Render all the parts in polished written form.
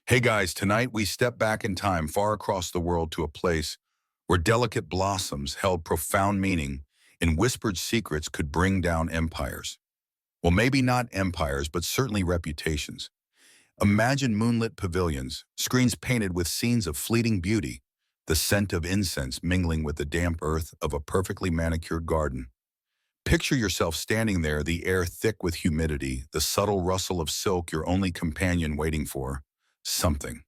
Hey guys, tonight we step back in time far across the world to a place where delicate blossoms held profound meaning and whispered secrets could bring down empires. Well, maybe not empires, but certainly reputations. Imagine moonlit pavilions, screens painted with scenes of fleeting beauty, the scent of incense mingling with the damp earth of a perfectly manicured garden. Picture yourself standing there, the air thick with humidity, the subtle rustle of silk your only companion waiting for something.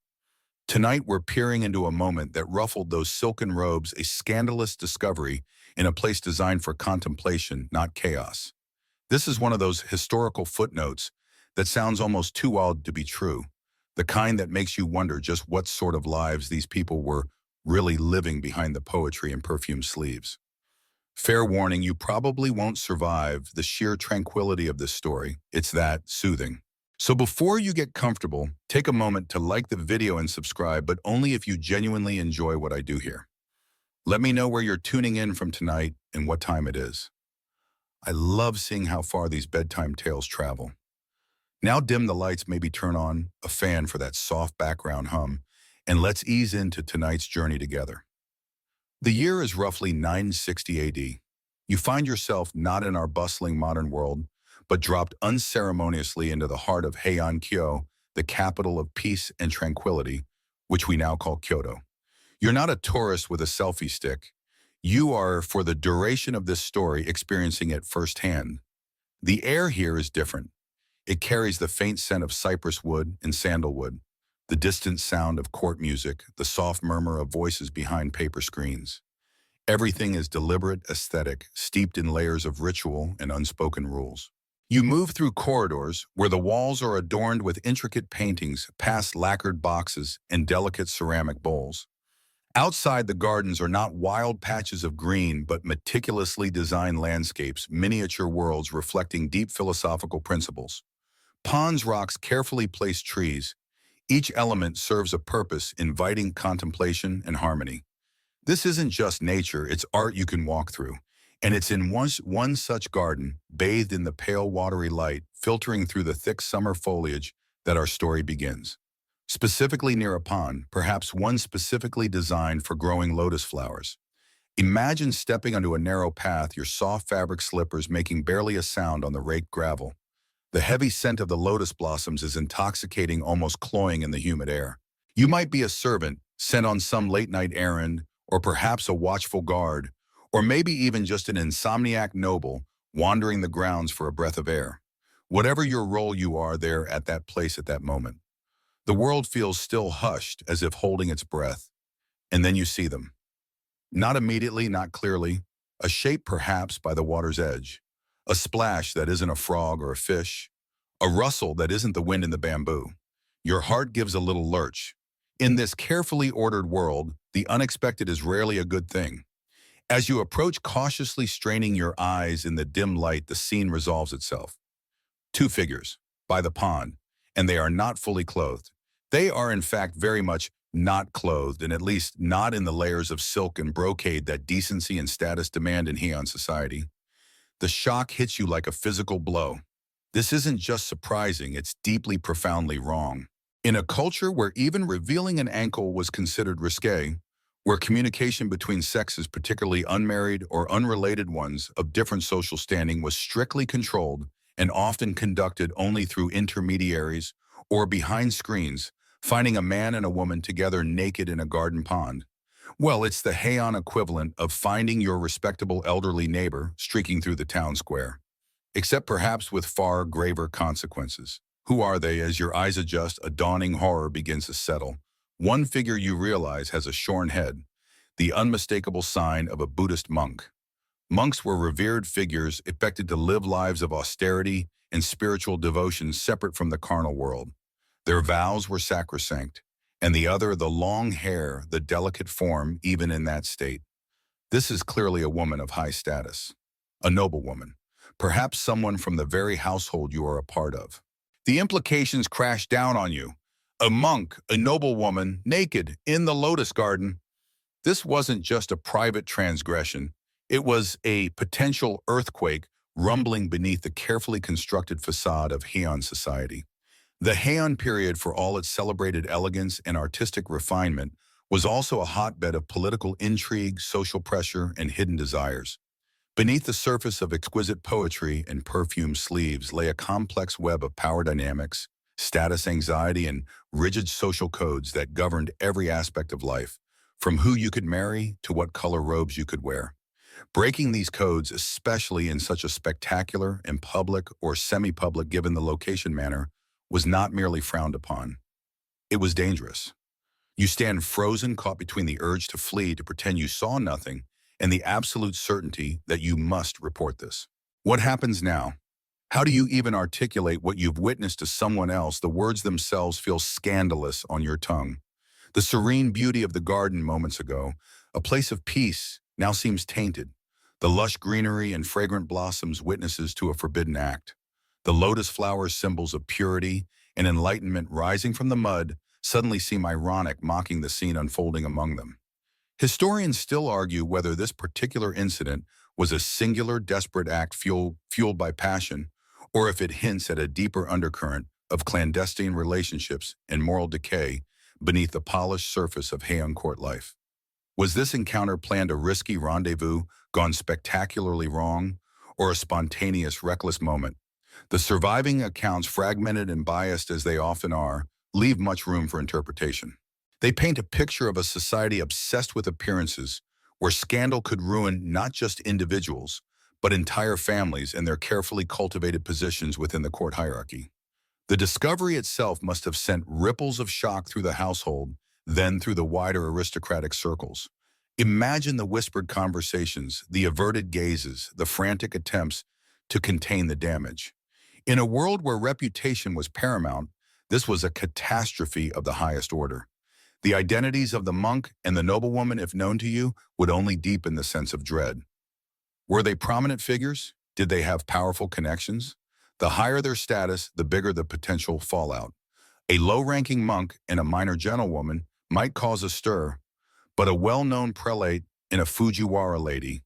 Tonight, we're peering into a moment that ruffled those silken robes, a scandalous discovery in a place designed for contemplation, not chaos. This is one of those historical footnotes that sounds almost too wild to be true, the kind that makes you wonder just what sort of lives these people were really living behind the poetry and perfume sleeves. Fair warning, you probably won't survive the sheer tranquility of this story. It's that soothing. So before you get comfortable, take a moment to like the video and subscribe, but only if you genuinely enjoy what I do here. Let me know where you're tuning in from tonight and what time it is. I love seeing how far these bedtime tales travel. Now dim the lights, maybe turn on a fan for that soft background hum, and let's ease into tonight's journey together. The year is roughly 960 AD. You find yourself not in our bustling modern world, but dropped unceremoniously into the heart of Heian-kyo, the capital of peace and tranquility, which we now call Kyoto. You're not a tourist with a selfie stick. You are, for the duration of this story, experiencing it firsthand. The air here is different. It carries the faint scent of cypress wood and sandalwood, the distant sound of court music, the soft murmur of voices behind paper screens. Everything is deliberate, aesthetic, steeped in layers of ritual and unspoken rules. You move through corridors where the walls are adorned with intricate paintings, past lacquered boxes and delicate ceramic bowls. Outside, the gardens are not wild patches of green, but meticulously designed landscapes, miniature worlds reflecting deep philosophical principles. Ponds, rocks, carefully placed trees. Each element serves a purpose, inviting contemplation and harmony. This isn't just nature, it's art you can walk through. And it's in one such garden, bathed in the pale watery light, filtering through the thick summer foliage, that our story begins. Specifically near a pond, perhaps one specifically designed for growing lotus flowers. Imagine stepping onto a narrow path, your soft fabric slippers making barely a sound on the raked gravel. The heavy scent of the lotus blossoms is intoxicating, almost cloying in the humid air. You might be a servant, sent on some late-night errand, or perhaps a watchful guard, or maybe even just an insomniac noble wandering the grounds for a breath of air. Whatever your role, you are there at that place at that moment. The world feels still, hushed, as if holding its breath. And then you see them. Not immediately, not clearly. A shape perhaps by the water's edge. A splash that isn't a frog or a fish. A rustle that isn't the wind in the bamboo. Your heart gives a little lurch. In this carefully ordered world, the unexpected is rarely a good thing. As you approach, cautiously straining your eyes in the dim light, the scene resolves itself. Two figures, by the pond, and they are not fully clothed. They are in fact very much not clothed, and at least not in the layers of silk and brocade that decency and status demand in Heian society. The shock hits you like a physical blow. This isn't just surprising, it's deeply, profoundly wrong. In a culture where even revealing an ankle was considered risque, where communication between sexes, particularly unmarried or unrelated ones of different social standing, was strictly controlled and often conducted only through intermediaries or behind screens, finding a man and a woman together naked in a garden pond. Well, it's the Heian equivalent of finding your respectable elderly neighbor streaking through the town square. Except perhaps with far graver consequences. Who are they? As your eyes adjust, a dawning horror begins to settle. One figure you realize has a shorn head, the unmistakable sign of a Buddhist monk. Monks were revered figures expected to live lives of austerity and spiritual devotion separate from the carnal world. Their vows were sacrosanct, and the other, the long hair, the delicate form, even in that state. This is clearly a woman of high status, a noblewoman, perhaps someone from the very household you are a part of. The implications crash down on you. A monk, a noblewoman, naked, in the lotus garden. This wasn't just a private transgression. It was a potential earthquake rumbling beneath the carefully constructed facade of Heian society. The Heian period, for all its celebrated elegance and artistic refinement, was also a hotbed of political intrigue, social pressure, and hidden desires. Beneath the surface of exquisite poetry and perfumed sleeves lay a complex web of power dynamics, status anxiety, and rigid social codes that governed every aspect of life, from who you could marry to what color robes you could wear. Breaking these codes, especially in such a spectacular and public or semi-public given the location manner, was not merely frowned upon. It was dangerous. You stand frozen, caught between the urge to flee to pretend you saw nothing and the absolute certainty that you must report this. What happens now? How do you even articulate what you've witnessed to someone else? The words themselves feel scandalous on your tongue. The serene beauty of the garden moments ago, a place of peace, now seems tainted. The lush greenery and fragrant blossoms witnesses to a forbidden act. The lotus flowers, symbols of purity and enlightenment rising from the mud, suddenly seem ironic, mocking the scene unfolding among them. Historians still argue whether this particular incident was a singular, desperate act fueled by passion, or if it hints at a deeper undercurrent of clandestine relationships and moral decay beneath the polished surface of Heian court life. Was this encounter planned, a risky rendezvous gone spectacularly wrong, or a spontaneous, reckless moment? The surviving accounts, fragmented and biased as they often are, leave much room for interpretation. They paint a picture of a society obsessed with appearances, where scandal could ruin not just individuals, but entire families and their carefully cultivated positions within the court hierarchy. The discovery itself must have sent ripples of shock through the household, then through the wider aristocratic circles. Imagine the whispered conversations, the averted gazes, the frantic attempts to contain the damage. In a world where reputation was paramount, this was a catastrophe of the highest order. The identities of the monk and the noblewoman, if known to you, would only deepen the sense of dread. Were they prominent figures? Did they have powerful connections? The higher their status, the bigger the potential fallout. A low-ranking monk and a minor gentlewoman might cause a stir, but a well-known prelate and a Fujiwara lady,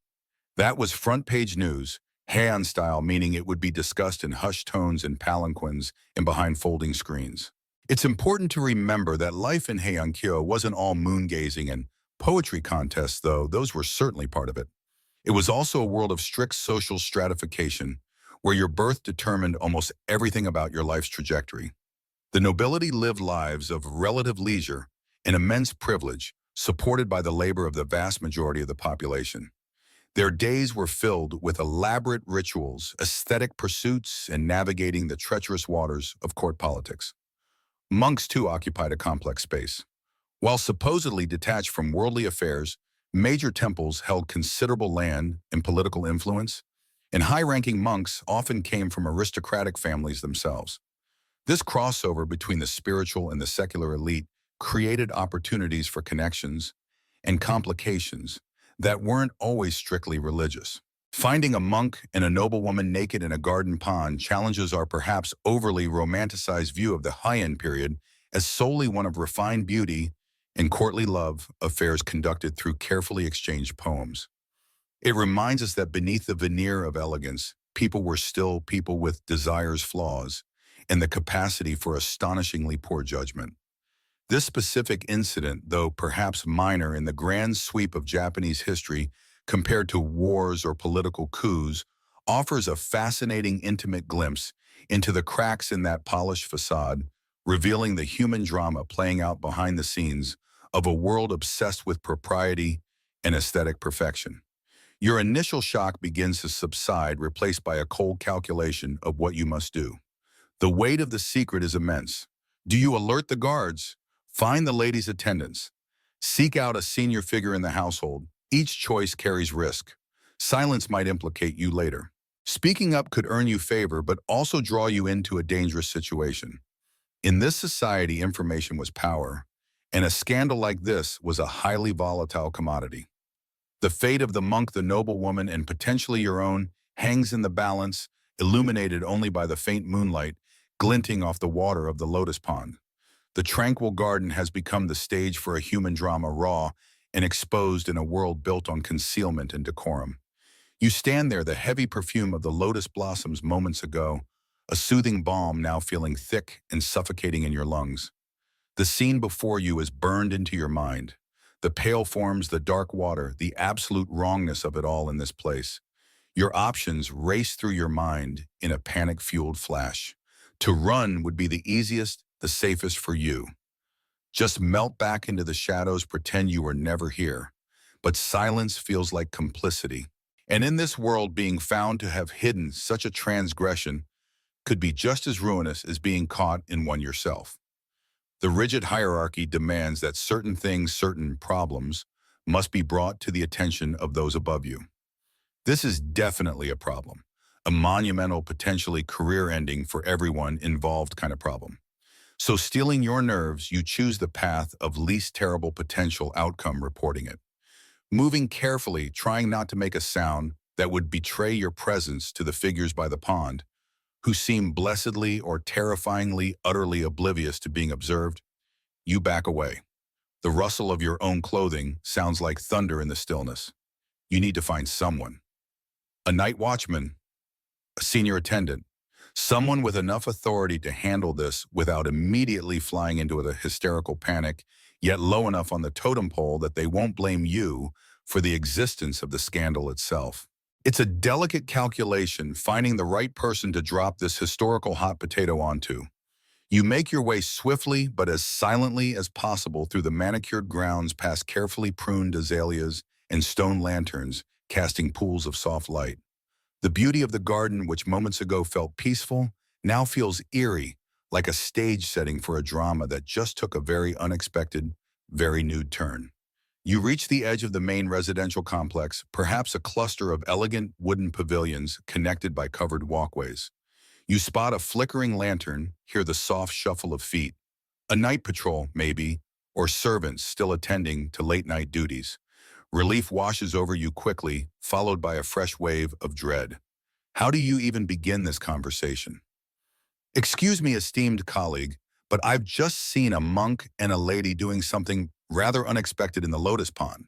that was front-page news, Heian style, meaning it would be discussed in hushed tones and palanquins and behind folding screens. It's important to remember that life in Heian-kyo wasn't all moon-gazing and poetry contests, though those were certainly part of it. It was also a world of strict social stratification, where your birth determined almost everything about your life's trajectory. The nobility lived lives of relative leisure and immense privilege, supported by the labor of the vast majority of the population. Their days were filled with elaborate rituals, aesthetic pursuits, and navigating the treacherous waters of court politics. Monks, too, occupied a complex space. While supposedly detached from worldly affairs, major temples held considerable land and political influence, and high-ranking monks often came from aristocratic families themselves. This crossover between the spiritual and the secular elite created opportunities for connections and complications that weren't always strictly religious. Finding a monk and a noblewoman naked in a garden pond challenges our perhaps overly romanticized view of the Heian period as solely one of refined beauty and courtly love affairs conducted through carefully exchanged poems. It reminds us that beneath the veneer of elegance, people were still people with desires, flaws, and the capacity for astonishingly poor judgment. This specific incident, though perhaps minor in the grand sweep of Japanese history compared to wars or political coups, offers a fascinating, intimate glimpse into the cracks in that polished facade, revealing the human drama playing out behind the scenes of a world obsessed with propriety and aesthetic perfection. Your initial shock begins to subside, replaced by a cold calculation of what you must do. The weight of the secret is immense. Do you alert the guards? Find the lady's attendants. Seek out a senior figure in the household. Each choice carries risk. Silence might implicate you later. Speaking up could earn you favor, but also draw you into a dangerous situation. In this society, information was power, and a scandal like this was a highly volatile commodity. The fate of the monk, the noblewoman, and potentially your own hangs in the balance, illuminated only by the faint moonlight glinting off the water of the lotus pond. The tranquil garden has become the stage for a human drama, raw and exposed in a world built on concealment and decorum. You stand there, the heavy perfume of the lotus blossoms moments ago, a soothing balm now feeling thick and suffocating in your lungs. The scene before you is burned into your mind. The pale forms, the dark water, the absolute wrongness of it all in this place. Your options race through your mind in a panic-fueled flash. To run would be the easiest, the safest for you. Just melt back into the shadows, pretend you were never here. But silence feels like complicity. And in this world, being found to have hidden such a transgression could be just as ruinous as being caught in one yourself. The rigid hierarchy demands that certain things, certain problems, must be brought to the attention of those above you. This is definitely a problem, a monumental, potentially career-ending for everyone involved kind of problem. So stealing your nerves, you choose the path of least terrible potential outcome, reporting it. Moving carefully, trying not to make a sound that would betray your presence to the figures by the pond, who seem blessedly or terrifyingly, utterly oblivious to being observed, you back away. The rustle of your own clothing sounds like thunder in the stillness. You need to find someone. A night watchman, a senior attendant, someone with enough authority to handle this without immediately flying into a hysterical panic, yet low enough on the totem pole that they won't blame you for the existence of the scandal itself. It's a delicate calculation, finding the right person to drop this historical hot potato onto. You make your way swiftly but as silently as possible through the manicured grounds, past carefully pruned azaleas and stone lanterns casting pools of soft light. The beauty of the garden, which moments ago felt peaceful, now feels eerie, like a stage setting for a drama that just took a very unexpected, very nude turn. You reach the edge of the main residential complex, perhaps a cluster of elegant wooden pavilions connected by covered walkways. You spot a flickering lantern, hear the soft shuffle of feet. A night patrol, maybe, or servants still attending to late-night duties. Relief washes over you quickly, followed by a fresh wave of dread. How do you even begin this conversation? Excuse me, esteemed colleague, but I've just seen a monk and a lady doing something rather unexpected in the Lotus Pond.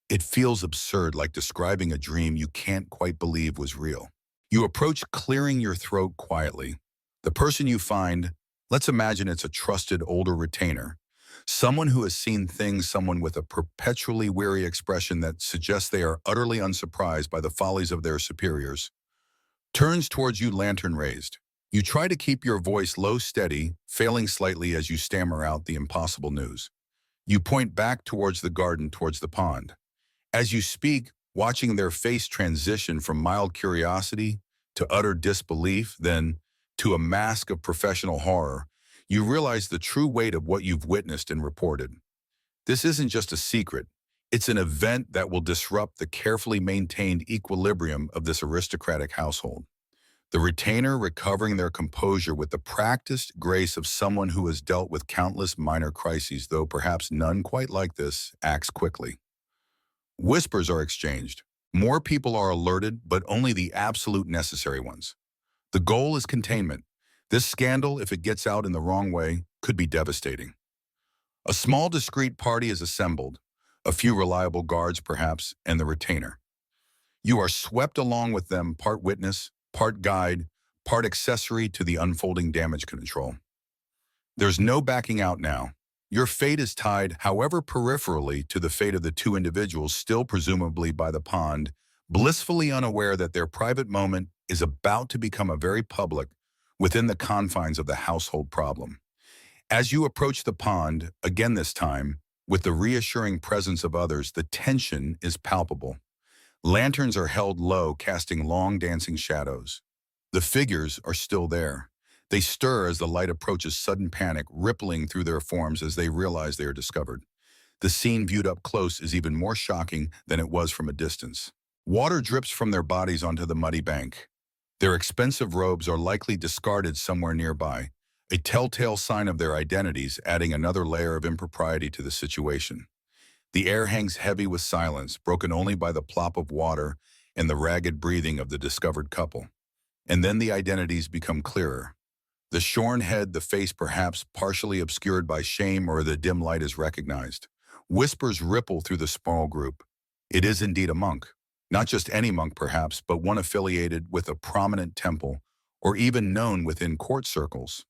It feels absurd, like describing a dream you can't quite believe was real. You approach, clearing your throat quietly. The person you find, let's imagine it's a trusted older retainer, someone who has seen things, someone with a perpetually weary expression that suggests they are utterly unsurprised by the follies of their superiors, turns towards you, lantern raised. You try to keep your voice low, steady, failing slightly as you stammer out the impossible news. You point back towards the garden, towards the pond. As you speak, watching their face transition from mild curiosity to utter disbelief, then to a mask of professional horror, you realize the true weight of what you've witnessed and reported. This isn't just a secret. It's an event that will disrupt the carefully maintained equilibrium of this aristocratic household. The retainer, recovering their composure with the practiced grace of someone who has dealt with countless minor crises, though perhaps none quite like this, acts quickly. Whispers are exchanged. More people are alerted, but only the absolute necessary ones. The goal is containment. This scandal, if it gets out in the wrong way, could be devastating. A small discreet party is assembled, a few reliable guards perhaps, and the retainer. You are swept along with them, part witness, part guide, part accessory to the unfolding damage control. There's no backing out now. Your fate is tied, however peripherally, to the fate of the two individuals still presumably by the pond, blissfully unaware that their private moment is about to become a very public within the confines of the household problem. As you approach the pond, again this time, with the reassuring presence of others, the tension is palpable. Lanterns are held low, casting long dancing shadows. The figures are still there. They stir as the light approaches, sudden panic rippling through their forms as they realize they are discovered. The scene viewed up close is even more shocking than it was from a distance. Water drips from their bodies onto the muddy bank. Their expensive robes are likely discarded somewhere nearby, a telltale sign of their identities, adding another layer of impropriety to the situation. The air hangs heavy with silence, broken only by the plop of water and the ragged breathing of the discovered couple. And then the identities become clearer. The shorn head, the face perhaps partially obscured by shame or the dim light, is recognized. Whispers ripple through the small group. It is indeed a monk. Not just any monk perhaps, but one affiliated with a prominent temple or even known within court circles.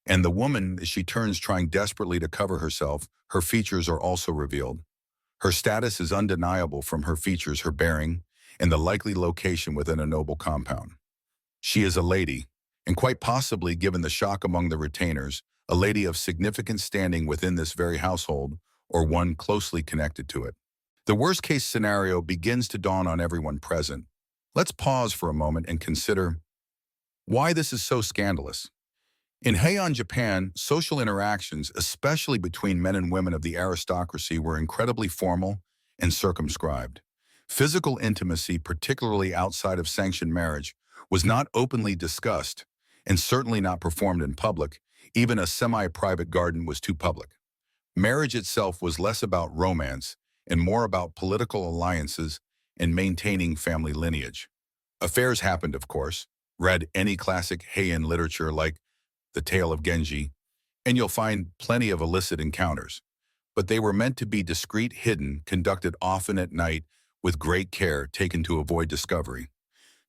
And the woman, as she turns trying desperately to cover herself, her features are also revealed. Her status is undeniable from her features, her bearing, and the likely location within a noble compound. She is a lady, and quite possibly, given the shock among the retainers, a lady of significant standing within this very household, or one closely connected to it. The worst-case scenario begins to dawn on everyone present. Let's pause for a moment and consider why this is so scandalous. In Heian, Japan, social interactions, especially between men and women of the aristocracy, were incredibly formal and circumscribed. Physical intimacy, particularly outside of sanctioned marriage, was not openly discussed and certainly not performed in public. Even a semi-private garden was too public. Marriage itself was less about romance and more about political alliances and maintaining family lineage. Affairs happened, of course. Read any classic Heian literature like The Tale of Genji, and you'll find plenty of illicit encounters. But they were meant to be discreet, hidden, conducted often at night with great care taken to avoid discovery.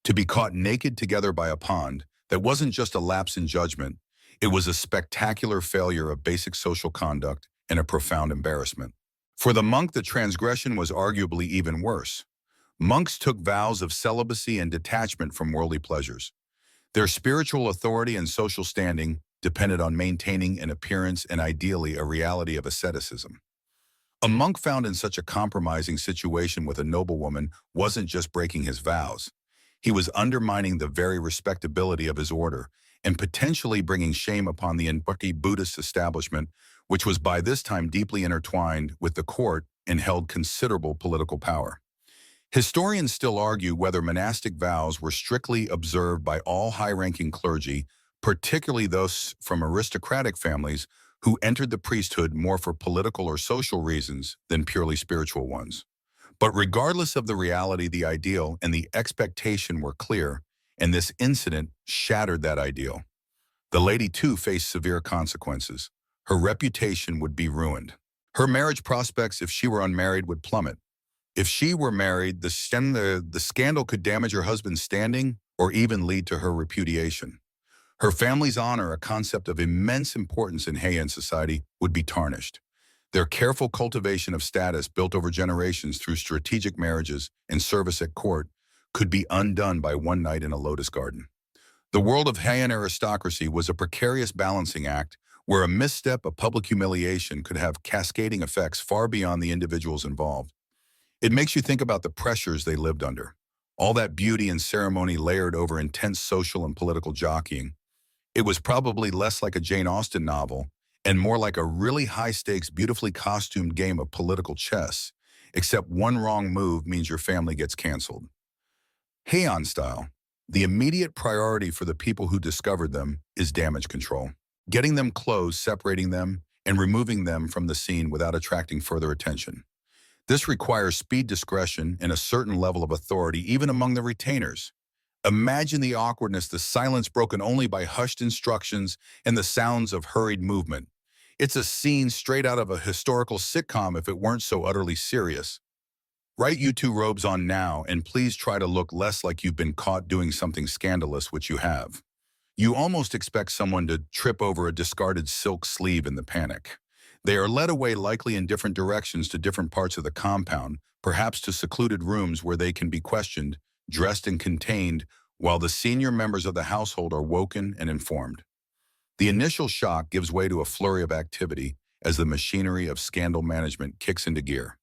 To be caught naked together by a pond, that wasn't just a lapse in judgment, it was a spectacular failure of basic social conduct and a profound embarrassment. For the monk, the transgression was arguably even worse. Monks took vows of celibacy and detachment from worldly pleasures. Their spiritual authority and social standing depended on maintaining an appearance and ideally a reality of asceticism. A monk found in such a compromising situation with a noblewoman wasn't just breaking his vows. He was undermining the very respectability of his order and potentially bringing shame upon the Inbukki Buddhist establishment, which was by this time deeply intertwined with the court and held considerable political power. Historians still argue whether monastic vows were strictly observed by all high-ranking clergy, particularly those from aristocratic families who entered the priesthood more for political or social reasons than purely spiritual ones. But regardless of the reality, the ideal and the expectation were clear, and this incident shattered that ideal. The lady, too, faced severe consequences. Her reputation would be ruined. Her marriage prospects, if she were unmarried, would plummet. If she were married, the scandal could damage her husband's standing or even lead to her repudiation. Her family's honor, a concept of immense importance in Heian society, would be tarnished. Their careful cultivation of status built over generations through strategic marriages and service at court could be undone by one night in a lotus garden. The world of Heian aristocracy was a precarious balancing act where a misstep, a public humiliation, could have cascading effects far beyond the individuals involved. It makes you think about the pressures they lived under. All that beauty and ceremony layered over intense social and political jockeying. It was probably less like a Jane Austen novel and more like a really high-stakes, beautifully costumed game of political chess, except one wrong move means your family gets canceled. Heian style, the immediate priority for the people who discovered them is damage control. Getting them closed, separating them, and removing them from the scene without attracting further attention. This requires speed, discretion, and a certain level of authority even among the retainers. Imagine the awkwardness, the silence broken only by hushed instructions and the sounds of hurried movement. It's a scene straight out of a historical sitcom if it weren't so utterly serious. Right, you two robes on now, and please try to look less like you've been caught doing something scandalous, which you have. You almost expect someone to trip over a discarded silk sleeve in the panic. They are led away, likely in different directions to different parts of the compound, perhaps to secluded rooms where they can be questioned, dressed and contained, while the senior members of the household are woken and informed. The initial shock gives way to a flurry of activity as the machinery of scandal management kicks into gear.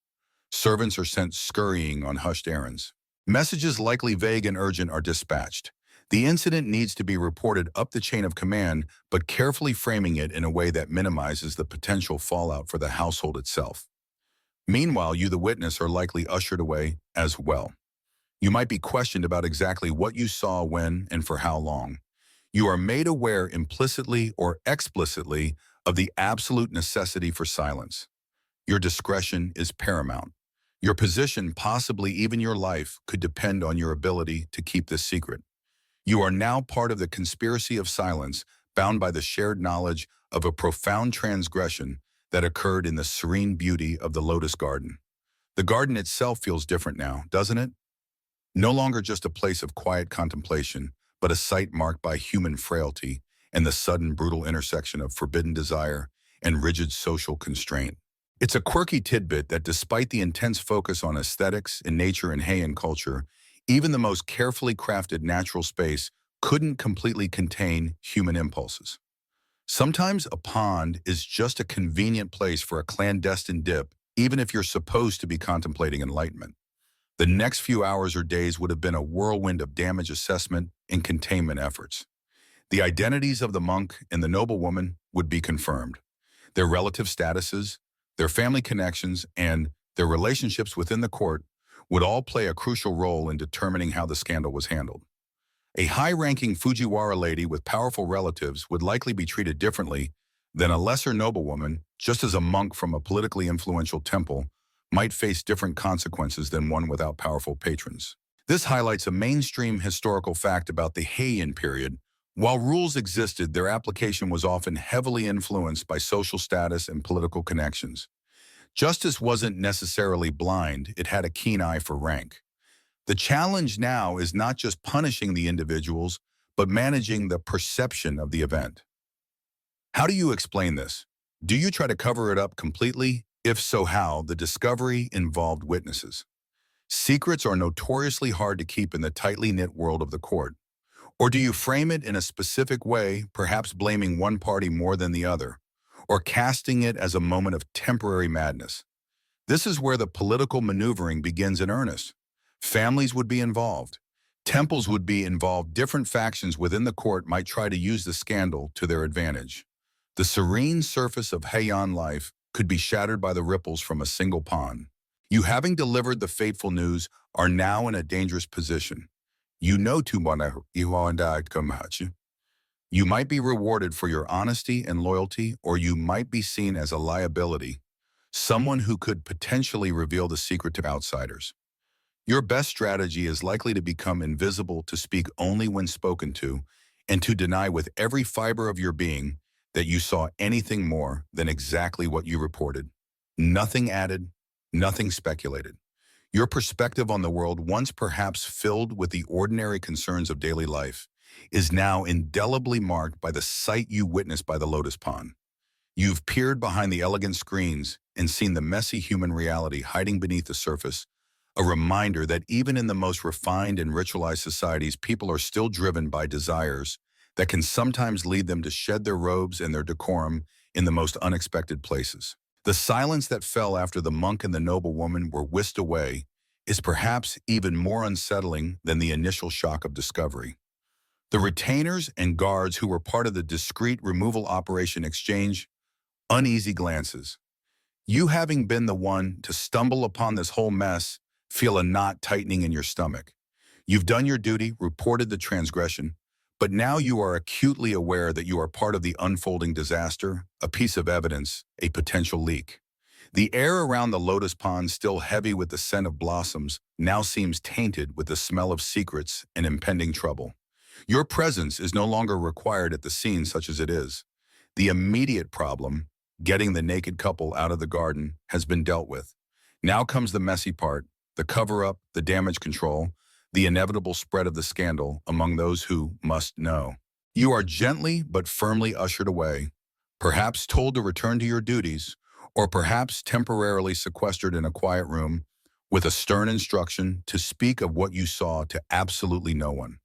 Servants are sent scurrying on hushed errands. Messages, likely vague and urgent, are dispatched. The incident needs to be reported up the chain of command, but carefully framing it in a way that minimizes the potential fallout for the household itself. Meanwhile, you, the witness, are likely ushered away as well. You might be questioned about exactly what you saw, when, and for how long. You are made aware implicitly or explicitly of the absolute necessity for silence. Your discretion is paramount. Your position, possibly even your life, could depend on your ability to keep this secret. You are now part of the conspiracy of silence, bound by the shared knowledge of a profound transgression that occurred in the serene beauty of the Lotus Garden. The garden itself feels different now, doesn't it? No longer just a place of quiet contemplation, but a sight marked by human frailty and the sudden brutal intersection of forbidden desire and rigid social constraint. It's a quirky tidbit that despite the intense focus on aesthetics in nature and Heian culture, even the most carefully crafted natural space couldn't completely contain human impulses. Sometimes a pond is just a convenient place for a clandestine dip, even if you're supposed to be contemplating enlightenment. The next few hours or days would have been a whirlwind of damage assessment and containment efforts. The identities of the monk and the noblewoman would be confirmed. Their relative statuses, their family connections, and their relationships within the court would all play a crucial role in determining how the scandal was handled. A high-ranking Fujiwara lady with powerful relatives would likely be treated differently than a lesser noblewoman, just as a monk from a politically influential temple might face different consequences than one without powerful patrons. This highlights a mainstream historical fact about the Heian period. While rules existed, their application was often heavily influenced by social status and political connections. Justice wasn't necessarily blind, it had a keen eye for rank. The challenge now is not just punishing the individuals, but managing the perception of the event. How do you explain this? Do you try to cover it up completely? If so, how? The discovery involved witnesses. Secrets are notoriously hard to keep in the tightly knit world of the court. Or do you frame it in a specific way, perhaps blaming one party more than the other, or casting it as a moment of temporary madness? This is where the political maneuvering begins in earnest. Families would be involved. Temples would be involved. Different factions within the court might try to use the scandal to their advantage. The serene surface of Heian life could be shattered by the ripples from a single pond. You, having delivered the fateful news, are now in a dangerous position. You know too much. You might be rewarded for your honesty and loyalty, or you might be seen as a liability, someone who could potentially reveal the secret to outsiders. Your best strategy is likely to become invisible, to speak only when spoken to, and to deny with every fiber of your being that you saw anything more than exactly what you reported. Nothing added, nothing speculated. Your perspective on the world, once perhaps filled with the ordinary concerns of daily life, is now indelibly marked by the sight you witnessed by the Lotus Pond. You've peered behind the elegant screens and seen the messy human reality hiding beneath the surface, a reminder that even in the most refined and ritualized societies, people are still driven by desires that can sometimes lead them to shed their robes and their decorum in the most unexpected places. The silence that fell after the monk and the noblewoman were whisked away is perhaps even more unsettling than the initial shock of discovery. The retainers and guards who were part of the discreet removal operation exchange uneasy glances. You, having been the one to stumble upon this whole mess, feel a knot tightening in your stomach. You've done your duty, reported the transgression, but now you are acutely aware that you are part of the unfolding disaster, a piece of evidence, a potential leak. The air around the Lotus Pond, still heavy with the scent of blossoms, now seems tainted with the smell of secrets and impending trouble. Your presence is no longer required at the scene, such as it is. The immediate problem, getting the naked couple out of the garden, has been dealt with. Now comes the messy part, the cover-up, the damage control, the inevitable spread of the scandal among those who must know. You are gently but firmly ushered away, perhaps told to return to your duties, or perhaps temporarily sequestered in a quiet room with a stern instruction to speak of what you saw to absolutely no one.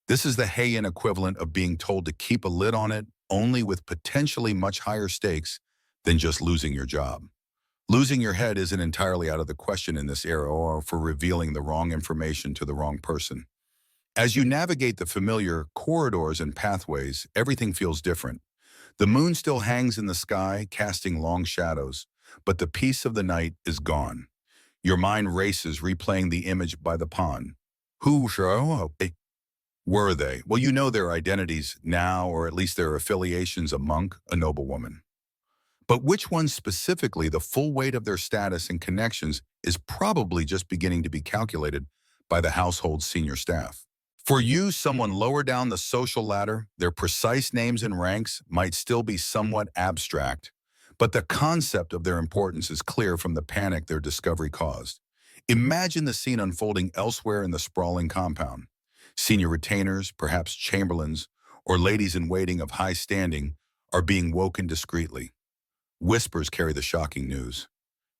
This is the Heian equivalent of being told to keep a lid on it, only with potentially much higher stakes than just losing your job. Losing your head isn't entirely out of the question in this era, or for revealing the wrong information to the wrong person. As you navigate the familiar corridors and pathways, everything feels different. The moon still hangs in the sky, casting long shadows, but the peace of the night is gone. Your mind races, replaying the image by the pond. Who were they? Well, you know their identities now, or at least their affiliations: a monk, a noblewoman. But which ones specifically, the full weight of their status and connections is probably just beginning to be calculated by the household's senior staff. For you, someone lower down the social ladder, their precise names and ranks might still be somewhat abstract, but the concept of their importance is clear from the panic their discovery caused. Imagine the scene unfolding elsewhere in the sprawling compound. Senior retainers, perhaps chamberlains, or ladies-in-waiting of high standing are being woken discreetly. Whispers carry the shocking news.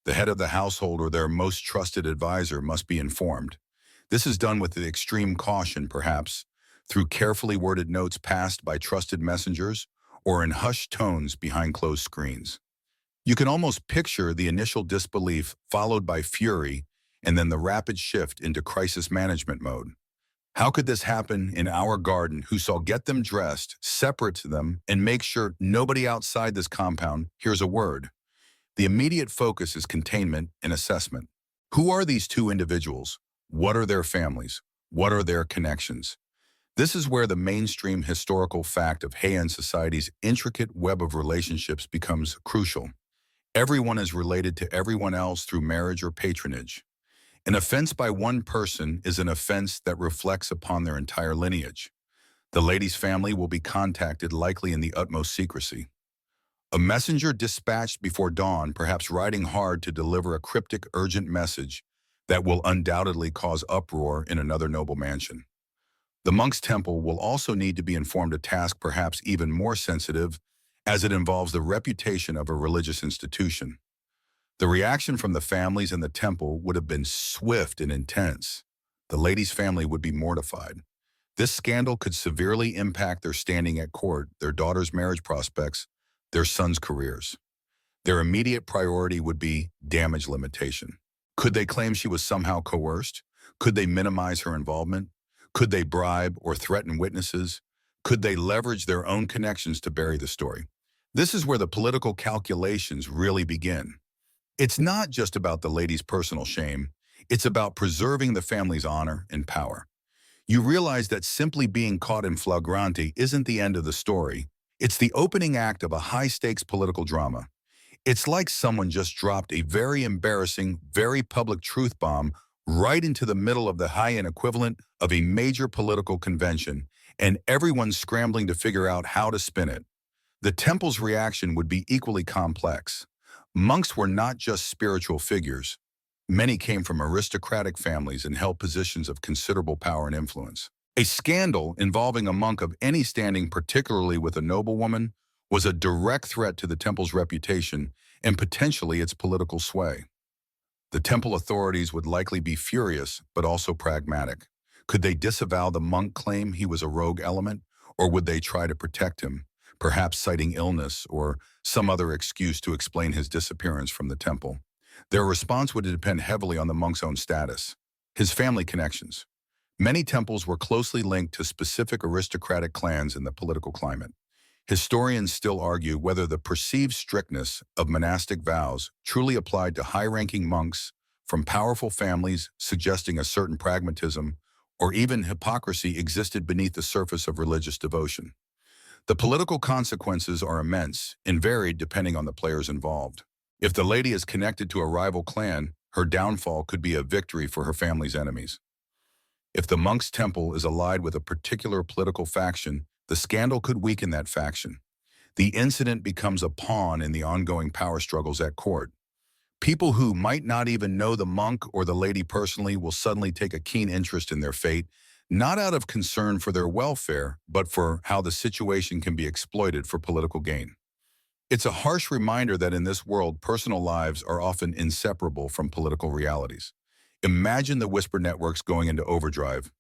The head of the household or their most trusted advisor must be informed. This is done with extreme caution, perhaps, through carefully worded notes passed by trusted messengers or in hushed tones behind closed screens. You can almost picture the initial disbelief followed by fury and then the rapid shift into crisis management mode. How could this happen in our garden who shall get them dressed, separate to them, and make sure nobody outside this compound hears a word? The immediate focus is containment and assessment. Who are these two individuals? What are their families? What are their connections? This is where the mainstream historical fact of Heian society's intricate web of relationships becomes crucial. Everyone is related to everyone else through marriage or patronage. An offense by one person is an offense that reflects upon their entire lineage. The lady's family will be contacted likely in the utmost secrecy. A messenger dispatched before dawn, perhaps riding hard to deliver a cryptic, urgent message that will undoubtedly cause uproar in another noble mansion. The monk's temple will also need to be informed, a task perhaps even more sensitive, as it involves the reputation of a religious institution. The reaction from the families in the temple would have been swift and intense. The lady's family would be mortified. This scandal could severely impact their standing at court, their daughter's marriage prospects, their sons' careers. Their immediate priority would be damage limitation. Could they claim she was somehow coerced? Could they minimize her involvement? Could they bribe or threaten witnesses? Could they leverage their own connections to bury the story? This is where the political calculations really begin. It's not just about the lady's personal shame. It's about preserving the family's honor and power. You realize that simply being caught in flagrante isn't the end of the story. It's the opening act of a high-stakes political drama. It's like someone just dropped a very embarrassing, very public truth bomb right into the middle of the high-end equivalent of a major political convention, and everyone's scrambling to figure out how to spin it. The temple's reaction would be equally complex. Monks were not just spiritual figures. Many came from aristocratic families and held positions of considerable power and influence. A scandal involving a monk of any standing, particularly with a noblewoman, was a direct threat to the temple's reputation and potentially its political sway. The temple authorities would likely be furious, but also pragmatic. Could they disavow the monk claim he was a rogue element, or would they try to protect him, perhaps citing illness or some other excuse to explain his disappearance from the temple? Their response would depend heavily on the monk's own status, his family connections. Many temples were closely linked to specific aristocratic clans in the political climate. Historians still argue whether the perceived strictness of monastic vows truly applied to high-ranking monks from powerful families, suggesting a certain pragmatism, or even hypocrisy existed beneath the surface of religious devotion. The political consequences are immense and varied depending on the players involved. If the lady is connected to a rival clan, her downfall could be a victory for her family's enemies. If the monk's temple is allied with a particular political faction, the scandal could weaken that faction. The incident becomes a pawn in the ongoing power struggles at court. People who might not even know the monk or the lady personally will suddenly take a keen interest in their fate, not out of concern for their welfare, but for how the situation can be exploited for political gain. It's a harsh reminder that in this world, personal lives are often inseparable from political realities. Imagine the whisper networks going into overdrive.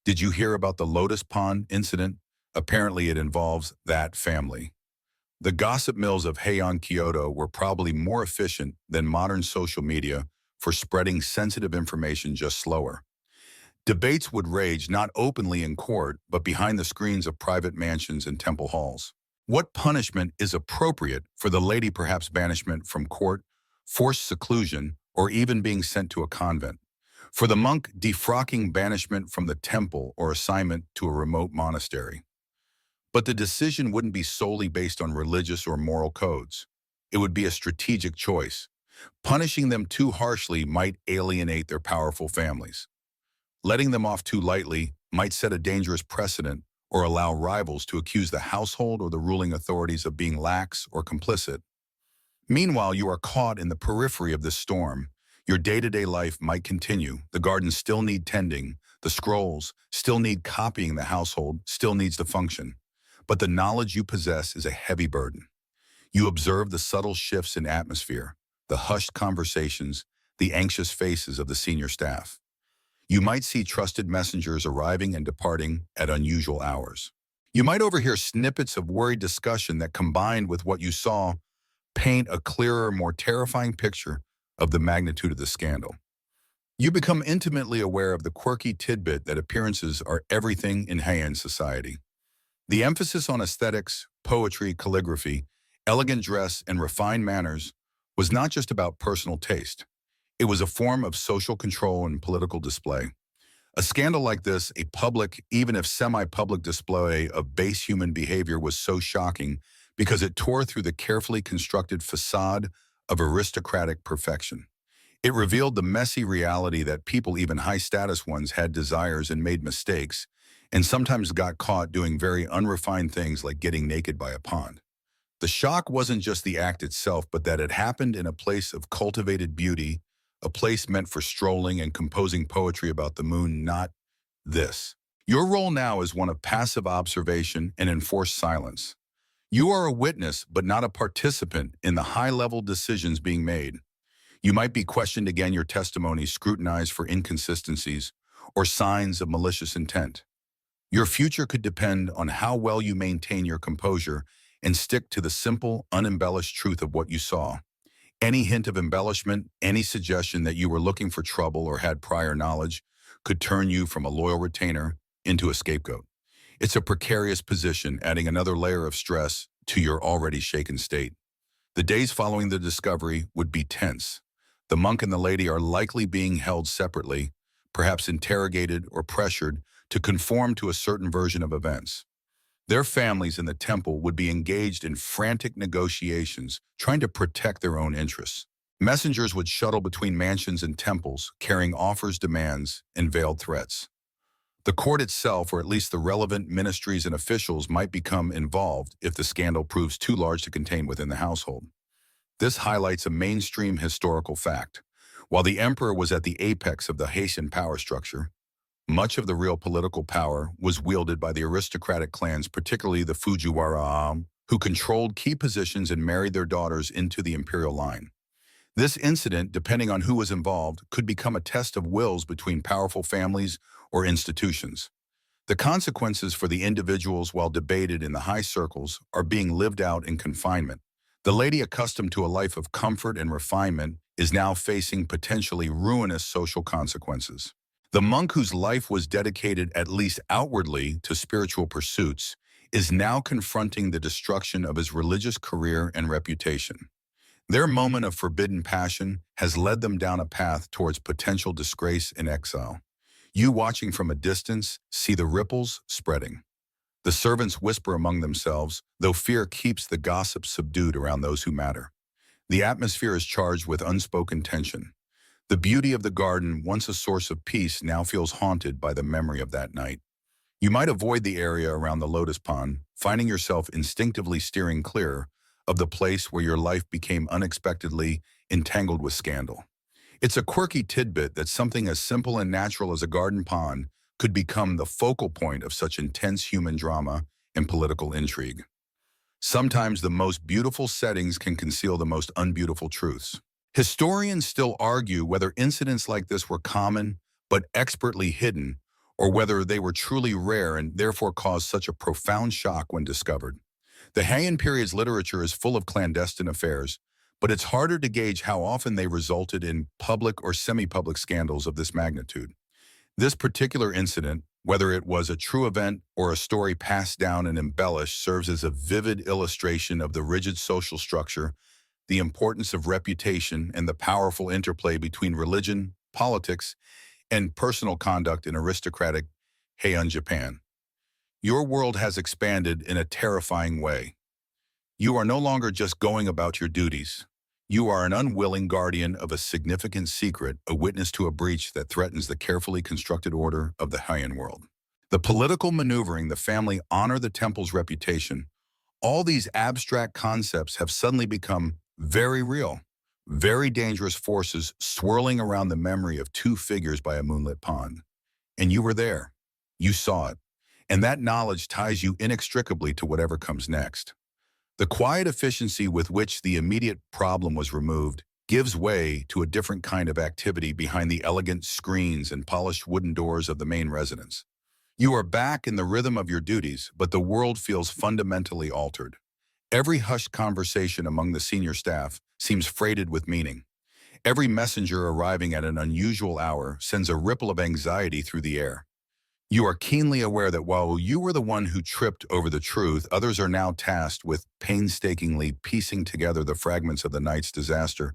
Did you hear about the Lotus Pond incident? Apparently it involves that family. The gossip mills of Heian, Kyoto were probably more efficient than modern social media for spreading sensitive information, just slower. Debates would rage not openly in court, but behind the screens of private mansions and temple halls. What punishment is appropriate for the lady? Perhaps banishment from court, forced seclusion, or even being sent to a convent. For the monk, defrocking, banishment from the temple, or assignment to a remote monastery. But the decision wouldn't be solely based on religious or moral codes. It would be a strategic choice. Punishing them too harshly might alienate their powerful families. Letting them off too lightly might set a dangerous precedent or allow rivals to accuse the household or the ruling authorities of being lax or complicit. Meanwhile, you are caught in the periphery of this storm. Your day-to-day life might continue. The gardens still need tending. The scrolls still need copying. The household still needs to function. But the knowledge you possess is a heavy burden. You observe the subtle shifts in atmosphere, the hushed conversations, the anxious faces of the senior staff. You might see trusted messengers arriving and departing at unusual hours. You might overhear snippets of worried discussion that, combined with what you saw, paint a clearer, more terrifying picture of the magnitude of the scandal. You become intimately aware of the quirky tidbit that appearances are everything in high-end society. The emphasis on aesthetics, poetry, calligraphy, elegant dress, and refined manners was not just about personal taste. It was a form of social control and political display. A scandal like this, a public, even if semi-public display of base human behavior, was so shocking because it tore through the carefully constructed facade of aristocratic perfection. It revealed the messy reality that people, even high-status ones, had desires and made mistakes, and sometimes got caught doing very unrefined things like getting naked by a pond. The shock wasn't just the act itself, but that it happened in a place of cultivated beauty, a place meant for strolling and composing poetry about the moon, not this. Your role now is one of passive observation and enforced silence. You are a witness, but not a participant in the high-level decisions being made. You might be questioned again, your testimony scrutinized for inconsistencies or signs of malicious intent. Your future could depend on how well you maintain your composure and stick to the simple, unembellished truth of what you saw. Any hint of embellishment, any suggestion that you were looking for trouble or had prior knowledge could turn you from a loyal retainer into a scapegoat. It's a precarious position, adding another layer of stress to your already shaken state. The days following the discovery would be tense. The monk and the lady are likely being held separately, perhaps interrogated or pressured to conform to a certain version of events. Their families in the temple would be engaged in frantic negotiations, trying to protect their own interests. Messengers would shuttle between mansions and temples, carrying offers, demands, and veiled threats. The court itself, or at least the relevant ministries and officials, might become involved if the scandal proves too large to contain within the household. This highlights a mainstream historical fact. While the emperor was at the apex of the Haitian power structure, much of the real political power was wielded by the aristocratic clans, particularly the Fujiwara, who controlled key positions and married their daughters into the imperial line. This incident, depending on who was involved, could become a test of wills between powerful families or institutions. The consequences for the individuals, while debated in the high circles, are being lived out in confinement. The lady, accustomed to a life of comfort and refinement, is now facing potentially ruinous social consequences. The monk, whose life was dedicated, at least outwardly, to spiritual pursuits, is now confronting the destruction of his religious career and reputation. Their moment of forbidden passion has led them down a path towards potential disgrace and exile. You, watching from a distance, see the ripples spreading. The servants whisper among themselves, though fear keeps the gossip subdued around those who matter. The atmosphere is charged with unspoken tension. The beauty of the garden, once a source of peace, now feels haunted by the memory of that night. You might avoid the area around the Lotus Pond, finding yourself instinctively steering clear of the place where your life became unexpectedly entangled with scandal. It's a quirky tidbit that something as simple and natural as a garden pond could become the focal point of such intense human drama and political intrigue. Sometimes the most beautiful settings can conceal the most unbeautiful truths. Historians still argue whether incidents like this were common but expertly hidden, or whether they were truly rare and therefore caused such a profound shock when discovered. The Heian period's literature is full of clandestine affairs, but it's harder to gauge how often they resulted in public or semi-public scandals of this magnitude. This particular incident, whether it was a true event or a story passed down and embellished, serves as a vivid illustration of the rigid social structure, the importance of reputation, and the powerful interplay between religion, politics, and personal conduct in aristocratic Heian Japan. Your world has expanded in a terrifying way. You are no longer just going about your duties. You are an unwilling guardian of a significant secret, a witness to a breach that threatens the carefully constructed order of the Heian world. The political maneuvering, the family honor, the temple's reputation, all these abstract concepts have suddenly become very real. Very dangerous forces swirling around the memory of two figures by a moonlit pond. And you were there. You saw it. And that knowledge ties you inextricably to whatever comes next. The quiet efficiency with which the immediate problem was removed gives way to a different kind of activity behind the elegant screens and polished wooden doors of the main residence. You are back in the rhythm of your duties, but the world feels fundamentally altered. Every hushed conversation among the senior staff seems freighted with meaning. Every messenger arriving at an unusual hour sends a ripple of anxiety through the air. You are keenly aware that while you were the one who tripped over the truth, others are now tasked with painstakingly piecing together the fragments of the night's disaster,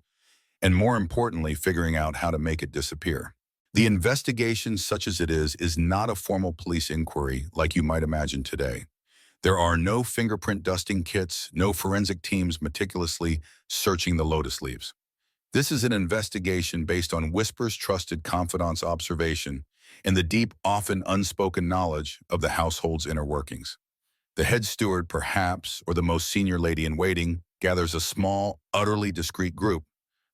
and more importantly, figuring out how to make it disappear. The investigation, such as it is not a formal police inquiry like you might imagine today. There are no fingerprint dusting kits, no forensic teams meticulously searching the Lotus leaves. This is an investigation based on Whisper's trusted confidant's observation and the deep, often unspoken knowledge of the household's inner workings. The head steward, perhaps, or the most senior lady in waiting, gathers a small, utterly discreet group.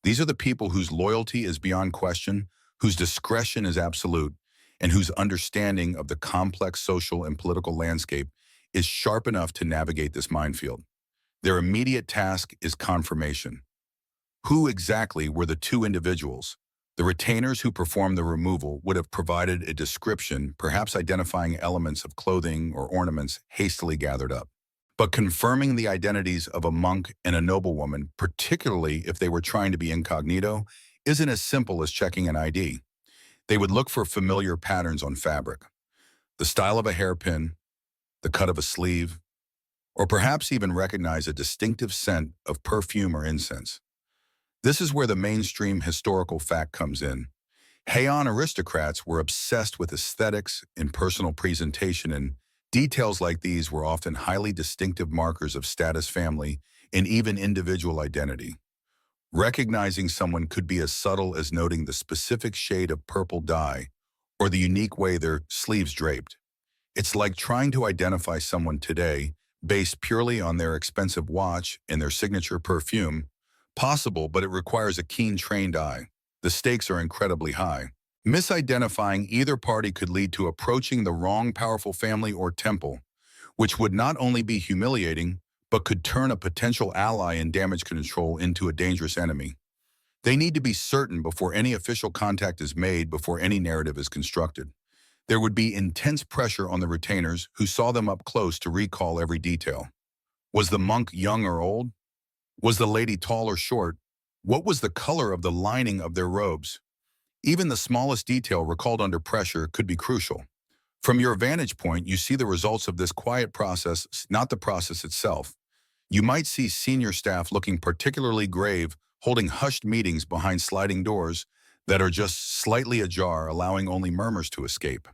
These are the people whose loyalty is beyond question, whose discretion is absolute, and whose understanding of the complex social and political landscape is sharp enough to navigate this minefield. Their immediate task is confirmation. Who exactly were the two individuals? The retainers who performed the removal would have provided a description, perhaps identifying elements of clothing or ornaments hastily gathered up. But confirming the identities of a monk and a noblewoman, particularly if they were trying to be incognito, isn't as simple as checking an ID. They would look for familiar patterns on fabric, the style of a hairpin, the cut of a sleeve, or perhaps even recognize a distinctive scent of perfume or incense. This is where the mainstream historical fact comes in. Heian aristocrats were obsessed with aesthetics and personal presentation, and details like these were often highly distinctive markers of status, family, and even individual identity. Recognizing someone could be as subtle as noting the specific shade of purple dye or the unique way their sleeves draped. It's like trying to identify someone today based purely on their expensive watch and their signature perfume. Possible, but it requires a keen trained eye. The stakes are incredibly high. Misidentifying either party could lead to approaching the wrong powerful family or temple, which would not only be humiliating, but could turn a potential ally in damage control into a dangerous enemy. They need to be certain before any official contact is made, before any narrative is constructed. There would be intense pressure on the retainers who saw them up close to recall every detail. Was the monk young or old? Was the lady tall or short? What was the color of the lining of their robes? Even the smallest detail recalled under pressure could be crucial. From your vantage point, you see the results of this quiet process, not the process itself. You might see senior staff looking particularly grave, holding hushed meetings behind sliding doors that are just slightly ajar, allowing only murmurs to escape.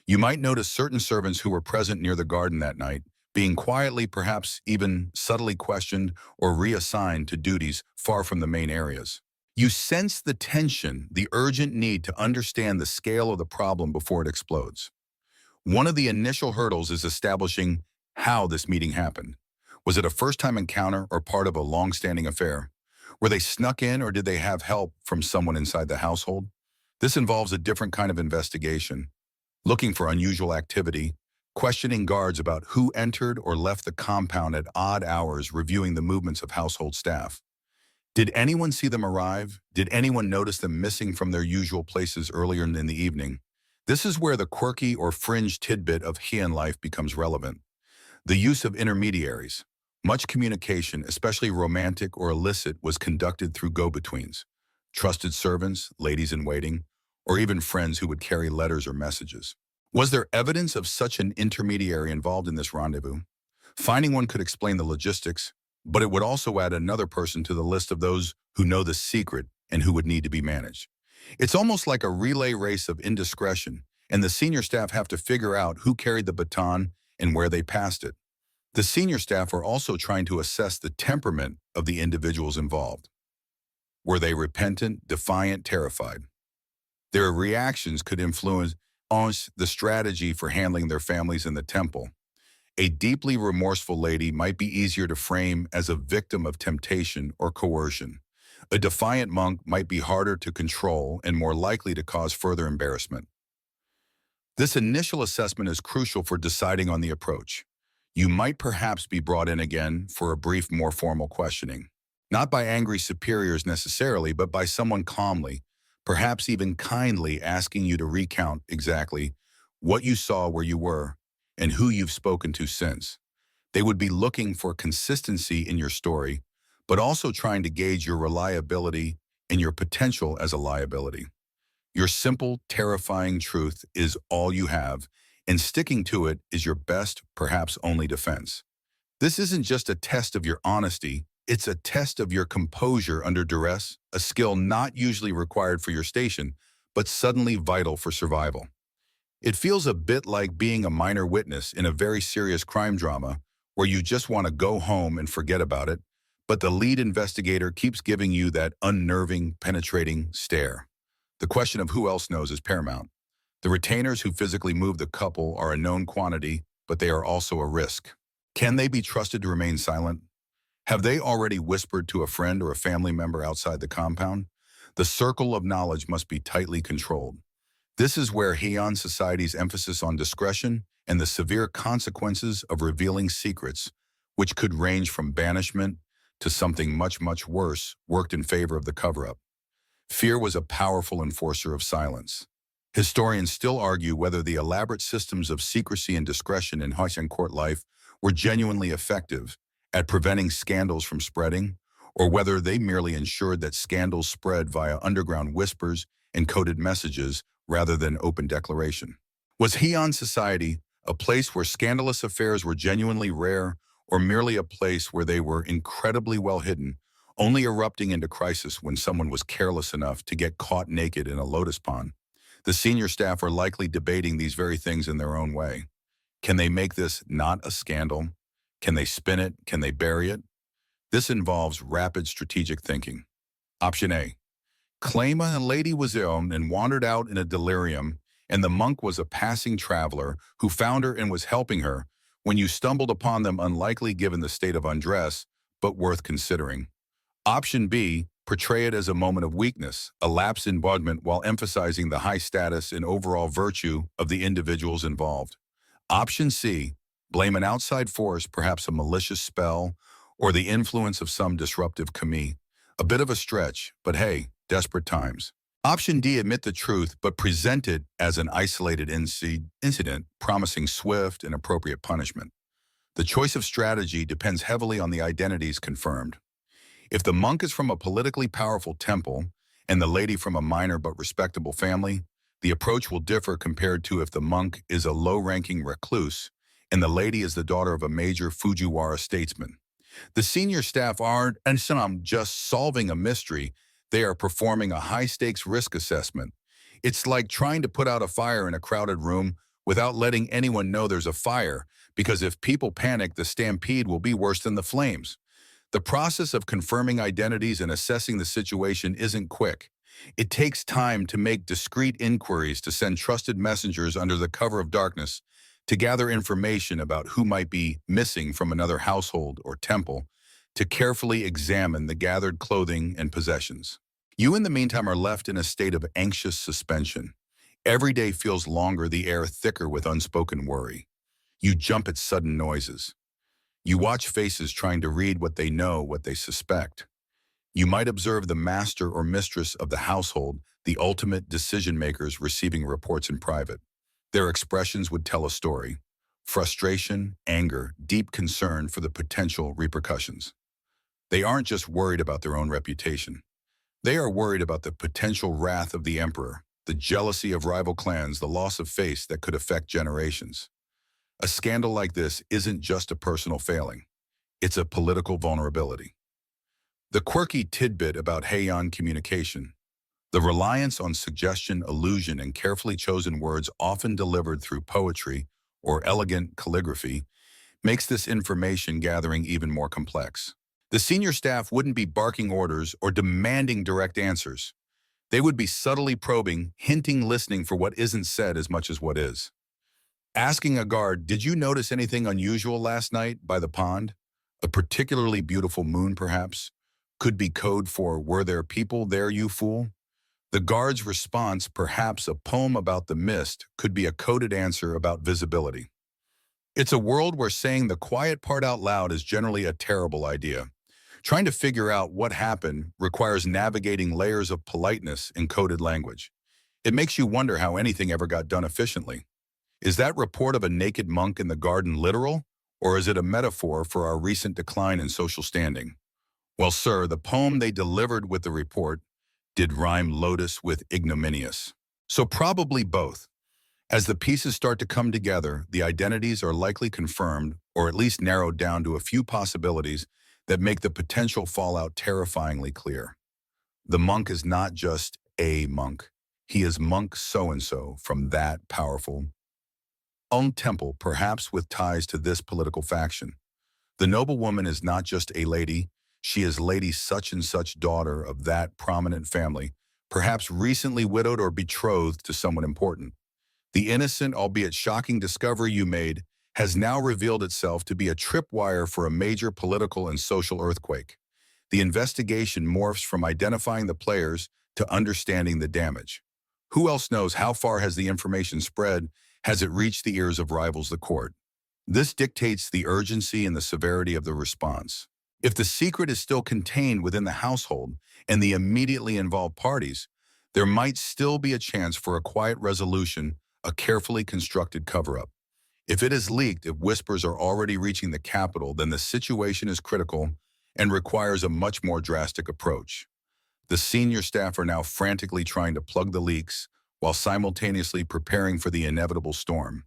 You might notice certain servants who were present near the garden that night, being quietly, perhaps even subtly questioned or reassigned to duties far from the main areas. You sense the tension, the urgent need to understand the scale of the problem before it explodes. One of the initial hurdles is establishing how this meeting happened. Was it a first-time encounter or part of a long-standing affair? Were they snuck in or did they have help from someone inside the household? This involves a different kind of investigation, looking for unusual activity, questioning guards about who entered or left the compound at odd hours, reviewing the movements of household staff. Did anyone see them arrive? Did anyone notice them missing from their usual places earlier in the evening? This is where the quirky or fringe tidbit of Heian life becomes relevant. The use of intermediaries. Much communication, especially romantic or illicit, was conducted through go-betweens, trusted servants, ladies-in-waiting, or even friends who would carry letters or messages. Was there evidence of such an intermediary involved in this rendezvous? Finding one could explain the logistics, but it would also add another person to the list of those who know the secret and who would need to be managed. It's almost like a relay race of indiscretion, and the senior staff have to figure out who carried the baton and where they passed it. The senior staff are also trying to assess the temperament of the individuals involved. Were they repentant, defiant, terrified? Their reactions could influence the strategy for handling their families in the temple. A deeply remorseful lady might be easier to frame as a victim of temptation or coercion. A defiant monk might be harder to control and more likely to cause further embarrassment. This initial assessment is crucial for deciding on the approach. You might perhaps be brought in again for a brief, more formal questioning. Not by angry superiors necessarily, but by someone calmly, perhaps even kindly asking you to recount exactly what you saw where you were and who you've spoken to since. They would be looking for consistency in your story, but also trying to gauge your reliability and your potential as a liability. Your simple, terrifying truth is all you have, and sticking to it is your best, perhaps only defense. This isn't just a test of your honesty, it's a test of your composure under duress, a skill not usually required for your station, but suddenly vital for survival. It feels a bit like being a minor witness in a very serious crime drama where you just want to go home and forget about it, but the lead investigator keeps giving you that unnerving, penetrating stare. The question of who else knows is paramount. The retainers who physically move the couple are a known quantity, but they are also a risk. Can they be trusted to remain silent? Have they already whispered to a friend or a family member outside the compound? The circle of knowledge must be tightly controlled. This is where Heian society's emphasis on discretion and the severe consequences of revealing secrets, which could range from banishment to something much, much worse, worked in favor of the cover-up. Fear was a powerful enforcer of silence. Historians still argue whether the elaborate systems of secrecy and discretion in Haitian court life were genuinely effective at preventing scandals from spreading, or whether they merely ensured that scandals spread via underground whispers and coded messages rather than open declaration. Was Heian society a place where scandalous affairs were genuinely rare, or merely a place where they were incredibly well hidden, only erupting into crisis when someone was careless enough to get caught naked in a lotus pond? The senior staff are likely debating these very things in their own way. Can they make this not a scandal? Can they spin it? Can they bury it? This involves rapid strategic thinking. Option A. Claim a lady was ill and wandered out in a delirium, and the monk was a passing traveler who found her and was helping her. When you stumbled upon them, unlikely given the state of undress, but worth considering. Option B. Portray it as a moment of weakness, a lapse in embodiment while emphasizing the high status and overall virtue of the individuals involved. Option C. Blame an outside force, perhaps a malicious spell, or the influence of some disruptive kami. A bit of a stretch, but hey, desperate times. Option D. Admit the truth, but present it as an isolated incident, promising swift and appropriate punishment. The choice of strategy depends heavily on the identities confirmed. If the monk is from a politically powerful temple and the lady from a minor but respectable family, the approach will differ compared to if the monk is a low-ranking recluse and the lady is the daughter of a major Fujiwara statesman. The senior staff aren't just solving a mystery, they are performing a high-stakes risk assessment. It's like trying to put out a fire in a crowded room without letting anyone know there's a fire, because if people panic, the stampede will be worse than the flames. The process of confirming identities and assessing the situation isn't quick. It takes time to make discreet inquiries, to send trusted messengers under the cover of darkness, to gather information about who might be missing from another household or temple, to carefully examine the gathered clothing and possessions. You, in the meantime, are left in a state of anxious suspension. Every day feels longer, the air thicker with unspoken worry. You jump at sudden noises. You watch faces trying to read what they know, what they suspect. You might observe the master or mistress of the household, the ultimate decision makers, receiving reports in private. Their expressions would tell a story: frustration, anger, deep concern for the potential repercussions. They aren't just worried about their own reputation. They are worried about the potential wrath of the emperor, the jealousy of rival clans, the loss of face that could affect generations. A scandal like this isn't just a personal failing. It's a political vulnerability. The quirky tidbit about Heian communication: the reliance on suggestion, illusion, and carefully chosen words often delivered through poetry or elegant calligraphy makes this information gathering even more complex. The senior staff wouldn't be barking orders or demanding direct answers. They would be subtly probing, hinting, listening for what isn't said as much as what is. Asking a guard, "Did you notice anything unusual last night by the pond? A particularly beautiful moon, perhaps?" could be code for "Were there people there, you fool?" The guard's response, perhaps a poem about the mist, could be a coded answer about visibility. It's a world where saying the quiet part out loud is generally a terrible idea. Trying to figure out what happened requires navigating layers of politeness in coded language. It makes you wonder how anything ever got done efficiently. Is that report of a naked monk in the garden literal, or is it a metaphor for our recent decline in social standing? Well, sir, the poem they delivered with the report did rhyme Lotus with ignominious. So probably both. As the pieces start to come together, the identities are likely confirmed, or at least narrowed down to a few possibilities that make the potential fallout terrifyingly clear. The monk is not just a monk. He is monk so-and-so from that powerful temple, perhaps with ties to this political faction. The noblewoman is not just a lady, she is lady such and such, daughter of that prominent family, perhaps recently widowed or betrothed to someone important. The innocent, albeit shocking discovery you made has now revealed itself to be a tripwire for a major political and social earthquake. The investigation morphs from identifying the players to understanding the damage. Who else knows how far has the information spread? Has it reached the ears of rivals the court? This dictates the urgency and the severity of the response. If the secret is still contained within the household and the immediately involved parties, there might still be a chance for a quiet resolution, a carefully constructed cover-up. If it is leaked, if whispers are already reaching the capital, then the situation is critical and requires a much more drastic approach. The senior staff are now frantically trying to plug the leaks while simultaneously preparing for the inevitable storm.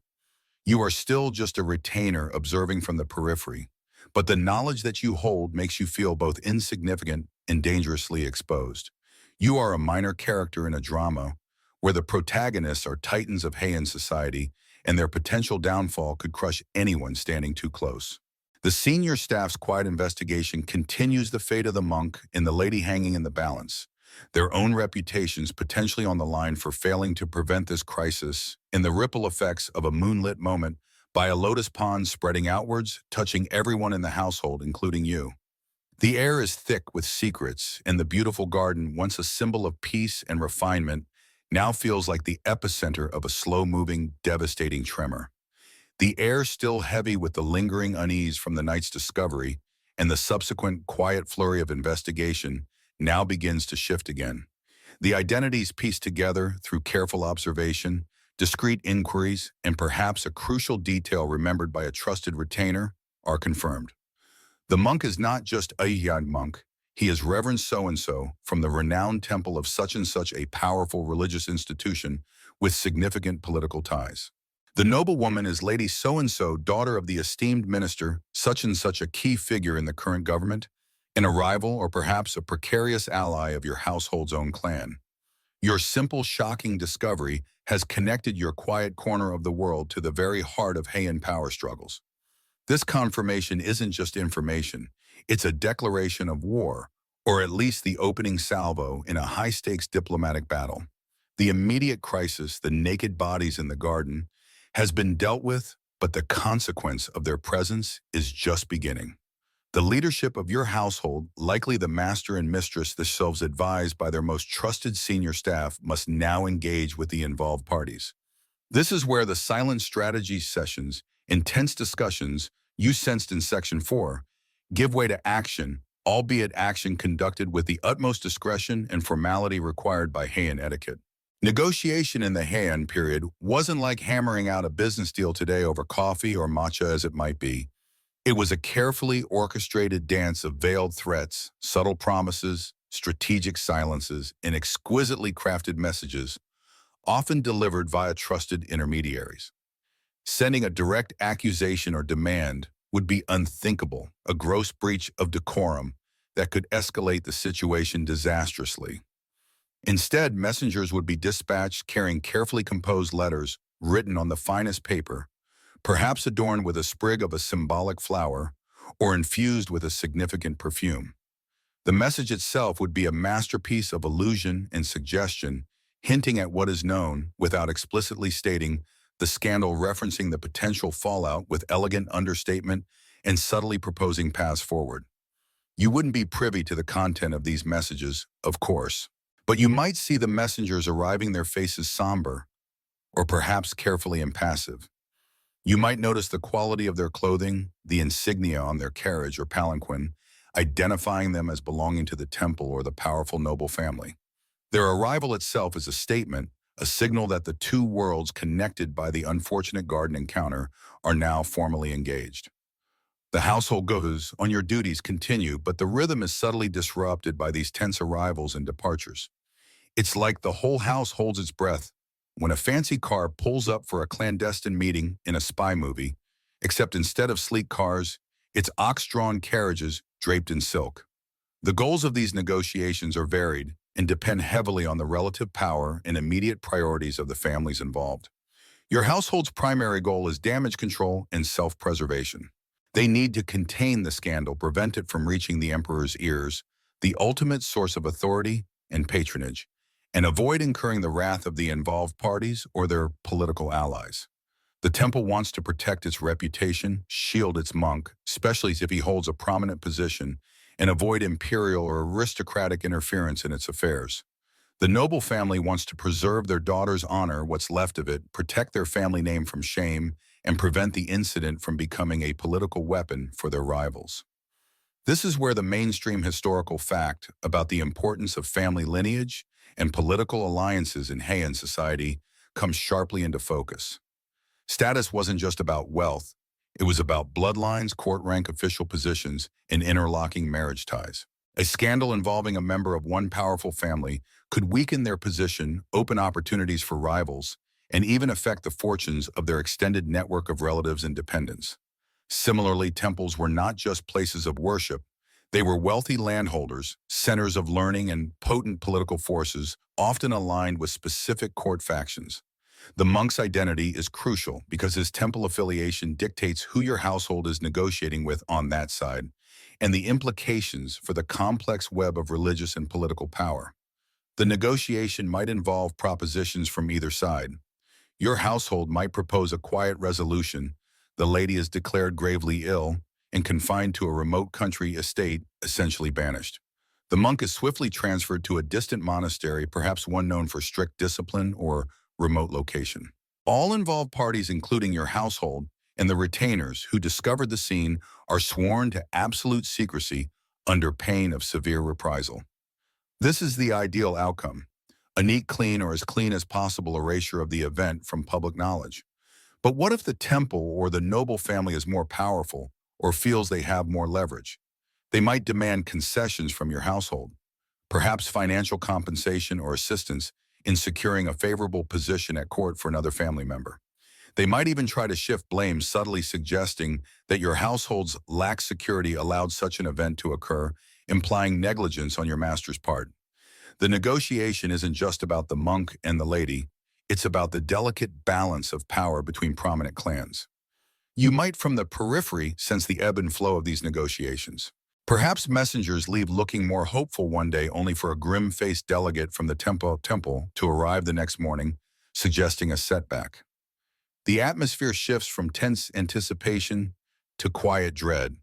You are still just a retainer observing from the periphery, but the knowledge that you hold makes you feel both insignificant and dangerously exposed. You are a minor character in a drama where the protagonists are titans of Heian society and their potential downfall could crush anyone standing too close. The senior staff's quiet investigation continues the fate of the monk and the lady hanging in the balance, their own reputations potentially on the line for failing to prevent this crisis in the ripple effects of a moonlit moment by a lotus pond spreading outwards, touching everyone in the household, including you. The air is thick with secrets, and the beautiful garden, once a symbol of peace and refinement, now feels like the epicenter of a slow-moving, devastating tremor. The air still heavy with the lingering unease from the night's discovery, and the subsequent quiet flurry of investigation now begins to shift again. The identities pieced together through careful observation, discreet inquiries, and perhaps a crucial detail remembered by a trusted retainer are confirmed. The monk is not just a young monk. He is Reverend so-and-so from the renowned temple of such and such a powerful religious institution with significant political ties. The noblewoman is Lady so-and-so, daughter of the esteemed minister, such and such a key figure in the current government, an rival or perhaps a precarious ally of your household's own clan. Your simple, shocking discovery has connected your quiet corner of the world to the very heart of Heian power struggles. This confirmation isn't just information, it's a declaration of war, or at least the opening salvo in a high-stakes diplomatic battle. The immediate crisis, the naked bodies in the garden, has been dealt with, but the consequence of their presence is just beginning. The leadership of your household, likely the master and mistress themselves advised by their most trusted senior staff, must now engage with the involved parties. This is where the silent strategy sessions, intense discussions you sensed in Section 4, give way to action, albeit action conducted with the utmost discretion and formality required by Heian etiquette. Negotiation in the Heian period wasn't like hammering out a business deal today over coffee or matcha as it might be. It was a carefully orchestrated dance of veiled threats, subtle promises, strategic silences, and exquisitely crafted messages, often delivered via trusted intermediaries. Sending a direct accusation or demand would be unthinkable, a gross breach of decorum that could escalate the situation disastrously. Instead, messengers would be dispatched carrying carefully composed letters written on the finest paper, perhaps adorned with a sprig of a symbolic flower or infused with a significant perfume. The message itself would be a masterpiece of allusion and suggestion, hinting at what is known without explicitly stating the scandal, referencing the potential fallout with elegant understatement and subtly proposing paths forward. You wouldn't be privy to the content of these messages, of course, but you might see the messengers arriving, their faces somber, or perhaps carefully impassive. You might notice the quality of their clothing, the insignia on their carriage or palanquin, identifying them as belonging to the temple or the powerful noble family. Their arrival itself is a statement, a signal that the two worlds connected by the unfortunate garden encounter are now formally engaged. The household goes on your duties continue, but the rhythm is subtly disrupted by these tense arrivals and departures. It's like the whole house holds its breath when a fancy car pulls up for a clandestine meeting in a spy movie, except instead of sleek cars, it's ox-drawn carriages draped in silk. The goals of these negotiations are varied and depend heavily on the relative power and immediate priorities of the families involved. Your household's primary goal is damage control and self-preservation. They need to contain the scandal, prevent it from reaching the emperor's ears, the ultimate source of authority and patronage, and avoid incurring the wrath of the involved parties or their political allies. The temple wants to protect its reputation, shield its monk, especially if he holds a prominent position, and avoid imperial or aristocratic interference in its affairs. The noble family wants to preserve their daughter's honor, what's left of it, protect their family name from shame, and prevent the incident from becoming a political weapon for their rivals. This is where the mainstream historical fact about the importance of family lineage and political alliances in Heian society comes sharply into focus. Status wasn't just about wealth, it was about bloodlines, court rank, official positions, and interlocking marriage ties. A scandal involving a member of one powerful family could weaken their position, open opportunities for rivals, and even affect the fortunes of their extended network of relatives and dependents. Similarly, temples were not just places of worship. They were wealthy landholders, centers of learning, and potent political forces, often aligned with specific court factions. The monk's identity is crucial because his temple affiliation dictates who your household is negotiating with on that side, and the implications for the complex web of religious and political power. The negotiation might involve propositions from either side. Your household might propose a quiet resolution. The lady is declared gravely ill and confined to a remote country estate, essentially banished. The monk is swiftly transferred to a distant monastery, perhaps one known for strict discipline or remote location. All involved parties, including your household and the retainers who discovered the scene, are sworn to absolute secrecy under pain of severe reprisal. This is the ideal outcome, a neat, clean, or as clean as possible erasure of the event from public knowledge. But what if the temple or the noble family is more powerful or feels they have more leverage? They might demand concessions from your household, perhaps financial compensation or assistance in securing a favorable position at court for another family member. They might even try to shift blame, subtly suggesting that your household's lax security allowed such an event to occur, implying negligence on your master's part. The negotiation isn't just about the monk and the lady, it's about the delicate balance of power between prominent clans. You might, from the periphery, sense the ebb and flow of these negotiations. Perhaps messengers leave looking more hopeful one day, only for a grim-faced delegate from the temple to arrive the next morning, suggesting a setback. The atmosphere shifts from tense anticipation to quiet dread.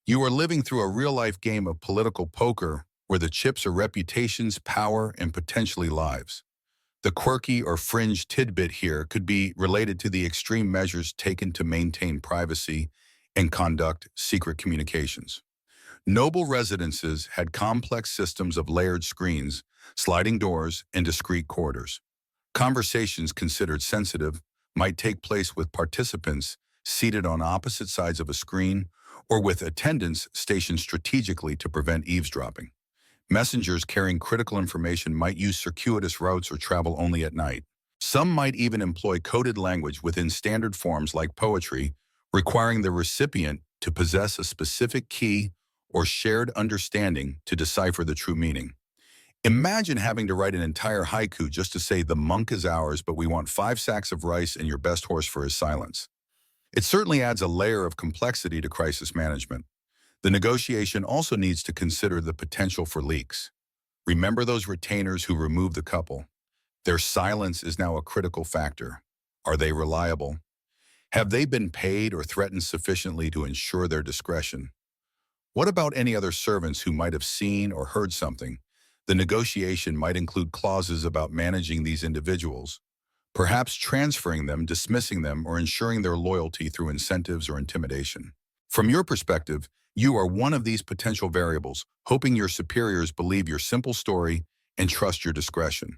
You are living through a real-life game of political poker where the chips are reputations, power, and potentially lives. The quirky or fringe tidbit here could be related to the extreme measures taken to maintain privacy and conduct secret communications. Noble residences had complex systems of layered screens, sliding doors, and discreet corridors. Conversations considered sensitive might take place with participants seated on opposite sides of a screen or with attendants stationed strategically to prevent eavesdropping. Messengers carrying critical information might use circuitous routes or travel only at night. Some might even employ coded language within standard forms like poetry, requiring the recipient to possess a specific key or shared understanding to decipher the true meaning. Imagine having to write an entire haiku just to say the monk is ours, but we want 5 sacks of rice and your best horse for his silence. It certainly adds a layer of complexity to crisis management. The negotiation also needs to consider the potential for leaks. Remember those retainers who removed the couple? Their silence is now a critical factor. Are they reliable? Have they been paid or threatened sufficiently to ensure their discretion? What about any other servants who might have seen or heard something? The negotiation might include clauses about managing these individuals, perhaps transferring them, dismissing them, or ensuring their loyalty through incentives or intimidation. From your perspective, you are one of these potential variables, hoping your superiors believe your simple story and trust your discretion.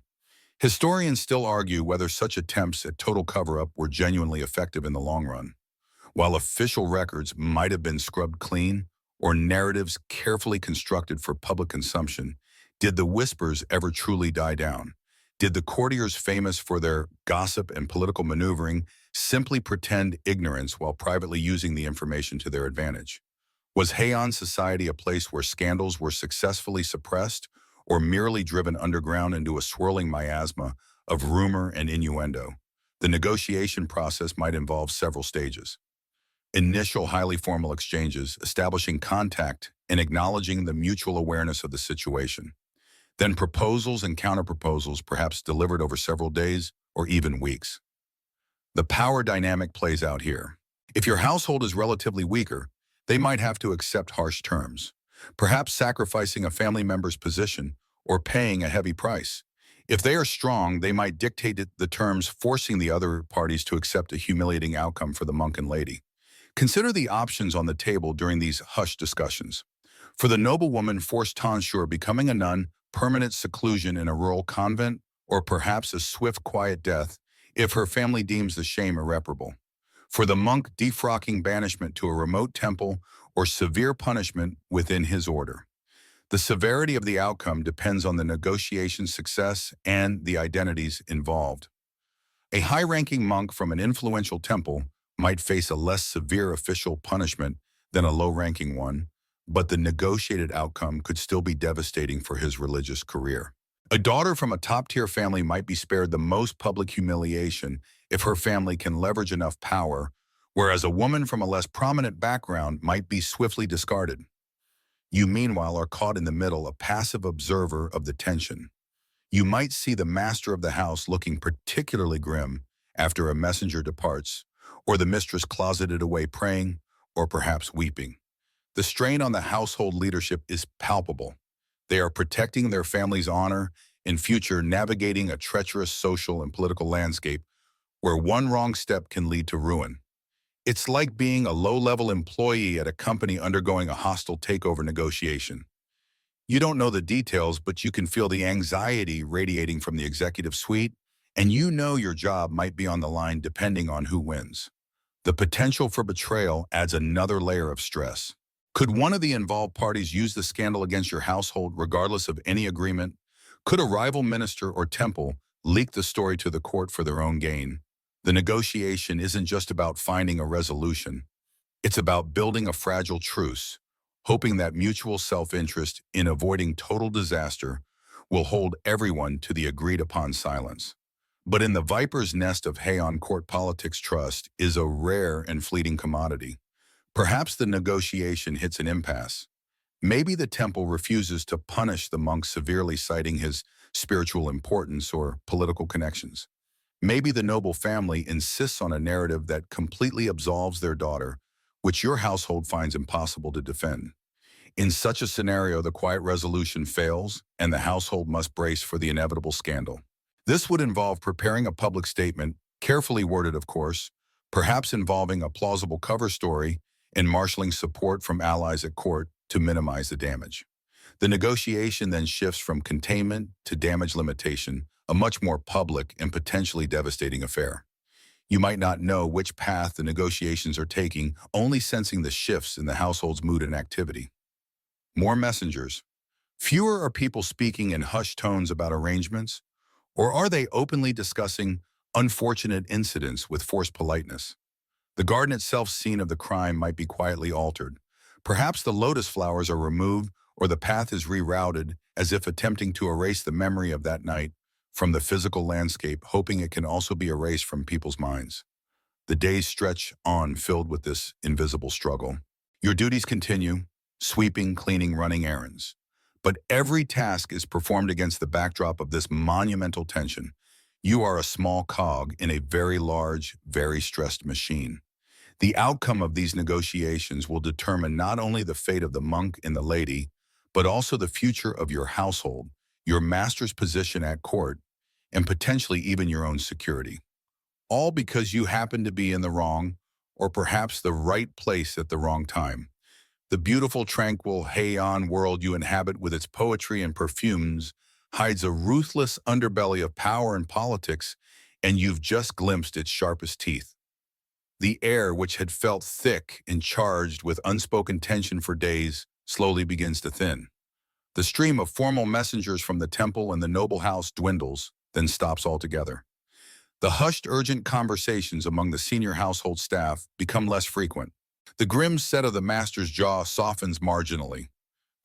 Historians still argue whether such attempts at total cover-up were genuinely effective in the long run. While official records might have been scrubbed clean or narratives carefully constructed for public consumption, did the whispers ever truly die down? Did the courtiers famous for their gossip and political maneuvering simply pretend ignorance while privately using the information to their advantage? Was Heian society a place where scandals were successfully suppressed or merely driven underground into a swirling miasma of rumor and innuendo? The negotiation process might involve several stages. Initial highly formal exchanges, establishing contact and acknowledging the mutual awareness of the situation. Then proposals and counterproposals, perhaps delivered over several days or even weeks. The power dynamic plays out here. If your household is relatively weaker, they might have to accept harsh terms, perhaps sacrificing a family member's position or paying a heavy price. If they are strong, they might dictate the terms, forcing the other parties to accept a humiliating outcome for the monk and lady. Consider the options on the table during these hushed discussions. For the noblewoman, forced tonsure, becoming a nun, permanent seclusion in a rural convent, or perhaps a swift, quiet death if her family deems the shame irreparable. For the monk, defrocking, banishment to a remote temple, or severe punishment within his order. The severity of the outcome depends on the negotiation success and the identities involved. A high-ranking monk from an influential temple might face a less severe official punishment than a low-ranking one, but the negotiated outcome could still be devastating for his religious career. A daughter from a top-tier family might be spared the most public humiliation if her family can leverage enough power, whereas a woman from a less prominent background might be swiftly discarded. You, meanwhile, are caught in the middle, a passive observer of the tension. You might see the master of the house looking particularly grim after a messenger departs, or the mistress closeted away praying, or perhaps weeping. The strain on the household leadership is palpable. They are protecting their family's honor in future, navigating a treacherous social and political landscape where one wrong step can lead to ruin. It's like being a low-level employee at a company undergoing a hostile takeover negotiation. You don't know the details, but you can feel the anxiety radiating from the executive suite, and you know your job might be on the line depending on who wins. The potential for betrayal adds another layer of stress. Could one of the involved parties use the scandal against your household regardless of any agreement? Could a rival minister or temple leak the story to the court for their own gain? The negotiation isn't just about finding a resolution. It's about building a fragile truce, hoping that mutual self-interest in avoiding total disaster will hold everyone to the agreed-upon silence. But in the viper's nest of Heian court politics, trust is a rare and fleeting commodity. Perhaps the negotiation hits an impasse. Maybe the temple refuses to punish the monk severely, citing his spiritual importance or political connections. Maybe the noble family insists on a narrative that completely absolves their daughter, which your household finds impossible to defend. In such a scenario, the quiet resolution fails, and the household must brace for the inevitable scandal. This would involve preparing a public statement, carefully worded of course, perhaps involving a plausible cover story, and marshaling support from allies at court to minimize the damage. The negotiation then shifts from containment to damage limitation, a much more public and potentially devastating affair. You might not know which path the negotiations are taking, only sensing the shifts in the household's mood and activity. More messengers. Fewer are people speaking in hushed tones about arrangements, or are they openly discussing unfortunate incidents with forced politeness? The garden itself, scene of the crime, might be quietly altered. Perhaps the lotus flowers are removed or the path is rerouted, as if attempting to erase the memory of that night from the physical landscape, hoping it can also be erased from people's minds. The days stretch on, filled with this invisible struggle. Your duties continue, sweeping, cleaning, running errands. But every task is performed against the backdrop of this monumental tension. You are a small cog in a very large, very stressed machine. The outcome of these negotiations will determine not only the fate of the monk and the lady, but also the future of your household, your master's position at court, and potentially even your own security. All because you happen to be in the wrong, or perhaps the right place at the wrong time. The beautiful, tranquil Heian world you inhabit with its poetry and perfumes hides a ruthless underbelly of power and politics, and you've just glimpsed its sharpest teeth. The air, which had felt thick and charged with unspoken tension for days, slowly begins to thin. The stream of formal messengers from the temple and the noble house dwindles, then stops altogether. The hushed, urgent conversations among the senior household staff become less frequent. The grim set of the master's jaw softens marginally.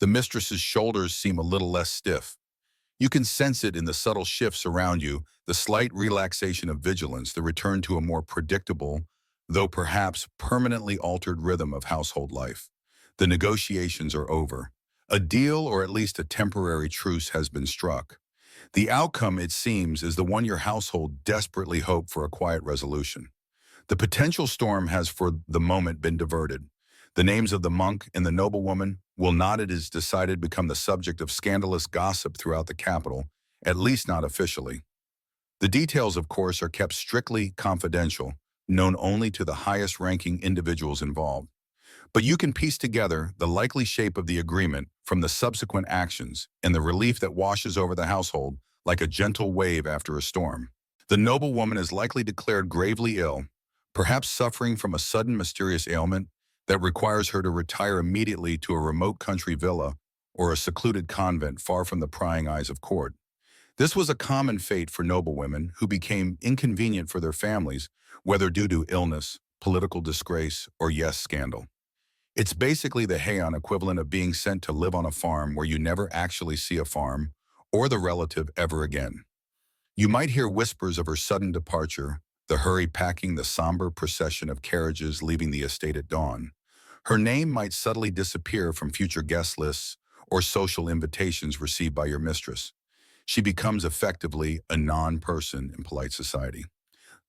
The mistress's shoulders seem a little less stiff. You can sense it in the subtle shifts around you, the slight relaxation of vigilance, the return to a more predictable, though perhaps permanently altered rhythm of household life. The negotiations are over. A deal, or at least a temporary truce, has been struck. The outcome, it seems, is the one your household desperately hoped for: a quiet resolution. The potential storm has for the moment been diverted. The names of the monk and the noblewoman will not, it is decided, become the subject of scandalous gossip throughout the capital, at least not officially. The details, of course, are kept strictly confidential, known only to the highest-ranking individuals involved. But you can piece together the likely shape of the agreement from the subsequent actions and the relief that washes over the household like a gentle wave after a storm. The noblewoman is likely declared gravely ill, perhaps suffering from a sudden mysterious ailment that requires her to retire immediately to a remote country villa or a secluded convent far from the prying eyes of court. This was a common fate for noblewomen who became inconvenient for their families, whether due to illness, political disgrace, or, yes, scandal. It's basically the Heian equivalent of being sent to live on a farm where you never actually see a farm or the relative ever again. You might hear whispers of her sudden departure, the hurry packing, the somber procession of carriages leaving the estate at dawn. Her name might subtly disappear from future guest lists or social invitations received by your mistress. She becomes effectively a non-person in polite society.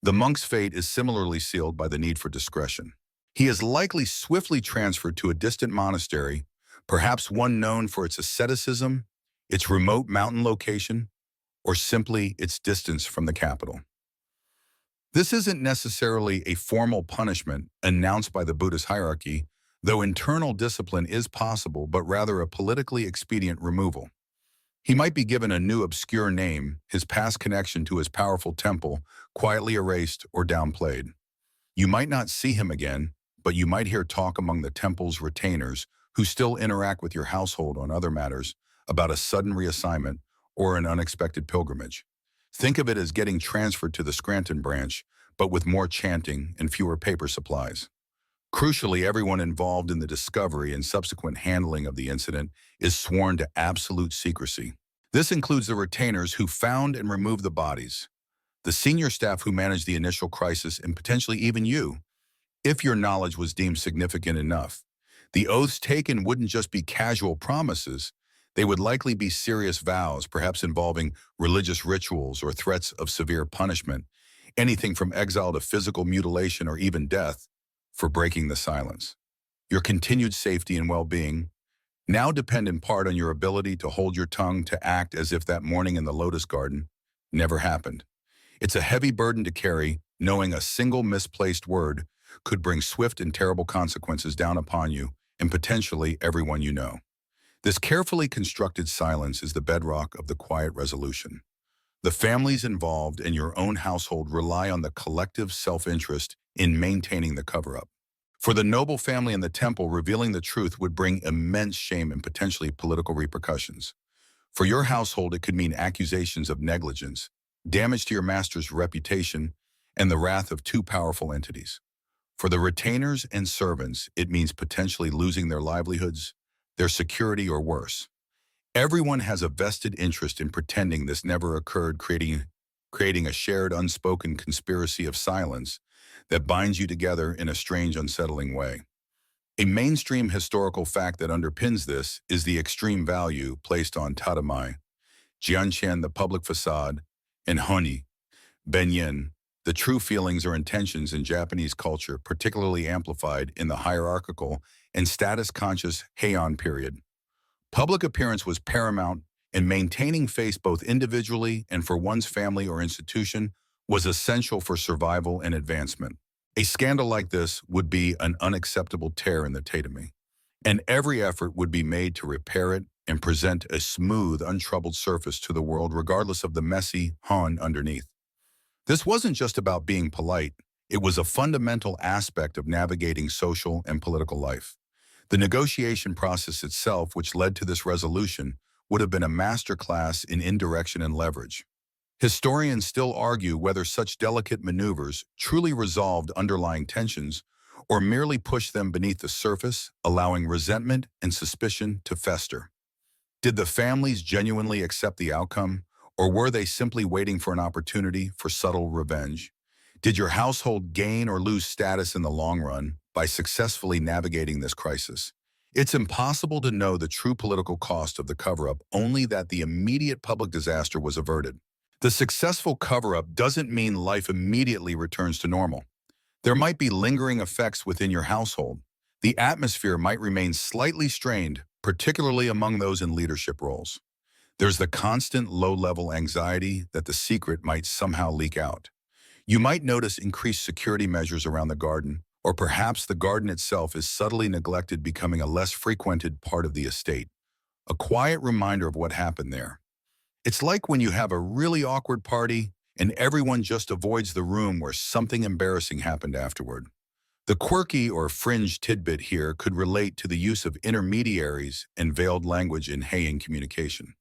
The monk's fate is similarly sealed by the need for discretion. He is likely swiftly transferred to a distant monastery, perhaps one known for its asceticism, its remote mountain location, or simply its distance from the capital. This isn't necessarily a formal punishment announced by the Buddhist hierarchy, though internal discipline is possible, but rather a politically expedient removal. He might be given a new obscure name, his past connection to his powerful temple quietly erased or downplayed. You might not see him again, but you might hear talk among the temple's retainers who still interact with your household on other matters about a sudden reassignment or an unexpected pilgrimage. Think of it as getting transferred to the Scranton branch, but with more chanting and fewer paper supplies. Crucially, everyone involved in the discovery and subsequent handling of the incident is sworn to absolute secrecy. This includes the retainers who found and removed the bodies, the senior staff who managed the initial crisis, and potentially even you, if your knowledge was deemed significant enough. The oaths taken wouldn't just be casual promises. They would likely be serious vows, perhaps involving religious rituals or threats of severe punishment, anything from exile to physical mutilation or even death, for breaking the silence. Your continued safety and well-being now depend in part on your ability to hold your tongue, to act as if that morning in the Lotus garden never happened. It's a heavy burden to carry, knowing a single misplaced word could bring swift and terrible consequences down upon you and potentially everyone you know. This carefully constructed silence is the bedrock of the quiet resolution. The families involved and your own household rely on the collective self-interest in maintaining the cover-up. For the noble family and the temple, revealing the truth would bring immense shame and potentially political repercussions. For your household, it could mean accusations of negligence, damage to your master's reputation, and the wrath of two powerful entities. For the retainers and servants, it means potentially losing their livelihoods, their security, or worse. Everyone has a vested interest in pretending this never occurred, creating a shared unspoken conspiracy of silence that binds you together in a strange, unsettling way. A mainstream historical fact that underpins this is the extreme value placed on tatamai, jianqian, the public facade, and honi, benyin, the true feelings or intentions in Japanese culture, particularly amplified in the hierarchical and status-conscious Heian period. Public appearance was paramount, and maintaining face both individually and for one's family or institution was essential for survival and advancement. A scandal like this would be an unacceptable tear in the tatami, and every effort would be made to repair it and present a smooth, untroubled surface to the world regardless of the messy hon underneath. This wasn't just about being polite, it was a fundamental aspect of navigating social and political life. The negotiation process itself, which led to this resolution, would have been a masterclass in indirection and leverage. Historians still argue whether such delicate maneuvers truly resolved underlying tensions or merely pushed them beneath the surface, allowing resentment and suspicion to fester. Did the families genuinely accept the outcome, or were they simply waiting for an opportunity for subtle revenge? Did your household gain or lose status in the long run by successfully navigating this crisis? It's impossible to know the true political cost of the cover-up, only that the immediate public disaster was averted. The successful cover-up doesn't mean life immediately returns to normal. There might be lingering effects within your household. The atmosphere might remain slightly strained, particularly among those in leadership roles. There's the constant low-level anxiety that the secret might somehow leak out. You might notice increased security measures around the garden, or perhaps the garden itself is subtly neglected, becoming a less frequented part of the estate. A quiet reminder of what happened there. It's like when you have a really awkward party and everyone just avoids the room where something embarrassing happened afterward. The quirky or fringe tidbit here could relate to the use of intermediaries and veiled language in Heian communication.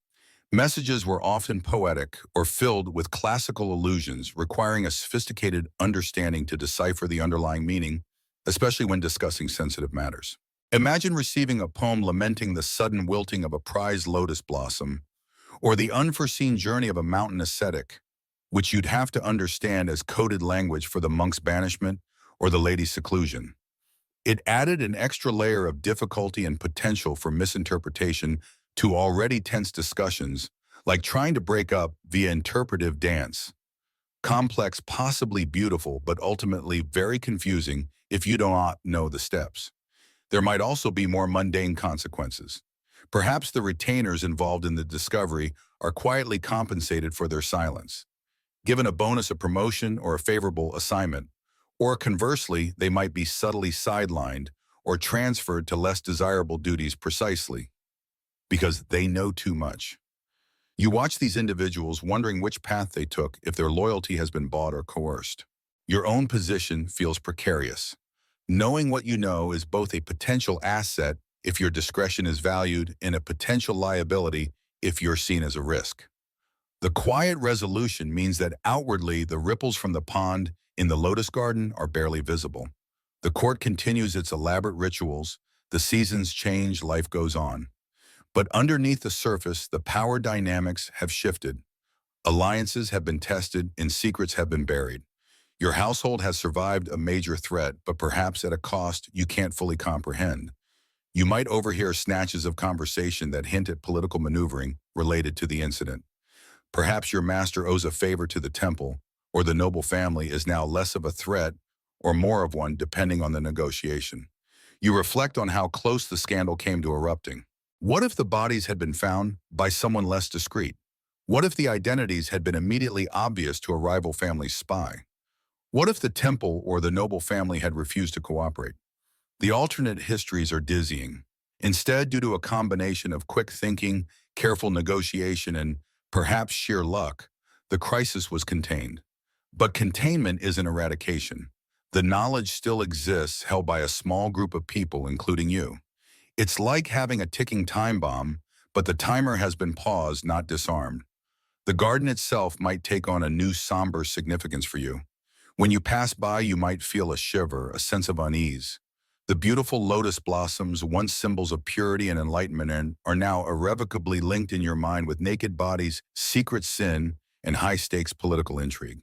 Messages were often poetic or filled with classical allusions, requiring a sophisticated understanding to decipher the underlying meaning, especially when discussing sensitive matters. Imagine receiving a poem lamenting the sudden wilting of a prized lotus blossom, or the unforeseen journey of a mountain ascetic, which you'd have to understand as coded language for the monk's banishment or the lady's seclusion. It added an extra layer of difficulty and potential for misinterpretation to already tense discussions, like trying to break up via interpretive dance. Complex, possibly beautiful, but ultimately very confusing if you do not know the steps. There might also be more mundane consequences. Perhaps the retainers involved in the discovery are quietly compensated for their silence, given a bonus of promotion or a favorable assignment, or conversely, they might be subtly sidelined or transferred to less desirable duties precisely because they know too much. You watch these individuals wondering which path they took, if their loyalty has been bought or coerced. Your own position feels precarious. Knowing what you know is both a potential asset if your discretion is valued and a potential liability if you're seen as a risk. The quiet resolution means that outwardly the ripples from the pond in the Lotus Garden are barely visible. The court continues its elaborate rituals, the seasons change, life goes on. But underneath the surface, the power dynamics have shifted. Alliances have been tested and secrets have been buried. Your household has survived a major threat, but perhaps at a cost you can't fully comprehend. You might overhear snatches of conversation that hint at political maneuvering related to the incident. Perhaps your master owes a favor to the temple, or the noble family is now less of a threat or more of one depending on the negotiation. You reflect on how close the scandal came to erupting. What if the bodies had been found by someone less discreet? What if the identities had been immediately obvious to a rival family's spy? What if the temple or the noble family had refused to cooperate? The alternate histories are dizzying. Instead, due to a combination of quick thinking, careful negotiation, and perhaps sheer luck, the crisis was contained. But containment isn't eradication. The knowledge still exists, held by a small group of people, including you. It's like having a ticking time bomb, but the timer has been paused, not disarmed. The garden itself might take on a new somber significance for you. When you pass by, you might feel a shiver, a sense of unease. The beautiful lotus blossoms, once symbols of purity and enlightenment, are now irrevocably linked in your mind with naked bodies, secret sin, and high-stakes political intrigue.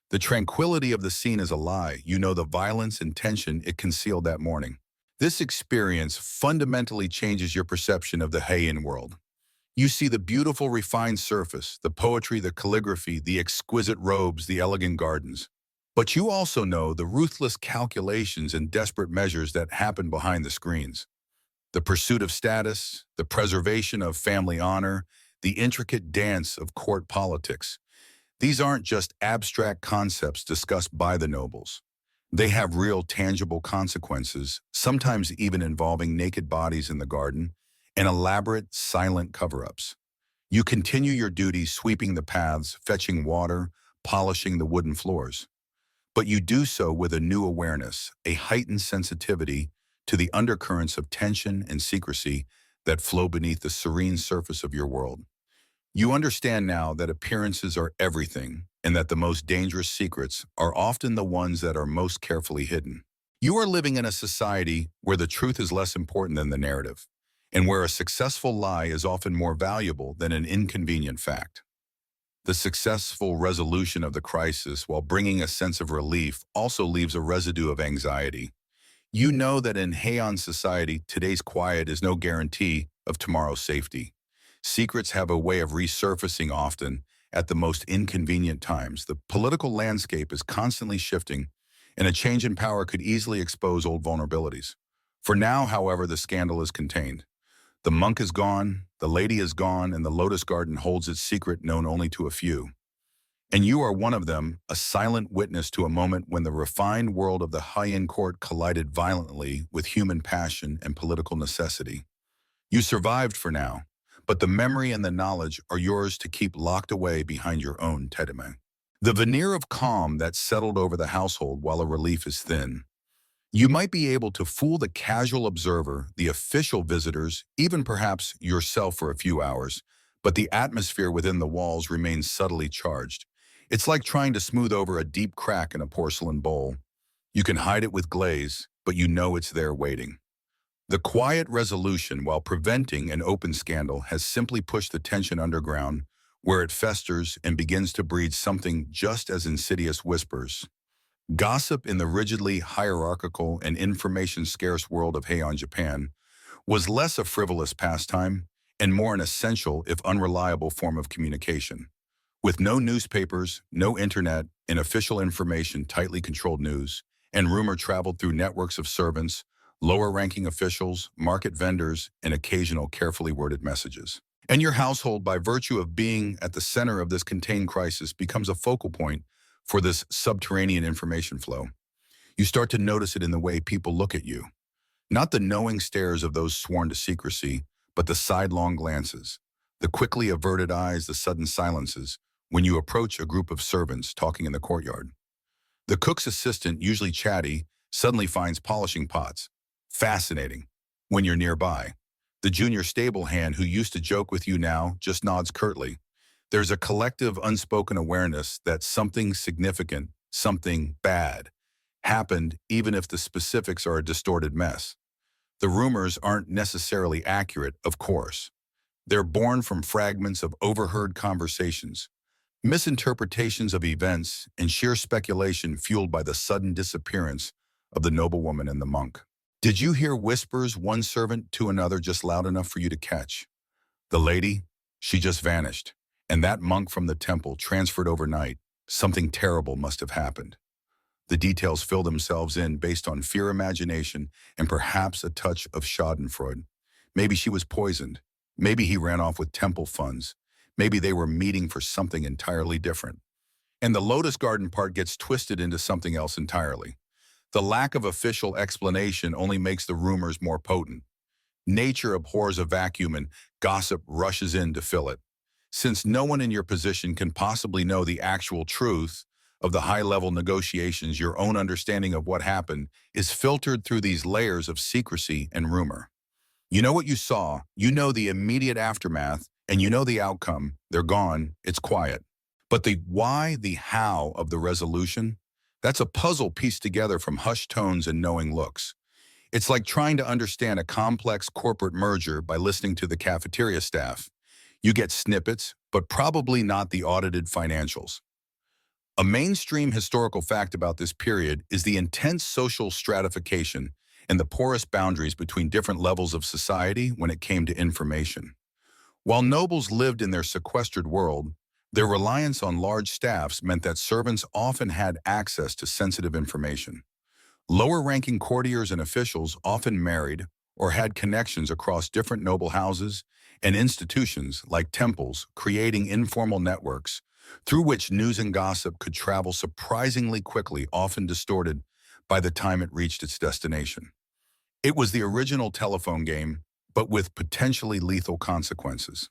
The tranquility of the scene is a lie. You know the violence and tension it concealed that morning. This experience fundamentally changes your perception of the Heian world. You see the beautiful, refined surface, the poetry, the calligraphy, the exquisite robes, the elegant gardens. But you also know the ruthless calculations and desperate measures that happen behind the screens. The pursuit of status, the preservation of family honor, the intricate dance of court politics. These aren't just abstract concepts discussed by the nobles. They have real, tangible consequences, sometimes even involving naked bodies in the garden and elaborate, silent cover-ups. You continue your duties sweeping the paths, fetching water, polishing the wooden floors. But you do so with a new awareness, a heightened sensitivity to the undercurrents of tension and secrecy that flow beneath the serene surface of your world. You understand now that appearances are everything and that the most dangerous secrets are often the ones that are most carefully hidden. You are living in a society where the truth is less important than the narrative, and where a successful lie is often more valuable than an inconvenient fact. The successful resolution of the crisis, while bringing a sense of relief, also leaves a residue of anxiety. You know that in Heian society, today's quiet is no guarantee of tomorrow's safety. Secrets have a way of resurfacing often at the most inconvenient times. The political landscape is constantly shifting, and a change in power could easily expose old vulnerabilities. For now, however, the scandal is contained. The monk is gone, the lady is gone, and the Lotus Garden holds its secret known only to a few. And you are one of them, a silent witness to a moment when the refined world of the Heian court collided violently with human passion and political necessity. You survived for now, but the memory and the knowledge are yours to keep locked away behind your own tedime. The veneer of calm that settled over the household while a relief is thin. You might be able to fool the casual observer, the official visitors, even perhaps yourself for a few hours, but the atmosphere within the walls remains subtly charged. It's like trying to smooth over a deep crack in a porcelain bowl. You can hide it with glaze, but you know it's there waiting. The quiet resolution, while preventing an open scandal, has simply pushed the tension underground, where it festers and begins to breed something just as insidious: whispers. Gossip in the rigidly hierarchical and information-scarce world of Heian, Japan, was less a frivolous pastime and more an essential, if unreliable, form of communication. With no newspapers, no internet, and official information tightly controlled news, and rumor traveled through networks of servants, lower-ranking officials, market vendors, and occasional carefully worded messages. And your household, by virtue of being at the center of this contained crisis, becomes a focal point for this subterranean information flow. You start to notice it in the way people look at you. Not the knowing stares of those sworn to secrecy, but the sidelong glances, the quickly averted eyes, the sudden silences, when you approach a group of servants talking in the courtyard. The cook's assistant, usually chatty, suddenly finds polishing pots. Fascinating. When you're nearby. The junior stable hand who used to joke with you now just nods curtly. There's a collective unspoken awareness that something significant, something bad, happened, even if the specifics are a distorted mess. The rumors aren't necessarily accurate, of course. They're born from fragments of overheard conversations, misinterpretations of events, and sheer speculation fueled by the sudden disappearance of the noblewoman and the monk. Did you hear whispers, one servant to another, just loud enough for you to catch? The lady, she just vanished, and that monk from the temple transferred overnight. Something terrible must have happened. The details fill themselves in based on fear, imagination, and perhaps a touch of schadenfreude. Maybe she was poisoned. Maybe he ran off with temple funds. Maybe they were meeting for something entirely different. And the Lotus Garden part gets twisted into something else entirely. The lack of official explanation only makes the rumors more potent. Nature abhors a vacuum and gossip rushes in to fill it. Since no one in your position can possibly know the actual truth of the high-level negotiations, your own understanding of what happened is filtered through these layers of secrecy and rumor. You know what you saw, you know the immediate aftermath, and you know the outcome. They're gone, it's quiet. But the why, the how of the resolution, that's a puzzle pieced together from hushed tones and knowing looks. It's like trying to understand a complex corporate merger by listening to the cafeteria staff. You get snippets, but probably not the audited financials. A mainstream historical fact about this period is the intense social stratification and the porous boundaries between different levels of society when it came to information. While nobles lived in their sequestered world, Their reliance on large staffs meant that servants often had access to sensitive information. Lower-ranking courtiers and officials often married or had connections across different noble houses and institutions like temples, creating informal networks through which news and gossip could travel surprisingly quickly, often distorted by the time it reached its destination. It was the original telephone game, but with potentially lethal consequences.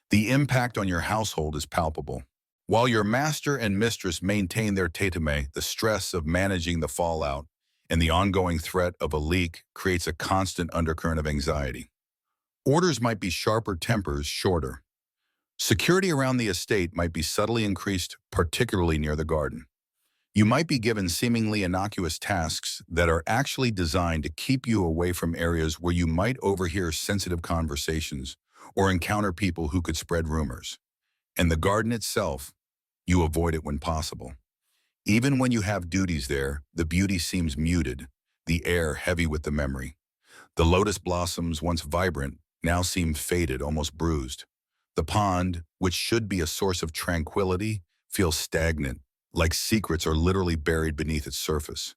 The impact on your household is palpable. While your master and mistress maintain their tete-a-tete, the stress of managing the fallout and the ongoing threat of a leak creates a constant undercurrent of anxiety. Orders might be sharper, tempers shorter. Security around the estate might be subtly increased, particularly near the garden. You might be given seemingly innocuous tasks that are actually designed to keep you away from areas where you might overhear sensitive conversations or encounter people who could spread rumors. And the garden itself, you avoid it when possible. Even when you have duties there, the beauty seems muted, the air heavy with the memory. The lotus blossoms, once vibrant, now seem faded, almost bruised. The pond, which should be a source of tranquility, feels stagnant, like secrets are literally buried beneath its surface.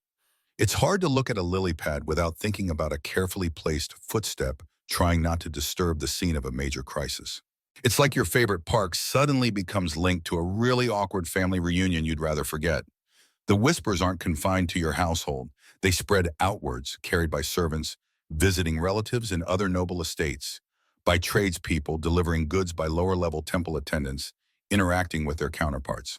It's hard to look at a lily pad without thinking about a carefully placed footstep trying not to disturb the scene of a major crisis. It's like your favorite park suddenly becomes linked to a really awkward family reunion you'd rather forget. The whispers aren't confined to your household. They spread outwards, carried by servants, visiting relatives in other noble estates, by tradespeople delivering goods, by lower-level temple attendants, interacting with their counterparts.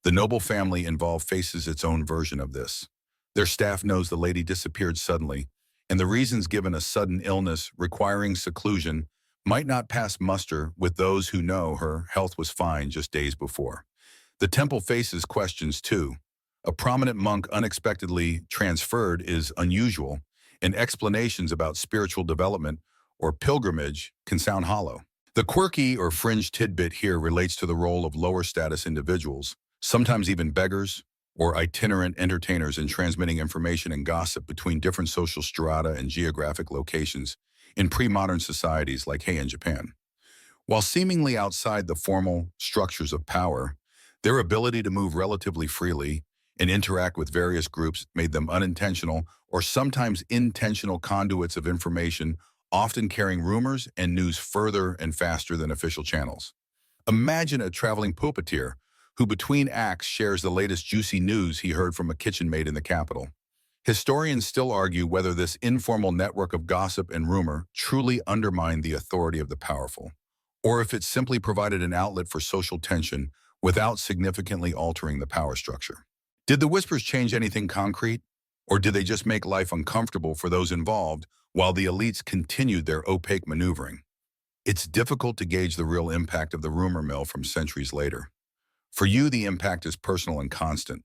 The noble family involved faces its own version of this. Their staff knows the lady disappeared suddenly, and the reasons given, a sudden illness requiring seclusion, might not pass muster with those who know her health was fine just days before. The temple faces questions too. A prominent monk unexpectedly transferred is unusual, and explanations about spiritual development or pilgrimage can sound hollow. The quirky or fringe tidbit here relates to the role of lower status individuals, sometimes even beggars or itinerant entertainers, in transmitting information and gossip between different social strata and geographic locations in pre-modern societies like Heian, Japan. While seemingly outside the formal structures of power, their ability to move relatively freely and interact with various groups made them unintentional or sometimes intentional conduits of information, often carrying rumors and news further and faster than official channels. Imagine a traveling puppeteer who between acts shares the latest juicy news he heard from a kitchen maid in the capital. Historians still argue whether this informal network of gossip and rumor truly undermined the authority of the powerful, or if it simply provided an outlet for social tension without significantly altering the power structure. Did the whispers change anything concrete, or did they just make life uncomfortable for those involved while the elites continued their opaque maneuvering? It's difficult to gauge the real impact of the rumor mill from centuries later. For you, the impact is personal and constant.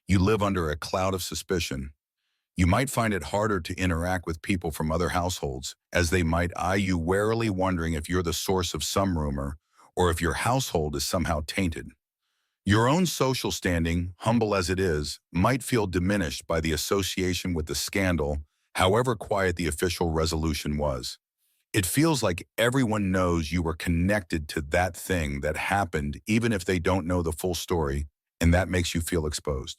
You live under a cloud of suspicion. You might find it harder to interact with people from other households, as they might eye you warily, wondering if you're the source of some rumor or if your household is somehow tainted. Your own social standing, humble as it is, might feel diminished by the association with the scandal, however quiet the official resolution was. It feels like everyone knows you were connected to that thing that happened, even if they don't know the full story, and that makes you feel exposed.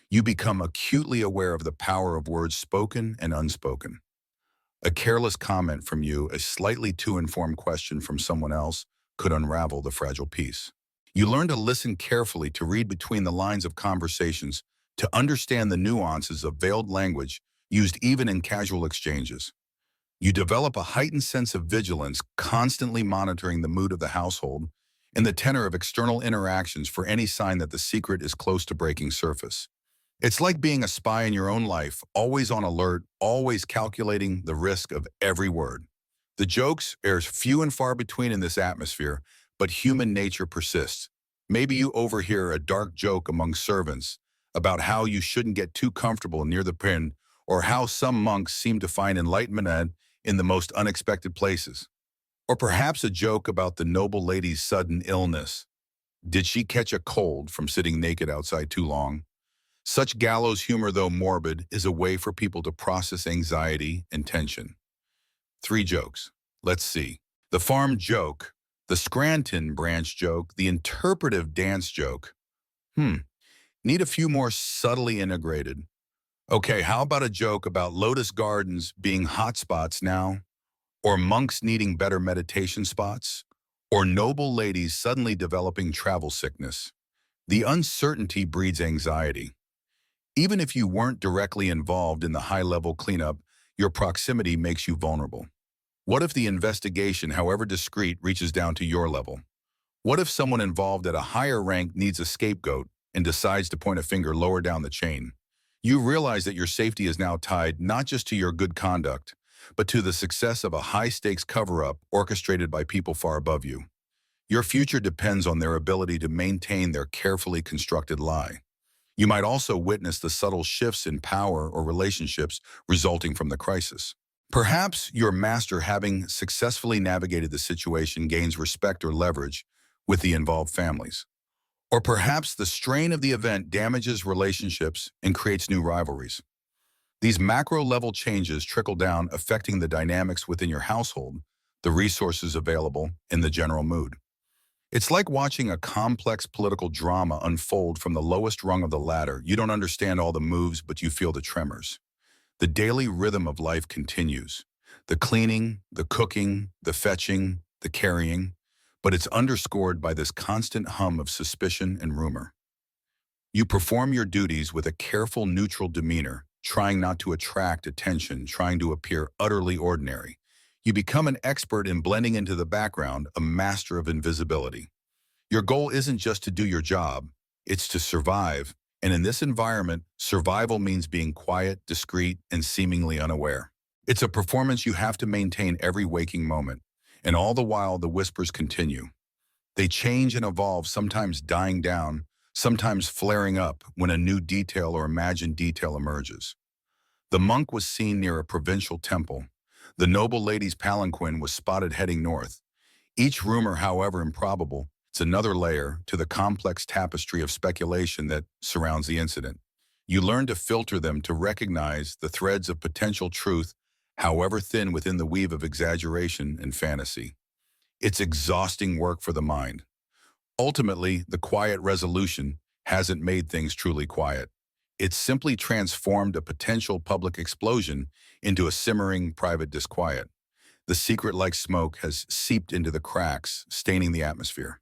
You become acutely aware of the power of words spoken and unspoken. A careless comment from you, a slightly too informed question from someone else, could unravel the fragile peace. You learn to listen carefully, to read between the lines of conversations, to understand the nuances of veiled language used even in casual exchanges. You develop a heightened sense of vigilance, constantly monitoring the mood of the household and the tenor of external interactions for any sign that the secret is close to breaking surface. It's like being a spy in your own life, always on alert, always calculating the risk of every word. The jokes are few and far between in this atmosphere, but human nature persists. Maybe you overhear a dark joke among servants about how you shouldn't get too comfortable near the pin, or how some monks seem to find enlightenment in the most unexpected places. Or perhaps a joke about the noble lady's sudden illness. Did she catch a cold from sitting naked outside too long? Such gallows humor, though morbid, is a way for people to process anxiety and tension. 3 jokes. Let's see. The farm joke. The Scranton branch joke, the interpretive dance joke. Need a few more subtly integrated. Okay, how about a joke about Lotus Gardens being hotspots now? Or monks needing better meditation spots? Or noble ladies suddenly developing travel sickness? The uncertainty breeds anxiety. Even if you weren't directly involved in the high-level cleanup, your proximity makes you vulnerable. What if the investigation, however discreet, reaches down to your level? What if someone involved at a higher rank needs a scapegoat and decides to point a finger lower down the chain? You realize that your safety is now tied not just to your good conduct, but to the success of a high-stakes cover-up orchestrated by people far above you. Your future depends on their ability to maintain their carefully constructed lie. You might also witness the subtle shifts in power or relationships resulting from the crisis. Perhaps your master, having successfully navigated the situation, gains respect or leverage with the involved families. Or perhaps the strain of the event damages relationships and creates new rivalries. These macro-level changes trickle down, affecting the dynamics within your household, the resources available, and the general mood. It's like watching a complex political drama unfold from the lowest rung of the ladder. You don't understand all the moves, but you feel the tremors. The daily rhythm of life continues. The cleaning, the cooking, the fetching, the carrying, but it's underscored by this constant hum of suspicion and rumor. You perform your duties with a careful, neutral demeanor, trying not to attract attention, trying to appear utterly ordinary. You become an expert in blending into the background, a master of invisibility. Your goal isn't just to do your job, it's to survive. And in this environment, survival means being quiet, discreet, and seemingly unaware. It's a performance you have to maintain every waking moment. And all the while, the whispers continue. They change and evolve, sometimes dying down, sometimes flaring up when a new detail or imagined detail emerges. The monk was seen near a provincial temple. The noble lady's palanquin was spotted heading north. Each rumor, however improbable, it's another layer to the complex tapestry of speculation that surrounds the incident. You learn to filter them, to recognize the threads of potential truth, however thin, within the weave of exaggeration and fantasy. It's exhausting work for the mind. Ultimately, the quiet resolution hasn't made things truly quiet. It's simply transformed a potential public explosion into a simmering private disquiet. The secret, like smoke, has seeped into the cracks, staining the atmosphere.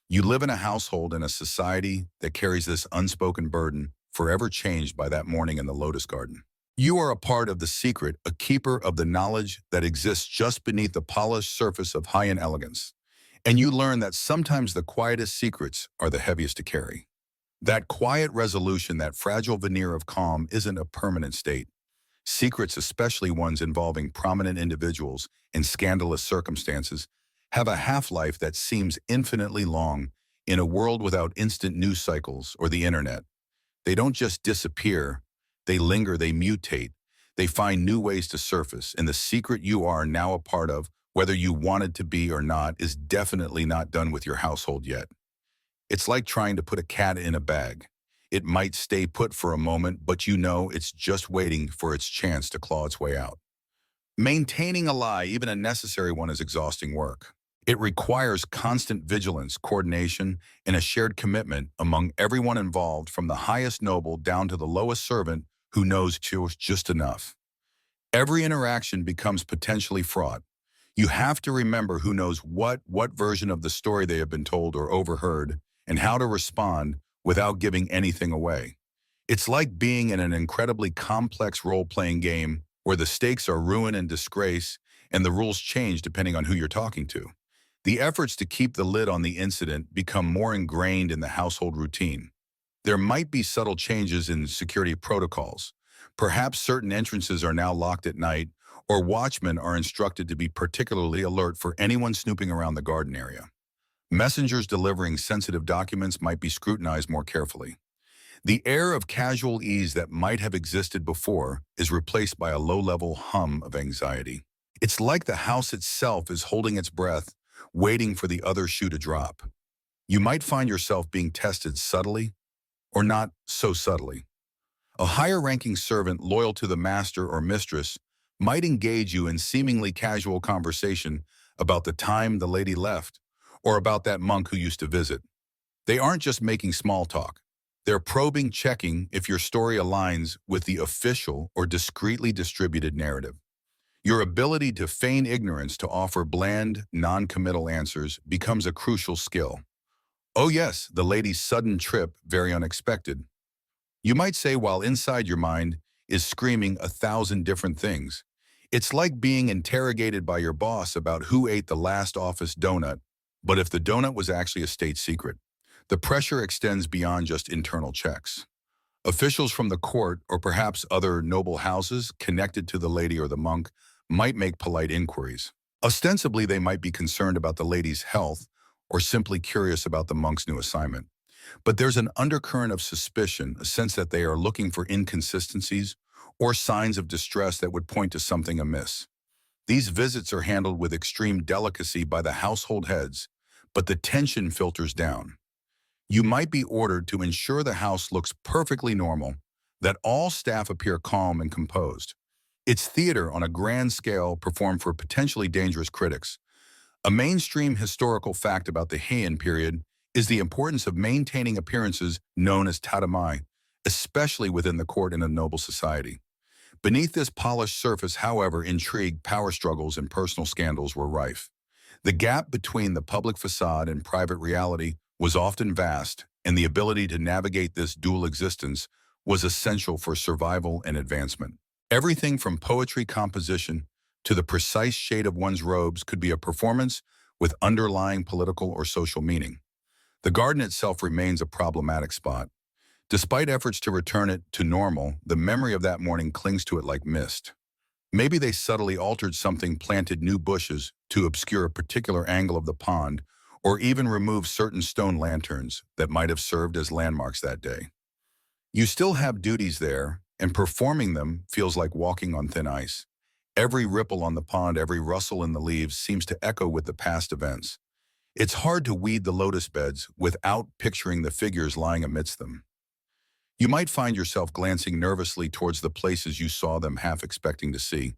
You live in a household and a society that carries this unspoken burden, forever changed by that morning in the Lotus Garden. You are a part of the secret, a keeper of the knowledge that exists just beneath the polished surface of high-end elegance. And you learn that sometimes the quietest secrets are the heaviest to carry. That quiet resolution, that fragile veneer of calm, isn't a permanent state. Secrets, especially ones involving prominent individuals in scandalous circumstances, have a half-life that seems infinitely long. In a world without instant news cycles or the internet, they don't just disappear, they linger, they mutate, they find new ways to surface, and the secret you are now a part of, whether you wanted to be or not, is definitely not done with your household yet. It's like trying to put a cat in a bag. It might stay put for a moment, but you know it's just waiting for its chance to claw its way out. Maintaining a lie, even a necessary one, is exhausting work. It requires constant vigilance, coordination, and a shared commitment among everyone involved, from the highest noble down to the lowest servant who knows just enough. Every interaction becomes potentially fraught. You have to remember who knows what version of the story they have been told or overheard, and how to respond without giving anything away. It's like being in an incredibly complex role-playing game where the stakes are ruin and disgrace, and the rules change depending on who you're talking to. The efforts to keep the lid on the incident become more ingrained in the household routine. There might be subtle changes in security protocols. Perhaps certain entrances are now locked at night, or watchmen are instructed to be particularly alert for anyone snooping around the garden area. Messengers delivering sensitive documents might be scrutinized more carefully. The air of casual ease that might have existed before is replaced by a low-level hum of anxiety. It's like the house itself is holding its breath, waiting for the other shoe to drop. You might find yourself being tested subtly, or not so subtly. A higher-ranking servant loyal to the master or mistress might engage you in seemingly casual conversation about the time the lady left, or about that monk who used to visit. They aren't just making small talk. They're probing, checking if your story aligns with the official or discreetly distributed narrative. Your ability to feign ignorance to offer bland, non-committal answers becomes a crucial skill. Oh yes, the lady's sudden trip, very unexpected. You might say while inside your mind is screaming 1,000 different things. It's like being interrogated by your boss about who ate the last office donut, but if the donut was actually a state secret. The pressure extends beyond just internal checks. Officials from the court or perhaps other noble houses connected to the lady or the monk might make polite inquiries. Ostensibly, they might be concerned about the lady's health or simply curious about the monk's new assignment. But there's an undercurrent of suspicion, a sense that they are looking for inconsistencies or signs of distress that would point to something amiss. These visits are handled with extreme delicacy by the household heads, but the tension filters down. You might be ordered to ensure the house looks perfectly normal, that all staff appear calm and composed. It's theater on a grand scale performed for potentially dangerous critics. A mainstream historical fact about the Heian period is the importance of maintaining appearances known as tatamai, especially within the court in a noble society. Beneath this polished surface, however, intrigue, power struggles, and personal scandals were rife. The gap between the public facade and private reality was often vast, and the ability to navigate this dual existence was essential for survival and advancement. Everything from poetry composition to the precise shade of one's robes could be a performance with underlying political or social meaning. The garden itself remains a problematic spot. Despite efforts to return it to normal, the memory of that morning clings to it like mist. Maybe they subtly altered something, planted new bushes to obscure a particular angle of the pond, or even removed certain stone lanterns that might have served as landmarks that day. You still have duties there, and performing them feels like walking on thin ice. Every ripple on the pond, every rustle in the leaves seems to echo with the past events. It's hard to weed the lotus beds without picturing the figures lying amidst them. You might find yourself glancing nervously towards the places you saw them, half expecting to see.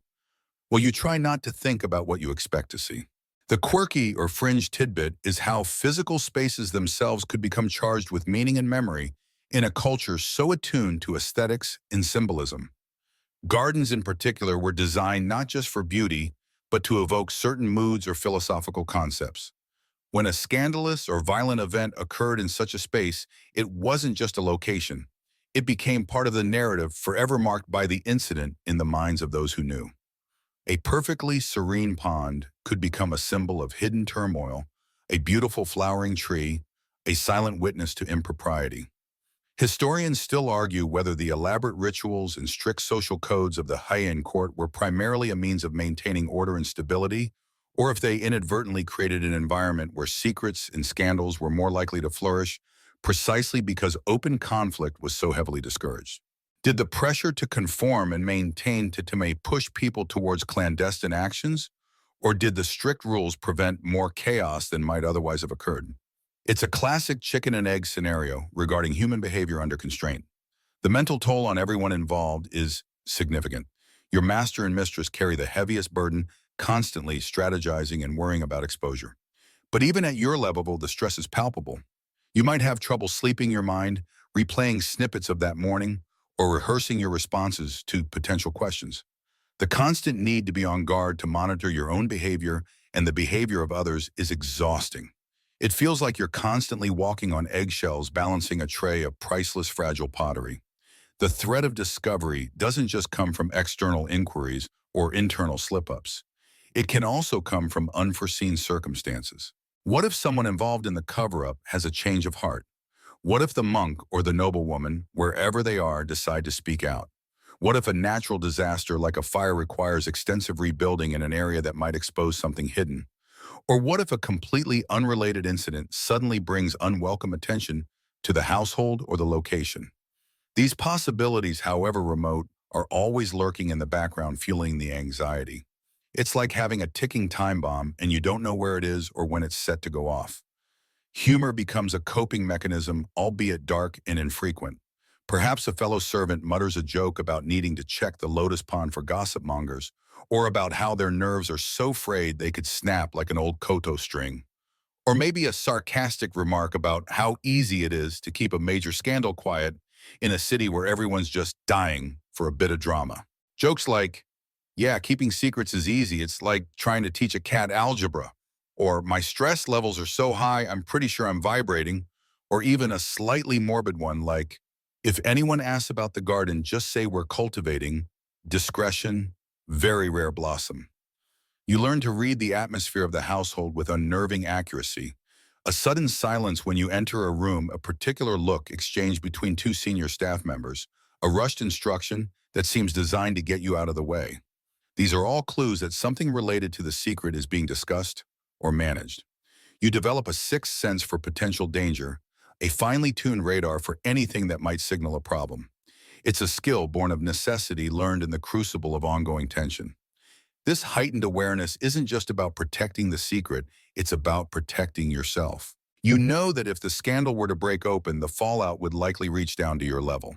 Well, you try not to think about what you expect to see. The quirky or fringe tidbit is how physical spaces themselves could become charged with meaning and memory in a culture so attuned to aesthetics and symbolism. Gardens in particular were designed not just for beauty, but to evoke certain moods or philosophical concepts. When a scandalous or violent event occurred in such a space, it wasn't just a location. It became part of the narrative, forever marked by the incident in the minds of those who knew. A perfectly serene pond could become a symbol of hidden turmoil, a beautiful flowering tree, a silent witness to impropriety. Historians still argue whether the elaborate rituals and strict social codes of the Heian court were primarily a means of maintaining order and stability, or if they inadvertently created an environment where secrets and scandals were more likely to flourish, precisely because open conflict was so heavily discouraged. Did the pressure to conform and maintain tatame push people towards clandestine actions, or did the strict rules prevent more chaos than might otherwise have occurred? It's a classic chicken and egg scenario regarding human behavior under constraint. The mental toll on everyone involved is significant. Your master and mistress carry the heaviest burden, constantly strategizing and worrying about exposure. But even at your level, the stress is palpable. You might have trouble sleeping your mind, replaying snippets of that morning, or rehearsing your responses to potential questions. The constant need to be on guard to monitor your own behavior and the behavior of others is exhausting. It feels like you're constantly walking on eggshells, balancing a tray of priceless, fragile pottery. The threat of discovery doesn't just come from external inquiries or internal slip-ups. It can also come from unforeseen circumstances. What if someone involved in the cover-up has a change of heart? What if the monk or the noblewoman, wherever they are, decide to speak out? What if a natural disaster like a fire requires extensive rebuilding in an area that might expose something hidden? Or what if a completely unrelated incident suddenly brings unwelcome attention to the household or the location? These possibilities, however remote, are always lurking in the background, fueling the anxiety. It's like having a ticking time bomb and you don't know where it is or when it's set to go off. Humor becomes a coping mechanism, albeit dark and infrequent. Perhaps a fellow servant mutters a joke about needing to check the lotus pond for gossip mongers, or about how their nerves are so frayed they could snap like an old koto string. Or maybe a sarcastic remark about how easy it is to keep a major scandal quiet in a city where everyone's just dying for a bit of drama. Jokes like, yeah, keeping secrets is easy. It's like trying to teach a cat algebra. Or my stress levels are so high, I'm pretty sure I'm vibrating. Or even a slightly morbid one like, if anyone asks about the garden, just say we're cultivating discretion, very rare blossom. You learn to read the atmosphere of the household with unnerving accuracy. A sudden silence when you enter a room, a particular look exchanged between two senior staff members, a rushed instruction that seems designed to get you out of the way. These are all clues that something related to the secret is being discussed or managed. You develop a sixth sense for potential danger, a finely tuned radar for anything that might signal a problem. It's a skill born of necessity learned in the crucible of ongoing tension. This heightened awareness isn't just about protecting the secret, it's about protecting yourself. You know that if the scandal were to break open, the fallout would likely reach down to your level.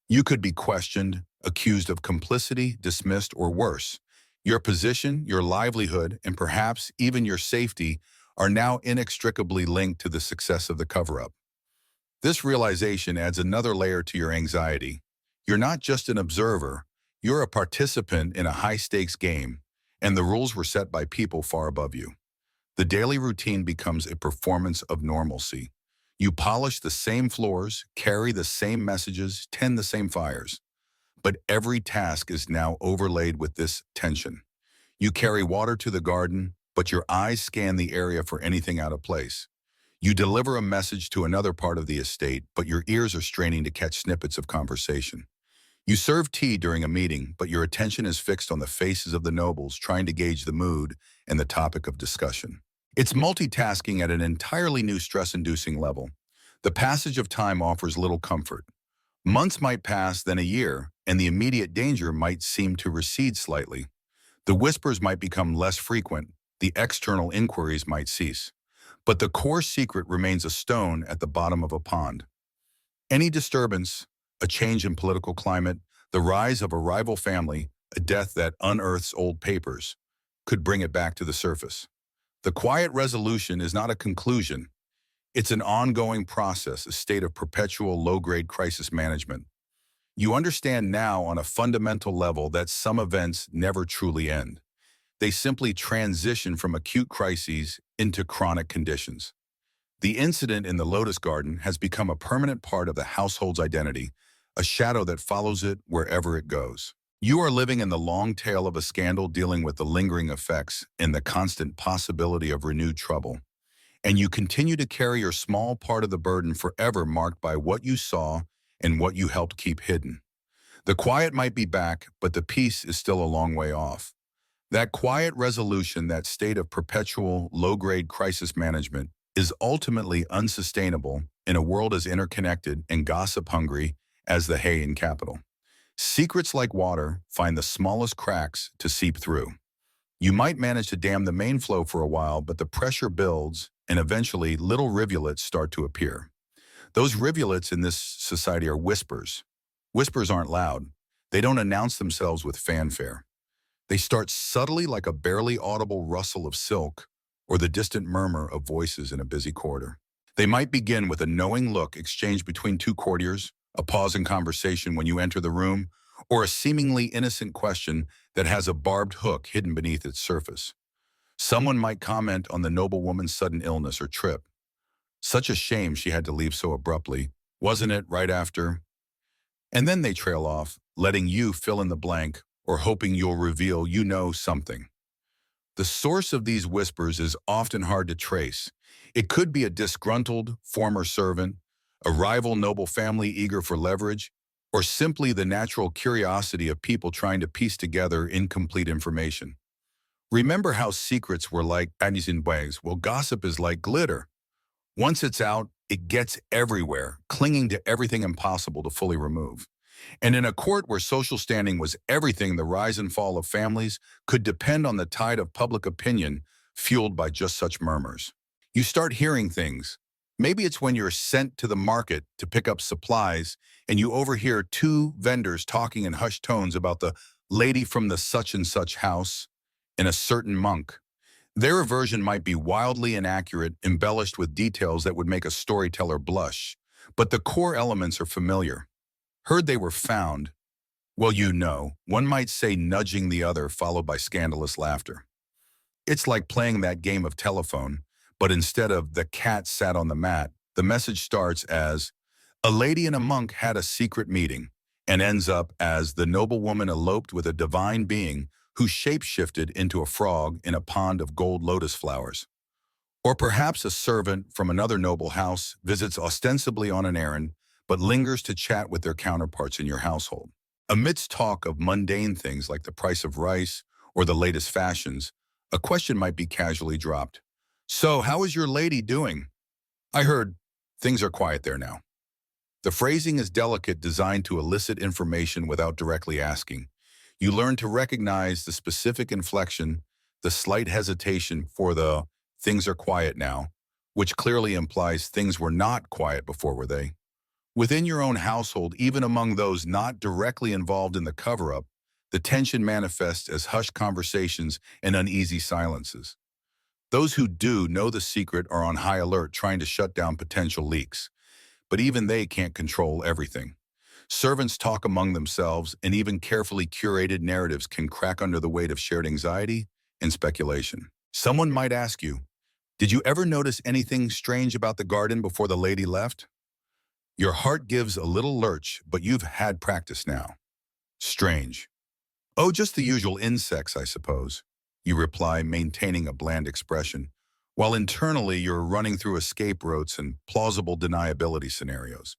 You could be questioned, accused of complicity, dismissed, or worse. Your position, your livelihood, and perhaps even your safety are now inextricably linked to the success of the cover-up. This realization adds another layer to your anxiety. You're not just an observer, you're a participant in a high-stakes game, and the rules were set by people far above you. The daily routine becomes a performance of normalcy. You polish the same floors, carry the same messages, tend the same fires. But every task is now overlaid with this tension. You carry water to the garden, but your eyes scan the area for anything out of place. You deliver a message to another part of the estate, but your ears are straining to catch snippets of conversation. You serve tea during a meeting, but your attention is fixed on the faces of the nobles, trying to gauge the mood and the topic of discussion. It's multitasking at an entirely new stress-inducing level. The passage of time offers little comfort. Months might pass, then a year, and the immediate danger might seem to recede slightly. The whispers might become less frequent, the external inquiries might cease. But the core secret remains a stone at the bottom of a pond. Any disturbance, a change in political climate, the rise of a rival family, a death that unearths old papers, could bring it back to the surface. The quiet resolution is not a conclusion. It's an ongoing process, a state of perpetual low-grade crisis management. You understand now on a fundamental level that some events never truly end. They simply transition from acute crises into chronic conditions. The incident in the Lotus Garden has become a permanent part of the household's identity, a shadow that follows it wherever it goes. You are living in the long tail of a scandal, dealing with the lingering effects and the constant possibility of renewed trouble. And you continue to carry your small part of the burden, forever marked by what you saw and what you helped keep hidden. The quiet might be back, but the peace is still a long way off. That quiet resolution, that state of perpetual low-grade crisis management, is ultimately unsustainable in a world as interconnected and gossip-hungry as the hay in capital. Secrets like water find the smallest cracks to seep through. You might manage to dam the main flow for a while, but the pressure builds, and eventually little rivulets start to appear. Those rivulets in this society are whispers. Whispers aren't loud. They don't announce themselves with fanfare. They start subtly, like a barely audible rustle of silk or the distant murmur of voices in a busy corridor. They might begin with a knowing look exchanged between two courtiers, a pause in conversation when you enter the room, or a seemingly innocent question that has a barbed hook hidden beneath its surface. Someone might comment on the noblewoman's sudden illness or trip. Such a shame she had to leave so abruptly, wasn't it, right after? And then they trail off, letting you fill in the blank or hoping you'll reveal you know something. The source of these whispers is often hard to trace. It could be a disgruntled former servant, a rival noble family eager for leverage, or simply the natural curiosity of people trying to piece together incomplete information. Remember how secrets were like panties in bags? Well, gossip is like glitter. Once it's out, it gets everywhere, clinging to everything impossible to fully remove. And in a court where social standing was everything, the rise and fall of families could depend on the tide of public opinion fueled by just such murmurs. You start hearing things. Maybe it's when you're sent to the market to pick up supplies and you overhear two vendors talking in hushed tones about the lady from the such and such house and a certain monk. Their version might be wildly inaccurate, embellished with details that would make a storyteller blush, but the core elements are familiar. Heard they were found, well, one might say nudging the other followed by scandalous laughter. It's like playing that game of telephone, but instead of "the cat sat on the mat," the message starts as "a lady and a monk had a secret meeting," and ends up as "the noblewoman eloped with a divine being who shape-shifted into a frog in a pond of gold lotus flowers." Or perhaps a servant from another noble house visits ostensibly on an errand, but lingers to chat with their counterparts in your household. Amidst talk of mundane things like the price of rice or the latest fashions, a question might be casually dropped. "So, how is your lady doing? I heard things are quiet there now." The phrasing is delicate, designed to elicit information without directly asking. You learn to recognize the specific inflection, the slight hesitation for the "things are quiet now," which clearly implies things were not quiet before, were they? Within your own household, even among those not directly involved in the cover-up, the tension manifests as hushed conversations and uneasy silences. Those who do know the secret are on high alert, trying to shut down potential leaks. But even they can't control everything. Servants talk among themselves, and even carefully curated narratives can crack under the weight of shared anxiety and speculation. Someone might ask you, "Did you ever notice anything strange about the garden before the lady left?" Your heart gives a little lurch, but you've had practice now. "Strange. Oh, just the usual insects, I suppose," you reply, maintaining a bland expression, while internally you're running through escape routes and plausible deniability scenarios.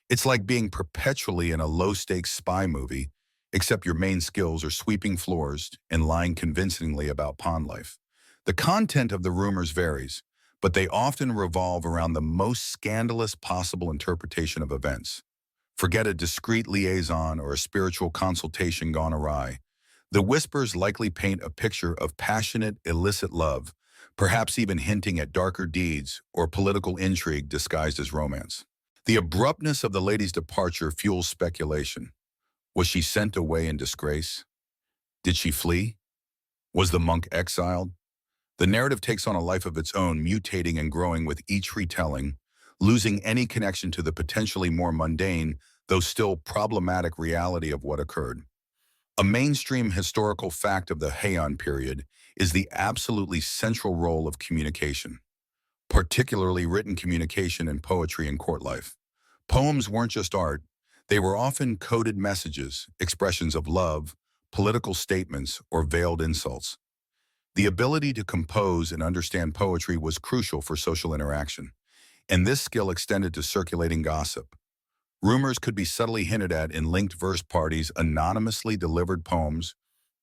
It's like being perpetually in a low-stakes spy movie, except your main skills are sweeping floors and lying convincingly about pond life. The content of the rumors varies, but they often revolve around the most scandalous possible interpretation of events. Forget a discreet liaison or a spiritual consultation gone awry. The whispers likely paint a picture of passionate, illicit love, perhaps even hinting at darker deeds or political intrigue disguised as romance. The abruptness of the lady's departure fuels speculation. Was she sent away in disgrace? Did she flee? Was the monk exiled? The narrative takes on a life of its own, mutating and growing with each retelling, losing any connection to the potentially more mundane, though still problematic reality of what occurred. A mainstream historical fact of the Heian period is the absolutely central role of communication, particularly written communication in poetry and court life. Poems weren't just art, they were often coded messages, expressions of love, political statements, or veiled insults. The ability to compose and understand poetry was crucial for social interaction, and this skill extended to circulating gossip. Rumors could be subtly hinted at in linked verse parties, anonymously delivered poems,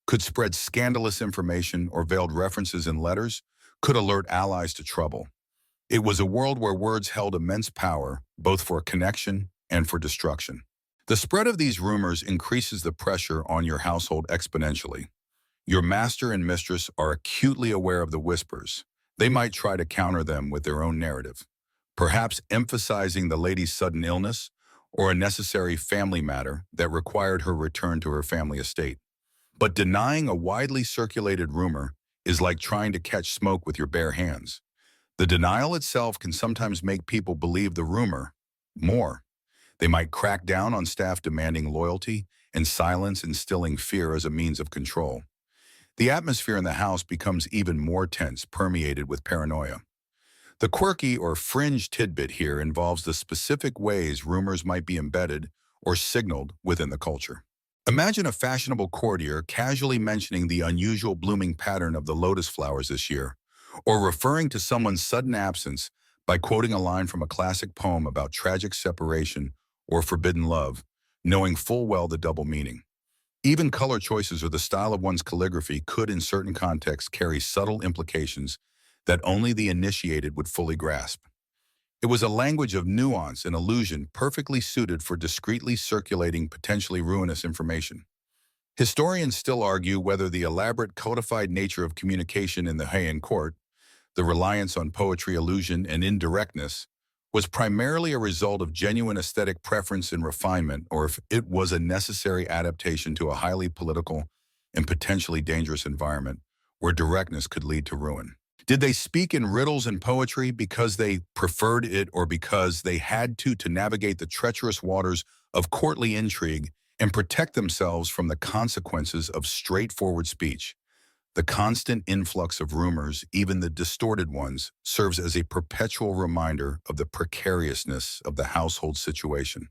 could spread scandalous information, or veiled references in letters could alert allies to trouble. It was a world where words held immense power, both for connection and for destruction. The spread of these rumors increases the pressure on your household exponentially. Your master and mistress are acutely aware of the whispers. They might try to counter them with their own narrative, perhaps emphasizing the lady's sudden illness or a necessary family matter that required her return to her family estate. But denying a widely circulated rumor is like trying to catch smoke with your bare hands. The denial itself can sometimes make people believe the rumor more. They might crack down on staff demanding loyalty and silence, instilling fear as a means of control. The atmosphere in the house becomes even more tense, permeated with paranoia. The quirky or fringe tidbit here involves the specific ways rumors might be embedded or signaled within the culture. Imagine a fashionable courtier casually mentioning the unusual blooming pattern of the lotus flowers this year, or referring to someone's sudden absence by quoting a line from a classic poem about tragic separation or forbidden love, knowing full well the double meaning. Even color choices or the style of one's calligraphy could, in certain contexts, carry subtle implications that only the initiated would fully grasp. It was a language of nuance and allusion perfectly suited for discreetly circulating potentially ruinous information. Historians still argue whether the elaborate codified nature of communication in the Heian court, the reliance on poetry, allusion, and indirectness, was primarily a result of genuine aesthetic preference and refinement, or if it was a necessary adaptation to a highly political and potentially dangerous environment where directness could lead to ruin? Did they speak in riddles and poetry because they preferred it or because they had to navigate the treacherous waters of courtly intrigue and protect themselves from the consequences of straightforward speech? The constant influx of rumors, even the distorted ones, serves as a perpetual reminder of the precariousness of the household situation.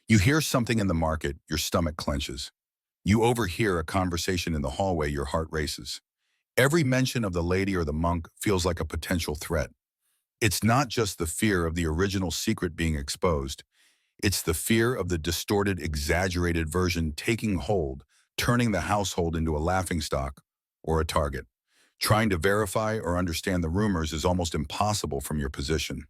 You hear something in the market, your stomach clenches. You overhear a conversation in the hallway, your heart races. Every mention of the lady or the monk feels like a potential threat. It's not just the fear of the original secret being exposed. It's the fear of the distorted, exaggerated version taking hold, turning the household into a laughingstock or a target. Trying to verify or understand the rumors is almost impossible from your position.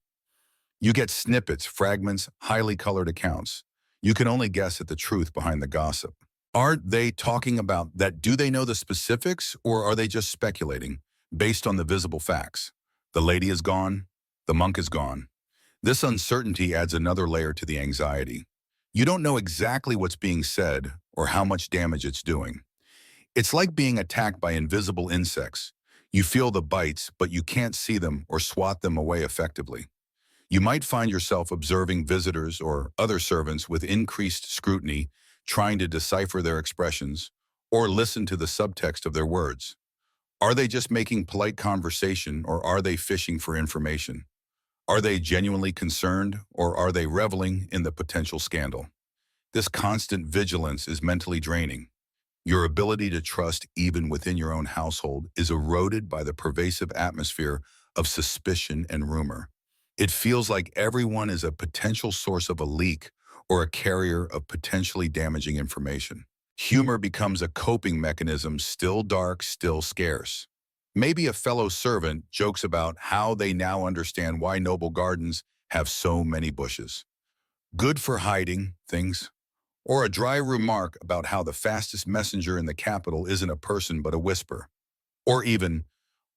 You get snippets, fragments, highly colored accounts. You can only guess at the truth behind the gossip. Are they talking about that? Do they know the specifics, or are they just speculating based on the visible facts? The lady is gone. The monk is gone. This uncertainty adds another layer to the anxiety. You don't know exactly what's being said or how much damage it's doing. It's like being attacked by invisible insects. You feel the bites, but you can't see them or swat them away effectively. You might find yourself observing visitors or other servants with increased scrutiny, trying to decipher their expressions or listen to the subtext of their words. Are they just making polite conversation, or are they fishing for information? Are they genuinely concerned, or are they reveling in the potential scandal? This constant vigilance is mentally draining. Your ability to trust even within your own household is eroded by the pervasive atmosphere of suspicion and rumor. It feels like everyone is a potential source of a leak or a carrier of potentially damaging information. Humor becomes a coping mechanism, still dark, still scarce. Maybe a fellow servant jokes about how they now understand why noble gardens have so many bushes. Good for hiding things. Or a dry remark about how the fastest messenger in the capital isn't a person but a whisper. Or even,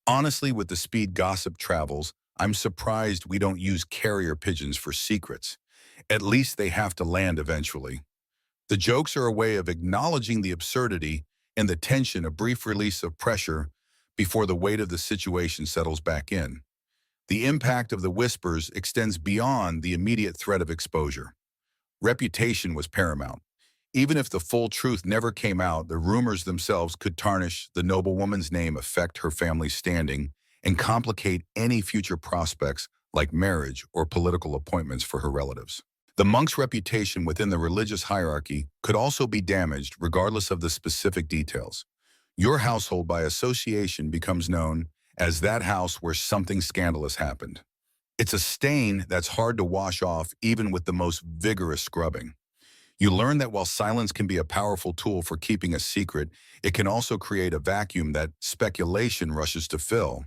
honestly, with the speed gossip travels, I'm surprised we don't use carrier pigeons for secrets. At least they have to land eventually. The jokes are a way of acknowledging the absurdity and the tension, a brief release of pressure before the weight of the situation settles back in. The impact of the whispers extends beyond the immediate threat of exposure. Reputation was paramount. Even if the full truth never came out, the rumors themselves could tarnish the noblewoman's name, affect her family's standing, and complicate any future prospects like marriage or political appointments for her relatives. The monk's reputation within the religious hierarchy could also be damaged regardless of the specific details. Your household by association becomes known as that house where something scandalous happened. It's a stain that's hard to wash off even with the most vigorous scrubbing. You learn that while silence can be a powerful tool for keeping a secret, it can also create a vacuum that speculation rushes to fill.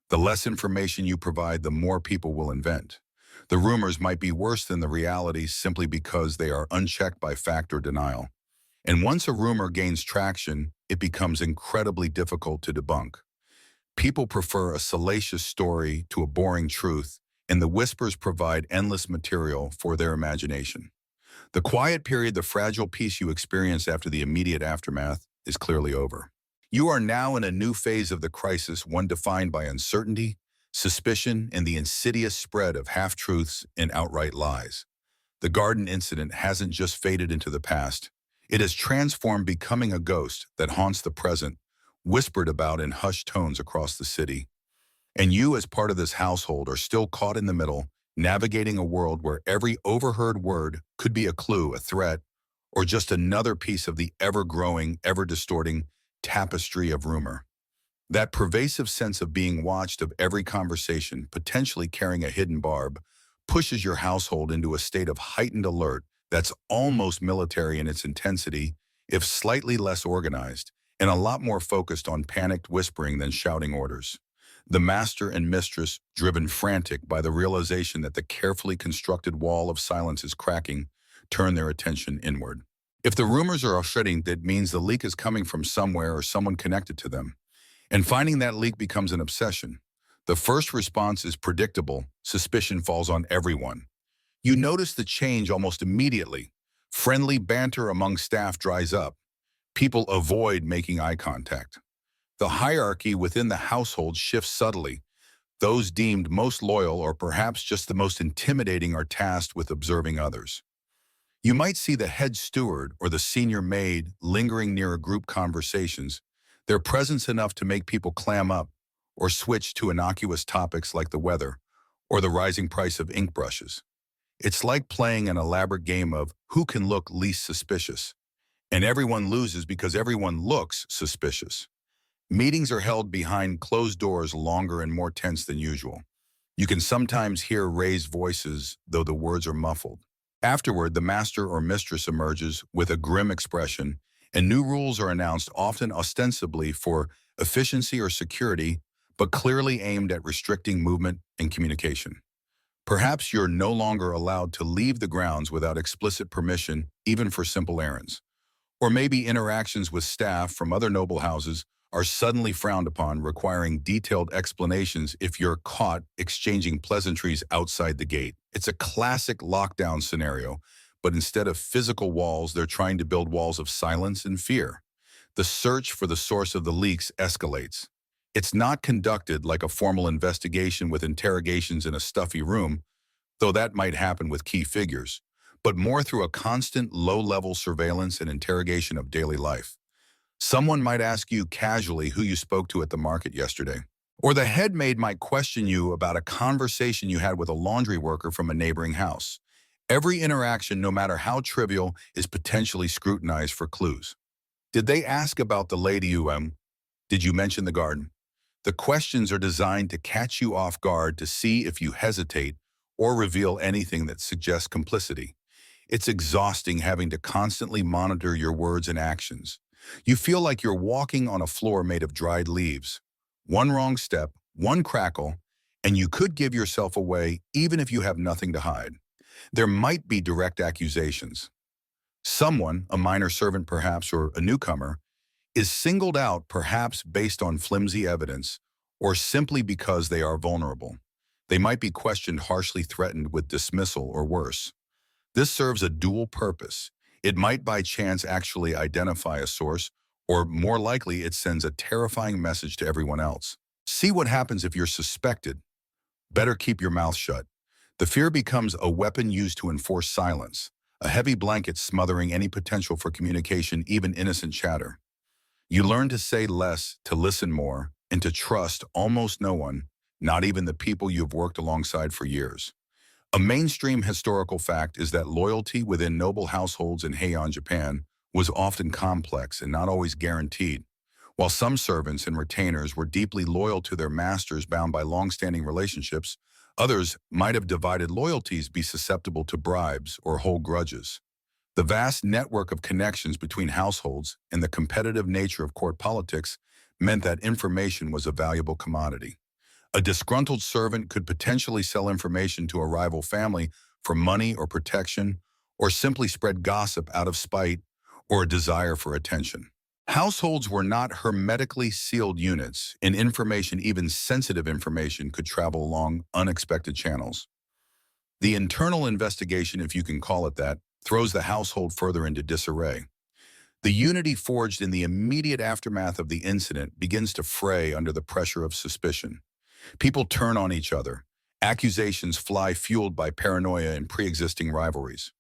The less information you provide, the more people will invent. The rumors might be worse than the reality simply because they are unchecked by fact or denial. And once a rumor gains traction, it becomes incredibly difficult to debunk. People prefer a salacious story to a boring truth, and the whispers provide endless material for their imagination. The quiet period, the fragile peace you experience after the immediate aftermath, is clearly over. You are now in a new phase of the crisis, one defined by uncertainty, suspicion, and the insidious spread of half-truths and outright lies. The garden incident hasn't just faded into the past. It has transformed, becoming a ghost that haunts the present, whispered about in hushed tones across the city. And you, as part of this household, are still caught in the middle, navigating a world where every overheard word could be a clue, a threat, or just another piece of the ever-growing, ever-distorting tapestry of rumor. That pervasive sense of being watched, of every conversation potentially carrying a hidden barb, pushes your household into a state of heightened alert that's almost military in its intensity, if slightly less organized, and a lot more focused on panicked whispering than shouting orders. The master and mistress, driven frantic by the realization that the carefully constructed wall of silence is cracking, turn their attention inward. If the rumors are shedding, that means the leak is coming from somewhere or someone connected to them. And finding that leak becomes an obsession. The first response is predictable. Suspicion falls on everyone. You notice the change almost immediately. Friendly banter among staff dries up. People avoid making eye contact. The hierarchy within the household shifts subtly. Those deemed most loyal or perhaps just the most intimidating are tasked with observing others. You might see the head steward or the senior maid lingering near a group conversations, their presence enough to make people clam up or switch to innocuous topics like the weather or the rising price of ink brushes. It's like playing an elaborate game of who can look least suspicious, and everyone loses because everyone looks suspicious. Meetings are held behind closed doors longer and more tense than usual. You can sometimes hear raised voices, though the words are muffled. Afterward, the master or mistress emerges with a grim expression, and new rules are announced, often ostensibly for efficiency or security, but clearly aimed at restricting movement and communication. Perhaps you're no longer allowed to leave the grounds without explicit permission, even for simple errands. Or maybe interactions with staff from other noble houses are suddenly frowned upon, requiring detailed explanations if you're caught exchanging pleasantries outside the gate. It's a classic lockdown scenario, but instead of physical walls, they're trying to build walls of silence and fear. The search for the source of the leaks escalates. It's not conducted like a formal investigation with interrogations in a stuffy room, though that might happen with key figures, but more through a constant low-level surveillance and interrogation of daily life. Someone might ask you casually who you spoke to at the market yesterday. Or the head maid might question you about a conversation you had with a laundry worker from a neighboring house. Every interaction, no matter how trivial, is potentially scrutinized for clues. Did they ask about the lady did you mention the garden? The questions are designed to catch you off guard, to see if you hesitate or reveal anything that suggests complicity. It's exhausting having to constantly monitor your words and actions. You feel like you're walking on a floor made of dried leaves. One wrong step, one crackle, and you could give yourself away even if you have nothing to hide. There might be direct accusations. Someone, a minor servant perhaps, or a newcomer, is singled out perhaps based on flimsy evidence or simply because they are vulnerable. They might be questioned, harshly threatened with dismissal or worse. This serves a dual purpose. It might by chance actually identify a source, or more likely it sends a terrifying message to everyone else. See what happens if you're suspected. Better keep your mouth shut. The fear becomes a weapon used to enforce silence, a heavy blanket smothering any potential for communication, even innocent chatter. You learn to say less, to listen more, and to trust almost no one, not even the people you've worked alongside for years. A mainstream historical fact is that loyalty within noble households in Heian, Japan, was often complex and not always guaranteed. While some servants and retainers were deeply loyal to their masters bound by long-standing relationships, others might have divided loyalties, be susceptible to bribes or hold grudges. The vast network of connections between households and the competitive nature of court politics meant that information was a valuable commodity. A disgruntled servant could potentially sell information to a rival family for money or protection, or simply spread gossip out of spite or a desire for attention. Households were not hermetically sealed units, and information, even sensitive information, could travel along unexpected channels. The internal investigation, if you can call it that, throws the household further into disarray. The unity forged in the immediate aftermath of the incident begins to fray under the pressure of suspicion. People turn on each other. Accusations fly, fueled by paranoia and pre-existing rivalries.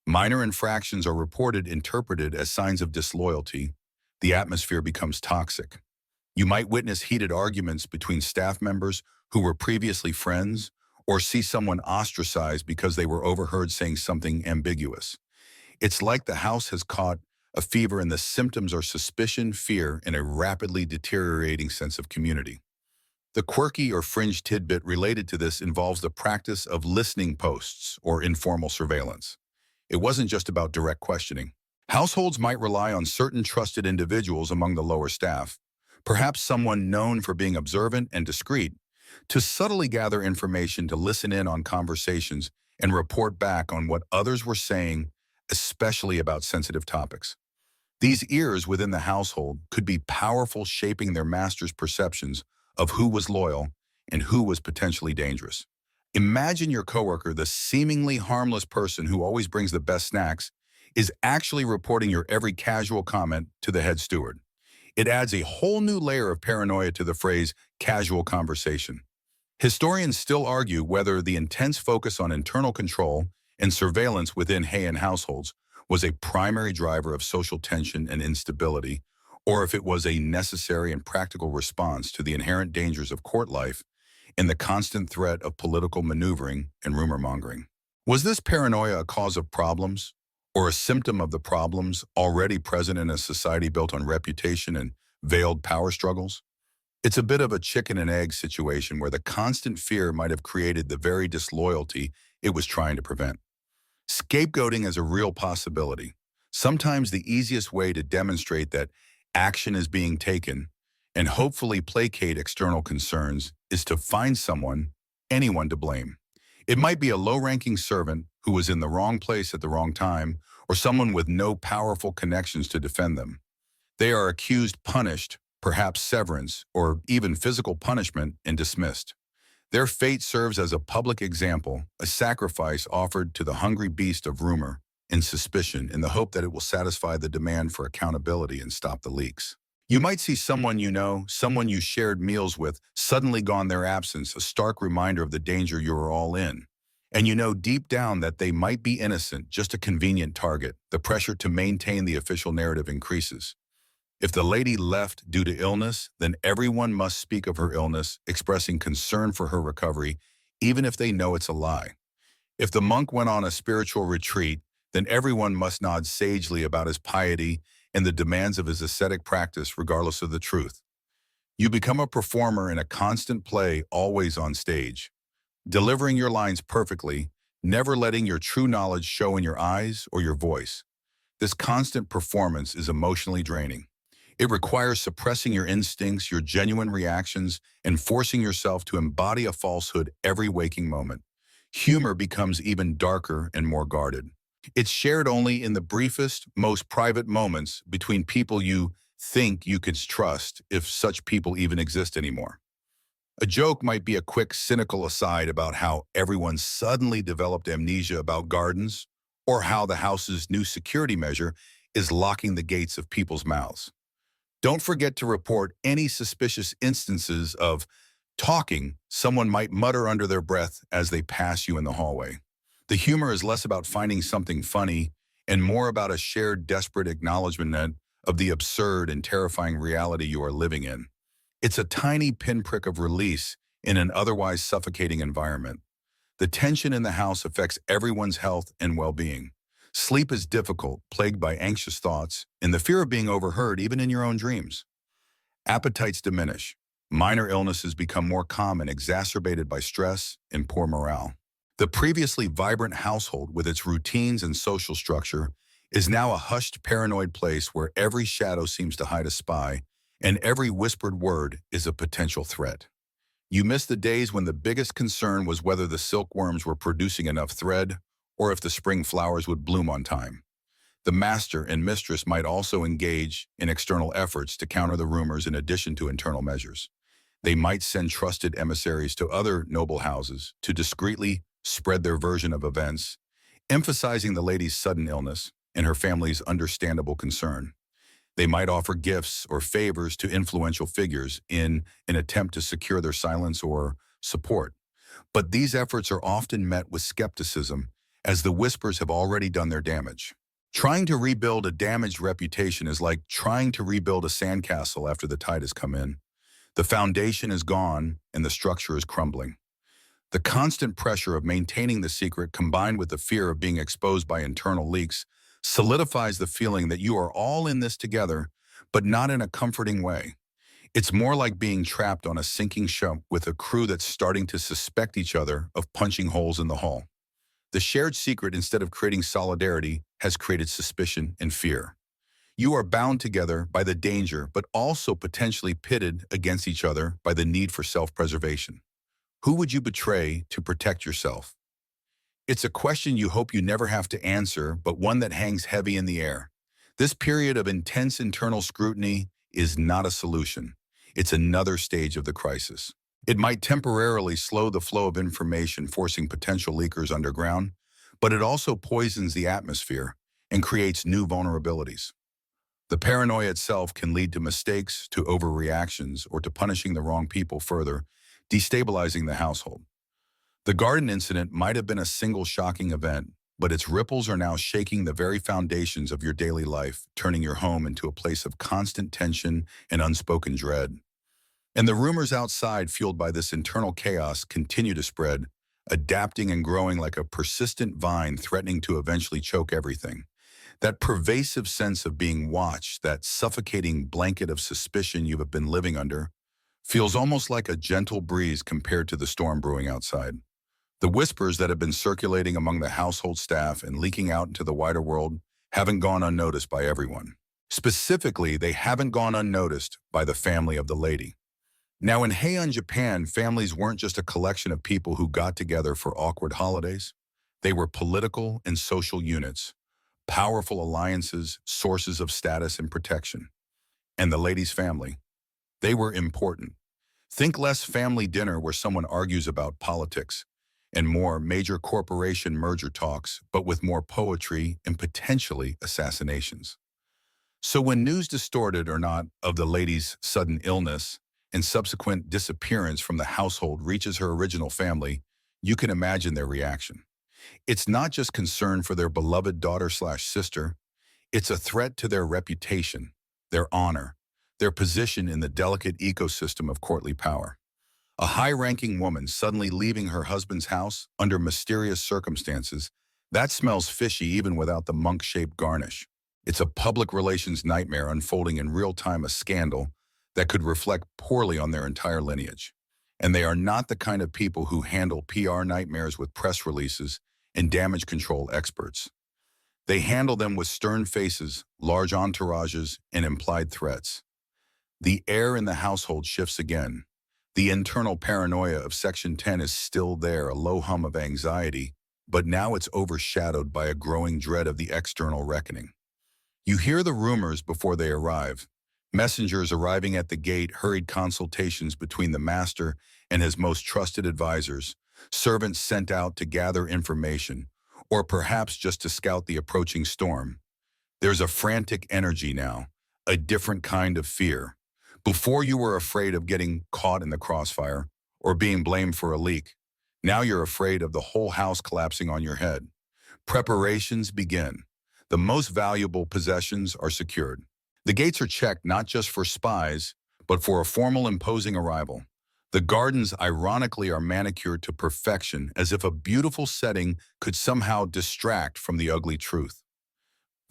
Minor infractions are interpreted as signs of disloyalty. The atmosphere becomes toxic. You might witness heated arguments between staff members who were previously friends, or see someone ostracized because they were overheard saying something ambiguous. It's like the house has caught a fever, and the symptoms are suspicion, fear, and a rapidly deteriorating sense of community. The quirky or fringe tidbit related to this involves the practice of listening posts or informal surveillance. It wasn't just about direct questioning. Households might rely on certain trusted individuals among the lower staff, perhaps someone known for being observant and discreet, to subtly gather information, to listen in on conversations and report back on what others were saying, especially about sensitive topics. These ears within the household could be powerful, shaping their master's perceptions of who was loyal and who was potentially dangerous. Imagine your coworker, the seemingly harmless person who always brings the best snacks, is actually reporting your every casual comment to the head steward. It adds a whole new layer of paranoia to the phrase casual conversation. Historians still argue whether the intense focus on internal control and surveillance within Heian households was a primary driver of social tension and instability, or if it was a necessary and practical response to the inherent dangers of court life and the constant threat of political maneuvering and rumor-mongering. Was this paranoia a cause of problems, or a symptom of the problems already present in a society built on reputation and veiled power struggles? It's a bit of a chicken and egg situation where the constant fear might have created the very disloyalty it was trying to prevent. Scapegoating is a real possibility. Sometimes the easiest way to demonstrate that action is being taken and hopefully placate external concerns is to find someone, anyone to blame. It might be a low-ranking servant who was in the wrong place at the wrong time, or someone with no powerful connections to defend them. They are accused, punished, perhaps severance, or even physical punishment, and dismissed. Their fate serves as a public example, a sacrifice offered to the hungry beast of rumor and suspicion in the hope that it will satisfy the demand for accountability and stop the leaks. You might see someone you know, someone you shared meals with, suddenly gone their absence, a stark reminder of the danger you are all in. And you know deep down that they might be innocent, just a convenient target. The pressure to maintain the official narrative increases. If the lady left due to illness, then everyone must speak of her illness, expressing concern for her recovery, even if they know it's a lie. If the monk went on a spiritual retreat, then everyone must nod sagely about his piety and the demands of his ascetic practice, regardless of the truth. You become a performer in a constant play, always on stage, delivering your lines perfectly, never letting your true knowledge show in your eyes or your voice. This constant performance is emotionally draining. It requires suppressing your instincts, your genuine reactions, and forcing yourself to embody a falsehood every waking moment. Humor becomes even darker and more guarded. It's shared only in the briefest, most private moments between people you think you could trust, if such people even exist anymore. A joke might be a quick, cynical aside about how everyone suddenly developed amnesia about gardens, or how the house's new security measure is locking the gates of people's mouths. Don't forget to report any suspicious instances of talking someone might mutter under their breath as they pass you in the hallway. The humor is less about finding something funny and more about a shared desperate acknowledgement of the absurd and terrifying reality you are living in. It's a tiny pinprick of release in an otherwise suffocating environment. The tension in the house affects everyone's health and well-being. Sleep is difficult, plagued by anxious thoughts, and the fear of being overheard even in your own dreams. Appetites diminish. Minor illnesses become more common, exacerbated by stress and poor morale. The previously vibrant household, with its routines and social structure, is now a hushed, paranoid place where every shadow seems to hide a spy, and every whispered word is a potential threat. You miss the days when the biggest concern was whether the silkworms were producing enough thread or if the spring flowers would bloom on time. The master and mistress might also engage in external efforts to counter the rumors in addition to internal measures. They might send trusted emissaries to other noble houses to discreetly spread their version of events, emphasizing the lady's sudden illness and her family's understandable concern. They might offer gifts or favors to influential figures in an attempt to secure their silence or support. But these efforts are often met with skepticism, as the whispers have already done their damage. Trying to rebuild a damaged reputation is like trying to rebuild a sandcastle after the tide has come in. The foundation is gone and the structure is crumbling. The constant pressure of maintaining the secret, combined with the fear of being exposed by internal leaks, solidifies the feeling that you are all in this together, but not in a comforting way. It's more like being trapped on a sinking ship with a crew that's starting to suspect each other of punching holes in the hull. The shared secret, instead of creating solidarity, has created suspicion and fear. You are bound together by the danger, but also potentially pitted against each other by the need for self-preservation. Who would you betray to protect yourself? It's a question you hope you never have to answer, but one that hangs heavy in the air. This period of intense internal scrutiny is not a solution. It's another stage of the crisis. It might temporarily slow the flow of information, forcing potential leakers underground, but it also poisons the atmosphere and creates new vulnerabilities. The paranoia itself can lead to mistakes, to overreactions, or to punishing the wrong people further, destabilizing the household. The garden incident might have been a single shocking event, but its ripples are now shaking the very foundations of your daily life, turning your home into a place of constant tension and unspoken dread. And the rumors outside, fueled by this internal chaos, continue to spread, adapting and growing like a persistent vine threatening to eventually choke everything. That pervasive sense of being watched, that suffocating blanket of suspicion you have been living under, feels almost like a gentle breeze compared to the storm brewing outside. The whispers that have been circulating among the household staff and leaking out into the wider world haven't gone unnoticed by everyone. Specifically, they haven't gone unnoticed by the family of the lady. Now, in Heian, Japan, families weren't just a collection of people who got together for awkward holidays. They were political and social units, powerful alliances, sources of status and protection. And the lady's family, they were important. Think less family dinner where someone argues about politics, and more major corporation merger talks, but with more poetry and potentially assassinations. So when news distorted or not of the lady's sudden illness and subsequent disappearance from the household reaches her original family, you can imagine their reaction. It's not just concern for their beloved daughter/sister, it's a threat to their reputation, their honor, their position in the delicate ecosystem of courtly power. A high-ranking woman suddenly leaving her husband's house under mysterious circumstances, that smells fishy even without the monk-shaped garnish. It's a public relations nightmare unfolding in real time, a scandal that could reflect poorly on their entire lineage. And they are not the kind of people who handle PR nightmares with press releases and damage control experts. They handle them with stern faces, large entourages, and implied threats. The air in the household shifts again. The internal paranoia of Section 10 is still there, a low hum of anxiety, but now it's overshadowed by a growing dread of the external reckoning. You hear the rumors before they arrive. Messengers arriving at the gate, hurried consultations between the master and his most trusted advisors, servants sent out to gather information, or perhaps just to scout the approaching storm. There's a frantic energy now, a different kind of fear. Before you were afraid of getting caught in the crossfire or being blamed for a leak. Now you're afraid of the whole house collapsing on your head. Preparations begin. The most valuable possessions are secured. The gates are checked not just for spies, but for a formal imposing arrival. The gardens ironically are manicured to perfection, as if a beautiful setting could somehow distract from the ugly truth.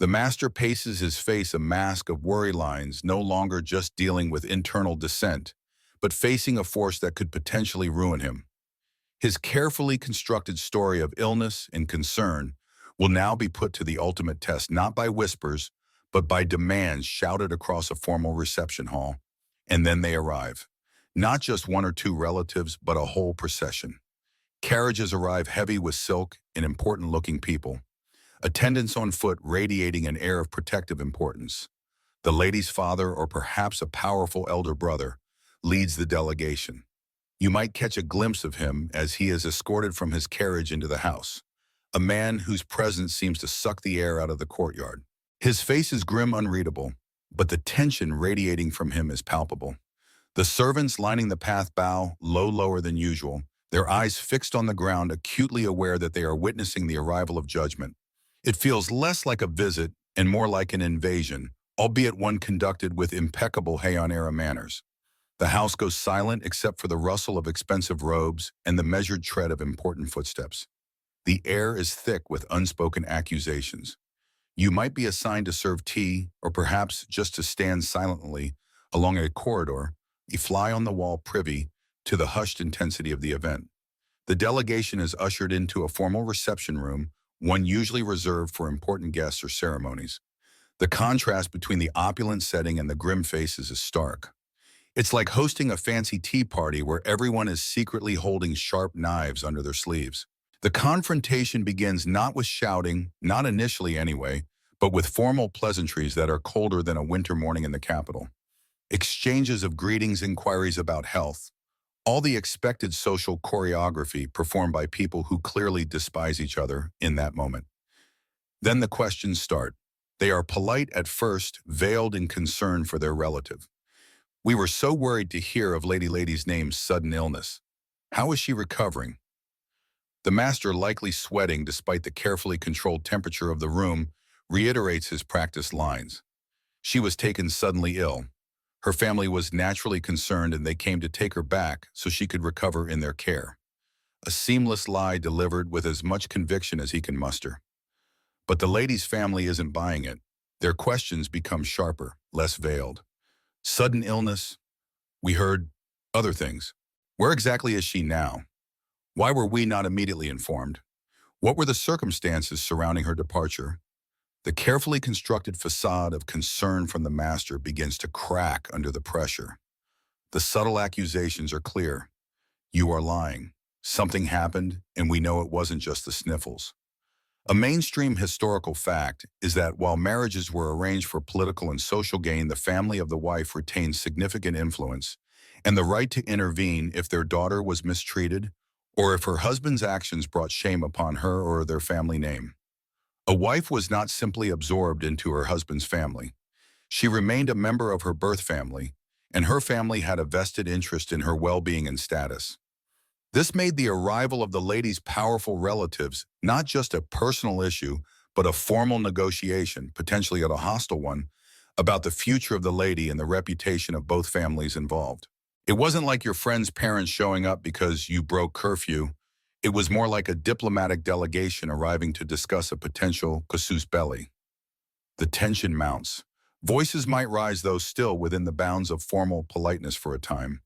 The master paces his face, a mask of worry lines, no longer just dealing with internal dissent, but facing a force that could potentially ruin him. His carefully constructed story of illness and concern will now be put to the ultimate test, not by whispers, but by demands shouted across a formal reception hall. And then they arrive. Not just one or two relatives, but a whole procession. Carriages arrive heavy with silk and important-looking people. Attendants on foot radiating an air of protective importance. The lady's father, or perhaps a powerful elder brother, leads the delegation. You might catch a glimpse of him as he is escorted from his carriage into the house, a man whose presence seems to suck the air out of the courtyard. His face is grim, unreadable, but the tension radiating from him is palpable. The servants lining the path bow, lower than usual, their eyes fixed on the ground, acutely aware that they are witnessing the arrival of judgment. It feels less like a visit and more like an invasion, albeit one conducted with impeccable Heian-era manners. The house goes silent except for the rustle of expensive robes and the measured tread of important footsteps. The air is thick with unspoken accusations. You might be assigned to serve tea, or perhaps just to stand silently along a corridor, a fly on the wall privy to the hushed intensity of the event. The delegation is ushered into a formal reception room, one usually reserved for important guests or ceremonies. The contrast between the opulent setting and the grim faces is stark. It's like hosting a fancy tea party where everyone is secretly holding sharp knives under their sleeves. The confrontation begins not with shouting, not initially anyway, but with formal pleasantries that are colder than a winter morning in the capital. Exchanges of greetings, inquiries about health, all the expected social choreography performed by people who clearly despise each other in that moment. Then the questions start. They are polite at first, veiled in concern for their relative. We were so worried to hear of Lady's name's sudden illness. How is she recovering? The master, likely sweating despite the carefully controlled temperature of the room, reiterates his practiced lines. She was taken suddenly ill. Her family was naturally concerned and they came to take her back so she could recover in their care. A seamless lie delivered with as much conviction as he can muster. But the lady's family isn't buying it. Their questions become sharper, less veiled. Sudden illness? We heard other things. Where exactly is she now? Why were we not immediately informed? What were the circumstances surrounding her departure? The carefully constructed facade of concern from the master begins to crack under the pressure. The subtle accusations are clear. You are lying. Something happened, and we know it wasn't just the sniffles. A mainstream historical fact is that while marriages were arranged for political and social gain, the family of the wife retained significant influence and the right to intervene if their daughter was mistreated or if her husband's actions brought shame upon her or their family name. A wife was not simply absorbed into her husband's family. She remained a member of her birth family, and her family had a vested interest in her well-being and status. This made the arrival of the lady's powerful relatives not just a personal issue, but a formal negotiation, potentially a hostile one, about the future of the lady and the reputation of both families involved. It wasn't like your friend's parents showing up because you broke curfew. It was more like a diplomatic delegation arriving to discuss a potential casus belli. The tension mounts. Voices might rise, though still within the bounds of formal politeness for a time.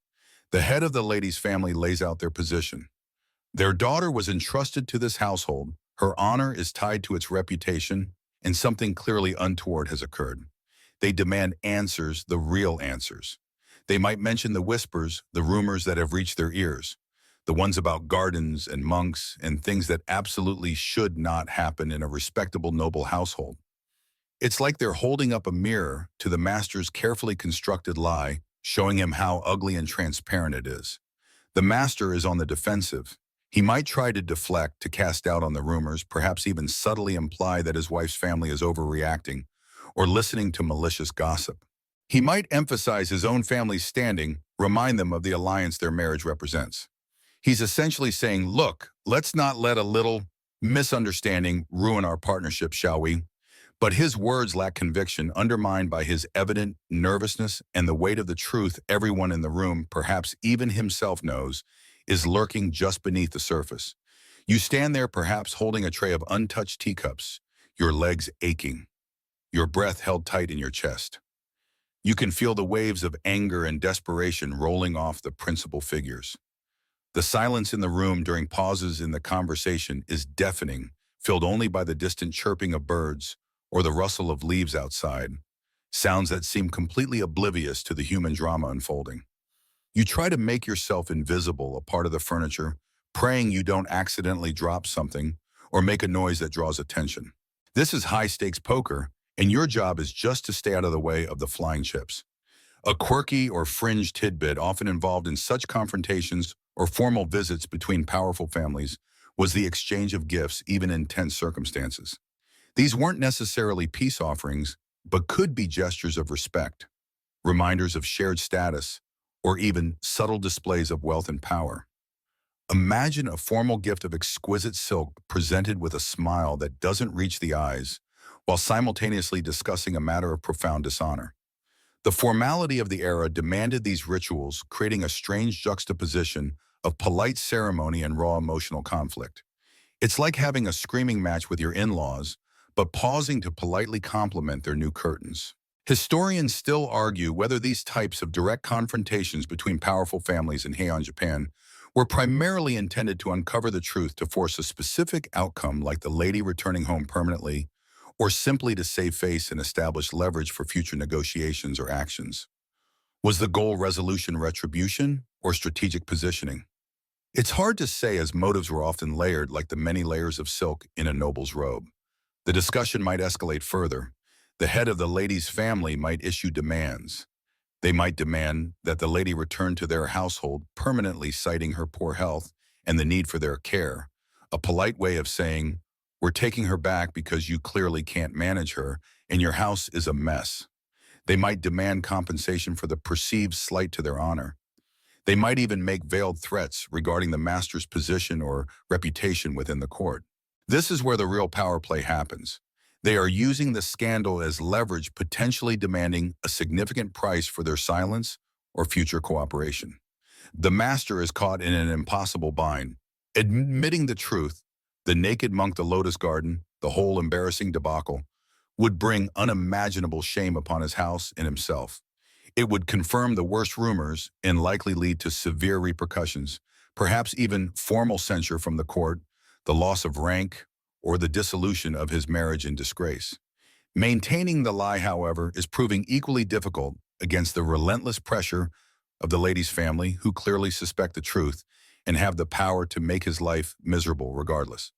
The head of the lady's family lays out their position. Their daughter was entrusted to this household, her honor is tied to its reputation, and something clearly untoward has occurred. They demand answers, the real answers. They might mention the whispers, the rumors that have reached their ears, the ones about gardens and monks and things that absolutely should not happen in a respectable noble household. It's like they're holding up a mirror to the master's carefully constructed lie, showing him how ugly and transparent it is. The master is on the defensive. He might try to deflect, to cast doubt on the rumors, perhaps even subtly imply that his wife's family is overreacting or listening to malicious gossip. He might emphasize his own family's standing, remind them of the alliance their marriage represents. He's essentially saying, look, let's not let a little misunderstanding ruin our partnership, shall we? But his words lack conviction, undermined by his evident nervousness and the weight of the truth everyone in the room, perhaps even himself, knows is lurking just beneath the surface. You stand there perhaps holding a tray of untouched teacups, your legs aching, your breath held tight in your chest. You can feel the waves of anger and desperation rolling off the principal figures. The silence in the room during pauses in the conversation is deafening, filled only by the distant chirping of birds or the rustle of leaves outside, sounds that seem completely oblivious to the human drama unfolding. You try to make yourself invisible, a part of the furniture, praying you don't accidentally drop something or make a noise that draws attention. This is high-stakes poker, and your job is just to stay out of the way of the flying chips. A quirky or fringe tidbit often involved in such confrontations or formal visits between powerful families was the exchange of gifts, even in tense circumstances. These weren't necessarily peace offerings, but could be gestures of respect, reminders of shared status, or even subtle displays of wealth and power. Imagine a formal gift of exquisite silk presented with a smile that doesn't reach the eyes, while simultaneously discussing a matter of profound dishonor. The formality of the era demanded these rituals, creating a strange juxtaposition of polite ceremony and raw emotional conflict. It's like having a screaming match with your in-laws, but pausing to politely compliment their new curtains. Historians still argue whether these types of direct confrontations between powerful families in Heian, Japan, were primarily intended to uncover the truth to force a specific outcome, like the lady returning home permanently, or simply to save face and establish leverage for future negotiations or actions. Was the goal resolution, retribution, or strategic positioning? It's hard to say, as motives were often layered like the many layers of silk in a noble's robe. The discussion might escalate further. The head of the lady's family might issue demands. They might demand that the lady return to their household permanently, citing her poor health and the need for their care, a polite way of saying, "We're taking her back because you clearly can't manage her, and your house is a mess. They might demand compensation for the perceived slight to their honor. They might even make veiled threats regarding the master's position or reputation within the court. This is where the real power play happens. They are using the scandal as leverage, potentially demanding a significant price for their silence or future cooperation. The master is caught in an impossible bind. Admitting the truth, the naked monk, the Lotus garden, the whole embarrassing debacle, would bring unimaginable shame upon his house and himself. It would confirm the worst rumors and likely lead to severe repercussions, perhaps even formal censure from the court, the loss of rank, or the dissolution of his marriage in disgrace. Maintaining the lie, however, is proving equally difficult against the relentless pressure of the lady's family, who clearly suspect the truth and have the power to make his life miserable regardless.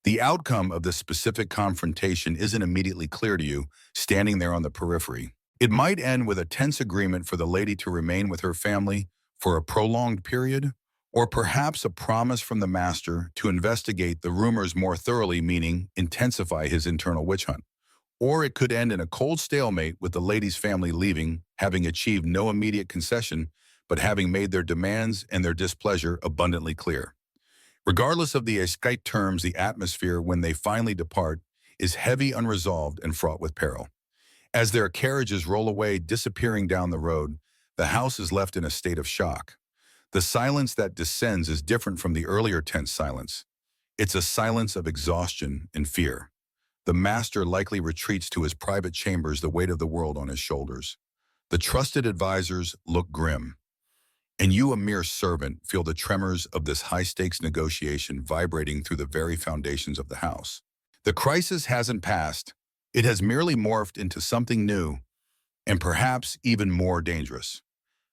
The outcome of this specific confrontation isn't immediately clear to you, standing there on the periphery. It might end with a tense agreement for the lady to remain with her family for a prolonged period, or perhaps a promise from the master to investigate the rumors more thoroughly, meaning intensify his internal witch hunt. Or it could end in a cold stalemate with the lady's family leaving, having achieved no immediate concession, but having made their demands and their displeasure abundantly clear. Regardless of the escape terms, the atmosphere when they finally depart is heavy, unresolved, and fraught with peril. As their carriages roll away, disappearing down the road, the house is left in a state of shock. The silence that descends is different from the earlier tense silence. It's a silence of exhaustion and fear. The master likely retreats to his private chambers, the weight of the world on his shoulders. The trusted advisors look grim. And you, a mere servant, feel the tremors of this high-stakes negotiation vibrating through the very foundations of the house. The crisis hasn't passed. It has merely morphed into something new and perhaps even more dangerous.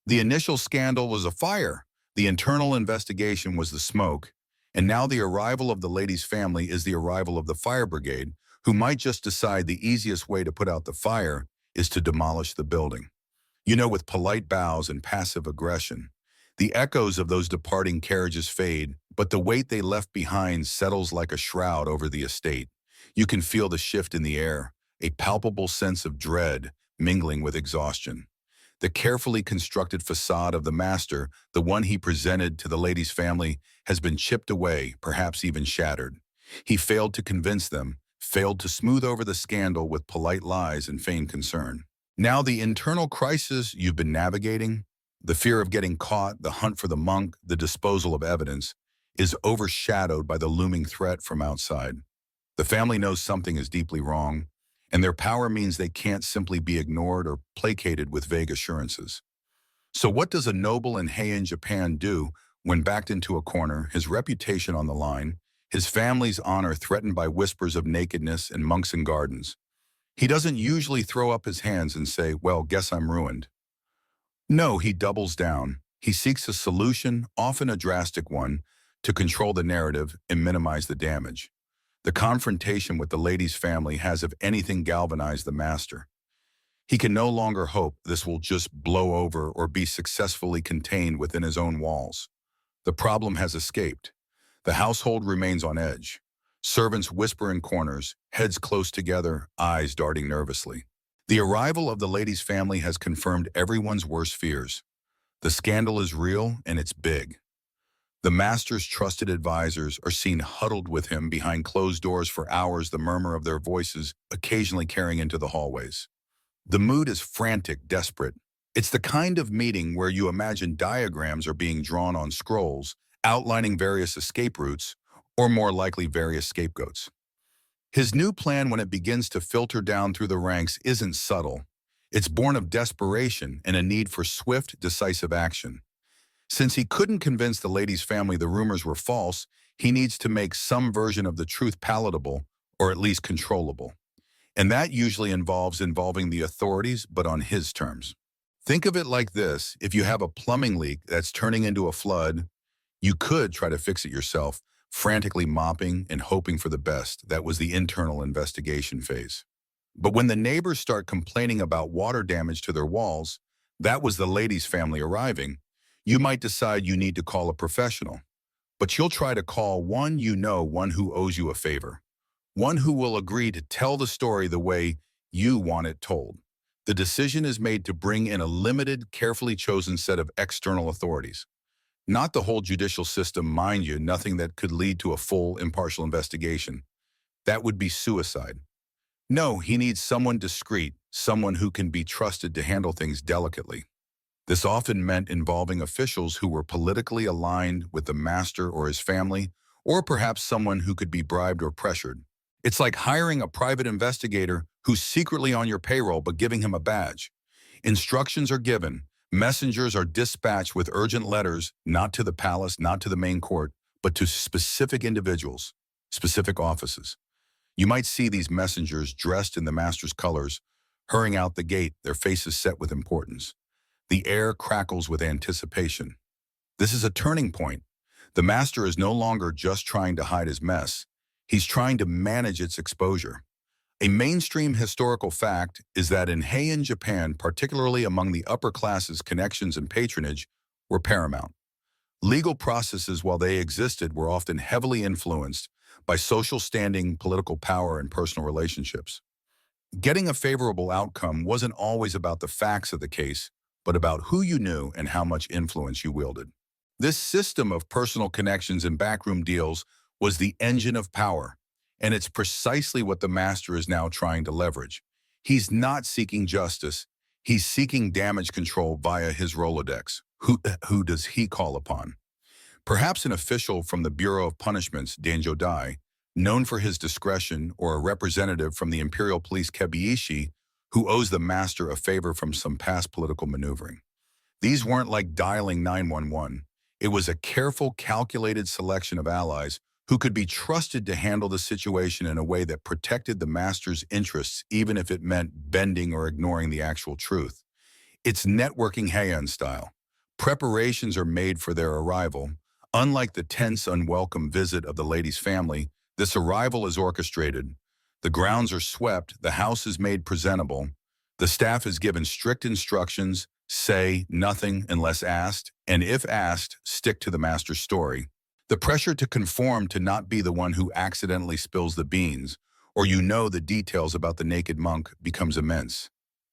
The initial scandal was a fire. The internal investigation was the smoke. And now the arrival of the lady's family is the arrival of the fire brigade, who might just decide the easiest way to put out the fire is to demolish the building. With polite bows and passive aggression. The echoes of those departing carriages fade, but the weight they left behind settles like a shroud over the estate. You can feel the shift in the air, a palpable sense of dread mingling with exhaustion. The carefully constructed facade of the master, the one he presented to the lady's family, has been chipped away, perhaps even shattered. He failed to convince them, failed to smooth over the scandal with polite lies and feigned concern. Now the internal crisis you've been navigating, the fear of getting caught, the hunt for the monk, the disposal of evidence, is overshadowed by the looming threat from outside. The family knows something is deeply wrong, and their power means they can't simply be ignored or placated with vague assurances. So what does a noble in Heian, Japan do when backed into a corner, his reputation on the line, his family's honor threatened by whispers of nakedness and monks and gardens? He doesn't usually throw up his hands and say, well, guess I'm ruined. No, he doubles down. He seeks a solution, often a drastic one, to control the narrative and minimize the damage. The confrontation with the lady's family has, if anything, galvanized the master. He can no longer hope this will just blow over or be successfully contained within his own walls. The problem has escaped. The household remains on edge. Servants whisper in corners, heads close together, eyes darting nervously. The arrival of the lady's family has confirmed everyone's worst fears. The scandal is real and it's big. The master's trusted advisors are seen huddled with him behind closed doors for hours, the murmur of their voices occasionally carrying into the hallways. The mood is frantic, desperate. It's the kind of meeting where you imagine diagrams are being drawn on scrolls, outlining various escape routes, or more likely various scapegoats. His new plan, when it begins to filter down through the ranks, isn't subtle. It's born of desperation and a need for swift, decisive action. Since he couldn't convince the lady's family the rumors were false, he needs to make some version of the truth palatable, or at least controllable. And that usually involving the authorities, but on his terms. Think of it like this: if you have a plumbing leak that's turning into a flood, you could try to fix it yourself, frantically mopping and hoping for the best. That was the internal investigation phase. But when the neighbors start complaining about water damage to their walls, that was the lady's family arriving. You might decide you need to call a professional, but you'll try to call one who owes you a favor, one who will agree to tell the story the way You want it told. The decision is made to bring in a limited, carefully chosen set of external authorities. Not the whole judicial system, mind you, nothing that could lead to a full, impartial investigation. That would be suicide. No, he needs someone discreet, someone who can be trusted to handle things delicately. This often meant involving officials who were politically aligned with the master or his family, or perhaps someone who could be bribed or pressured. It's like hiring a private investigator who's secretly on your payroll but giving him a badge. Instructions are given, messengers are dispatched with urgent letters, not to the palace, not to the main court, but to specific individuals, specific offices. You might see these messengers dressed in the master's colors, hurrying out the gate, their faces set with importance. The air crackles with anticipation. This is a turning point. The master is no longer just trying to hide his mess. He's trying to manage its exposure. A mainstream historical fact is that in Heian Japan, particularly among the upper classes, connections and patronage were paramount. Legal processes, while they existed, were often heavily influenced by social standing, political power, and personal relationships. Getting a favorable outcome wasn't always about the facts of the case, but about who you knew and how much influence you wielded. This system of personal connections and backroom deals was the engine of power, and it's precisely what the master is now trying to leverage. He's not seeking justice, he's seeking damage control via his Rolodex. Who does he call upon? Perhaps an official from the Bureau of Punishments, Danjo Dai, known for his discretion, or a representative from the Imperial Police Kebiishi, who owes the master a favor from some past political maneuvering. These weren't like dialing 911. It was a careful, calculated selection of allies who could be trusted to handle the situation in a way that protected the master's interests, even if it meant bending or ignoring the actual truth. It's networking Heian style. Preparations are made for their arrival. Unlike the tense, unwelcome visit of the lady's family, this arrival is orchestrated. The grounds are swept, the house is made presentable, the staff is given strict instructions: say nothing unless asked, and if asked, stick to the master's story. The pressure to conform, to not be the one who accidentally spills the beans, or you know the details about the naked monk, becomes immense.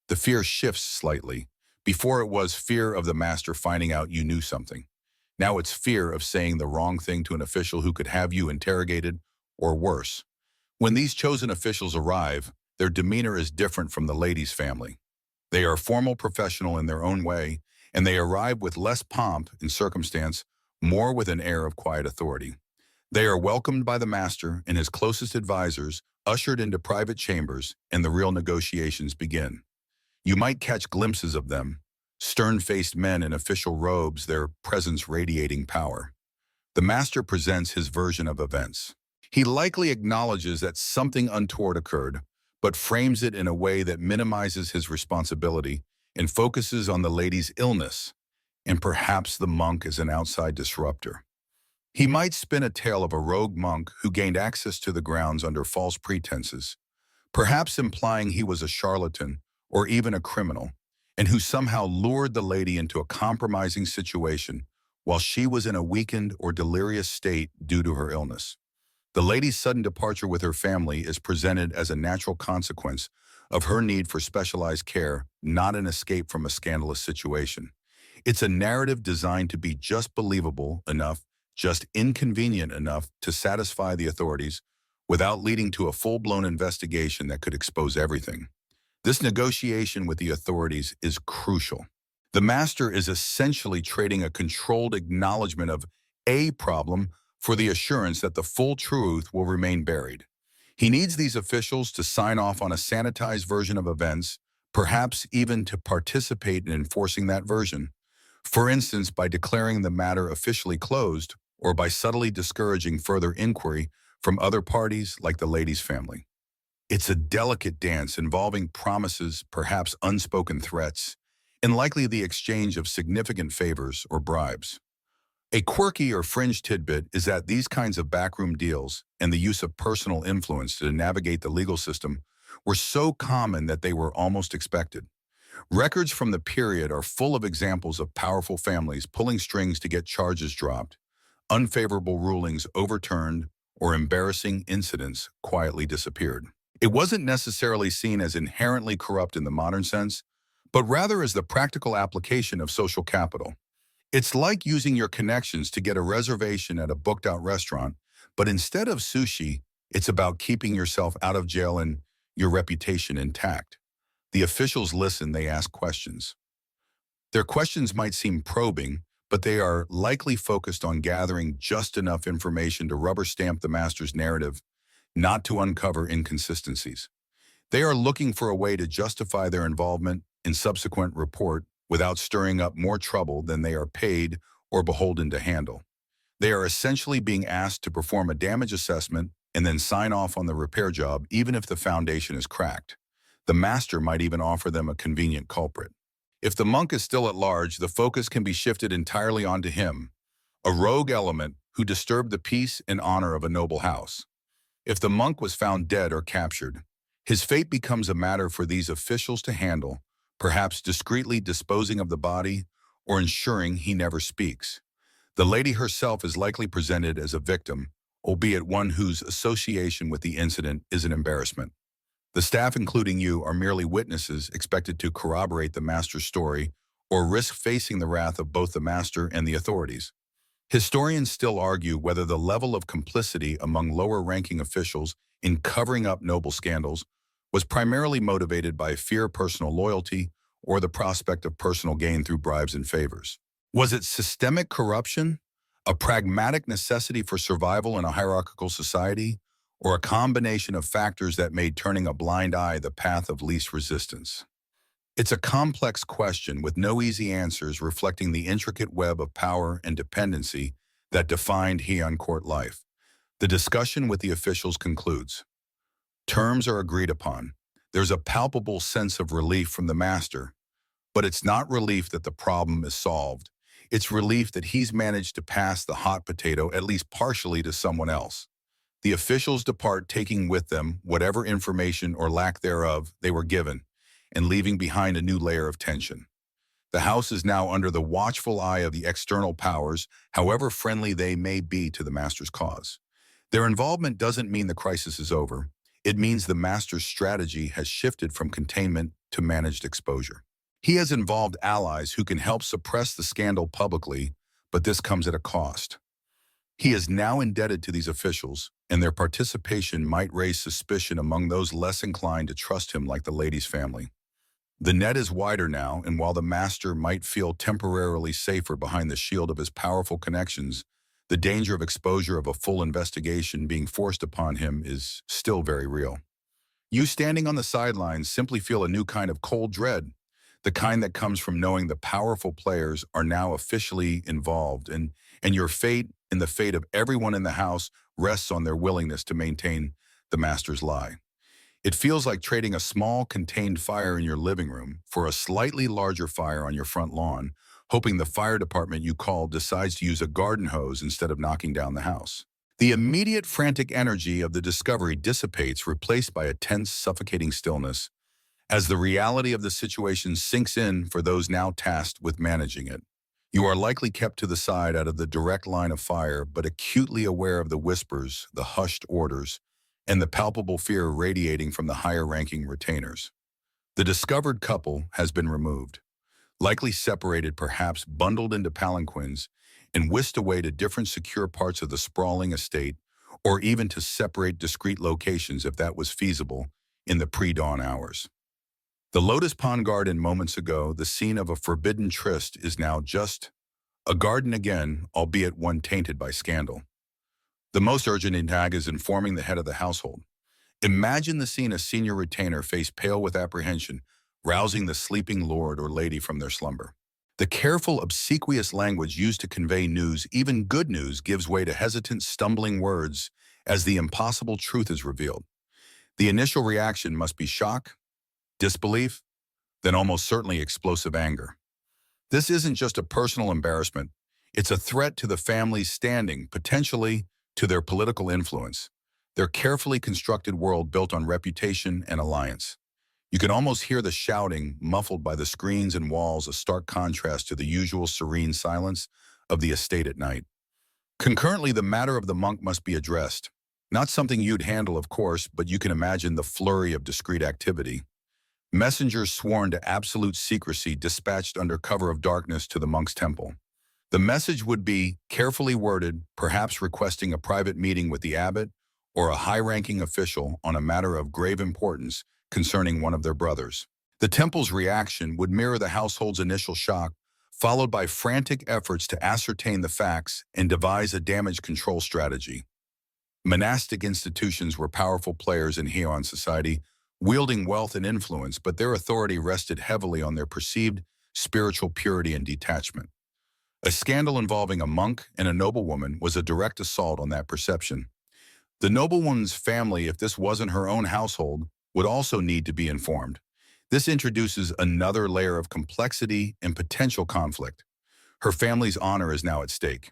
The fear shifts slightly. Before it was fear of the master finding out you knew something. Now it's fear of saying the wrong thing to an official who could have you interrogated, or worse. When these chosen officials arrive, their demeanor is different from the lady's family. They are formal, professional in their own way, and they arrive with less pomp and circumstance, more with an air of quiet authority. They are welcomed by the master and his closest advisors, ushered into private chambers, and the real negotiations begin. You might catch glimpses of them, stern-faced men in official robes, their presence radiating power. The master presents his version of events. He likely acknowledges that something untoward occurred, but frames it in a way that minimizes his responsibility and focuses on the lady's illness, and perhaps the monk as an outside disruptor. He might spin a tale of a rogue monk who gained access to the grounds under false pretenses, perhaps implying he was a charlatan or even a criminal, and who somehow lured the lady into a compromising situation while she was in a weakened or delirious state due to her illness. The lady's sudden departure with her family is presented as a natural consequence of her need for specialized care, not an escape from a scandalous situation. It's a narrative designed to be just believable enough, just inconvenient enough to satisfy the authorities without leading to a full-blown investigation that could expose everything. This negotiation with the authorities is crucial. The master is essentially trading a controlled acknowledgement of a problem for the assurance that the full truth will remain buried. He needs these officials to sign off on a sanitized version of events, perhaps even to participate in enforcing that version. For instance, by declaring the matter officially closed, or by subtly discouraging further inquiry from other parties like the lady's family. It's a delicate dance involving promises, perhaps unspoken threats, and likely the exchange of significant favors or bribes. A quirky or fringe tidbit is that these kinds of backroom deals and the use of personal influence to navigate the legal system were so common that they were almost expected. Records from the period are full of examples of powerful families pulling strings to get charges dropped, unfavorable rulings overturned, or embarrassing incidents quietly disappeared. It wasn't necessarily seen as inherently corrupt in the modern sense, but rather as the practical application of social capital. It's like using your connections to get a reservation at a booked-out restaurant, but instead of sushi, it's about keeping yourself out of jail and your reputation intact. The officials listen, they ask questions. Their questions might seem probing, but they are likely focused on gathering just enough information to rubber stamp the master's narrative, not to uncover inconsistencies. They are looking for a way to justify their involvement in subsequent report without stirring up more trouble than they are paid or beholden to handle. They are essentially being asked to perform a damage assessment and then sign off on the repair job even if the foundation is cracked. The master might even offer them a convenient culprit. If the monk is still at large, the focus can be shifted entirely onto him, a rogue element who disturbed the peace and honor of a noble house. If the monk was found dead or captured, his fate becomes a matter for these officials to handle, perhaps discreetly disposing of the body or ensuring he never speaks. The lady herself is likely presented as a victim, albeit one whose association with the incident is an embarrassment. The staff, including you, are merely witnesses expected to corroborate the master's story or risk facing the wrath of both the master and the authorities. Historians still argue whether the level of complicity among lower-ranking officials in covering up noble scandals was primarily motivated by fear, personal loyalty, or the prospect of personal gain through bribes and favors. Was it systemic corruption, a pragmatic necessity for survival in a hierarchical society, or a combination of factors that made turning a blind eye the path of least resistance? It's a complex question with no easy answers, reflecting the intricate web of power and dependency that defined Heian court life. The discussion with the officials concludes. Terms are agreed upon. There's a palpable sense of relief from the master, but it's not relief that the problem is solved. It's relief that he's managed to pass the hot potato at least partially to someone else. The officials depart, taking with them whatever information or lack thereof they were given, and leaving behind a new layer of tension. The house is now under the watchful eye of the external powers, however friendly they may be to the master's cause. Their involvement doesn't mean the crisis is over. It means the master's strategy has shifted from containment to managed exposure. He has involved allies who can help suppress the scandal publicly, but this comes at a cost. He is now indebted to these officials, and their participation might raise suspicion among those less inclined to trust him, like the lady's family. The net is wider now, and while the master might feel temporarily safer behind the shield of his powerful connections, the danger of exposure of a full investigation being forced upon him is still very real. You standing on the sidelines simply feel a new kind of cold dread, the kind that comes from knowing the powerful players are now officially involved, and your fate and the fate of everyone in the house rests on their willingness to maintain the master's lie. It feels like trading a small, contained fire in your living room for a slightly larger fire on your front lawn, hoping the fire department you called decides to use a garden hose instead of knocking down the house. The immediate frantic energy of the discovery dissipates, replaced by a tense, suffocating stillness, as the reality of the situation sinks in for those now tasked with managing it. You are likely kept to the side out of the direct line of fire, but acutely aware of the whispers, the hushed orders, and the palpable fear radiating from the higher-ranking retainers. The discovered couple has been removed, likely separated, perhaps bundled into palanquins, and whisked away to different secure parts of the sprawling estate, or even to separate discrete locations if that was feasible in the pre-dawn hours. The Lotus Pond garden moments ago, the scene of a forbidden tryst, is now just a garden again, albeit one tainted by scandal. The most urgent tag is informing the head of the household. Imagine the scene: a senior retainer, face pale with apprehension, rousing the sleeping lord or lady from their slumber. The careful, obsequious language used to convey news, even good news, gives way to hesitant, stumbling words as the impossible truth is revealed. The initial reaction must be shock, disbelief, then almost certainly explosive anger. This isn't just a personal embarrassment. It's a threat to the family's standing, potentially to their political influence, their carefully constructed world built on reputation and alliance. You can almost hear the shouting, muffled by the screens and walls, a stark contrast to the usual serene silence of the estate at night. Concurrently, the matter of the monk must be addressed. Not something you'd handle, of course, but you can imagine the flurry of discreet activity. Messengers sworn to absolute secrecy dispatched under cover of darkness to the monk's temple. The message would be carefully worded, perhaps requesting a private meeting with the abbot or a high-ranking official on a matter of grave importance concerning one of their brothers. The temple's reaction would mirror the household's initial shock, followed by frantic efforts to ascertain the facts and devise a damage control strategy. Monastic institutions were powerful players in Heian society, wielding wealth and influence, but their authority rested heavily on their perceived spiritual purity and detachment. A scandal involving a monk and a noblewoman was a direct assault on that perception. The noblewoman's family, if this wasn't her own household, would also need to be informed. This introduces another layer of complexity and potential conflict. Her family's honor is now at stake.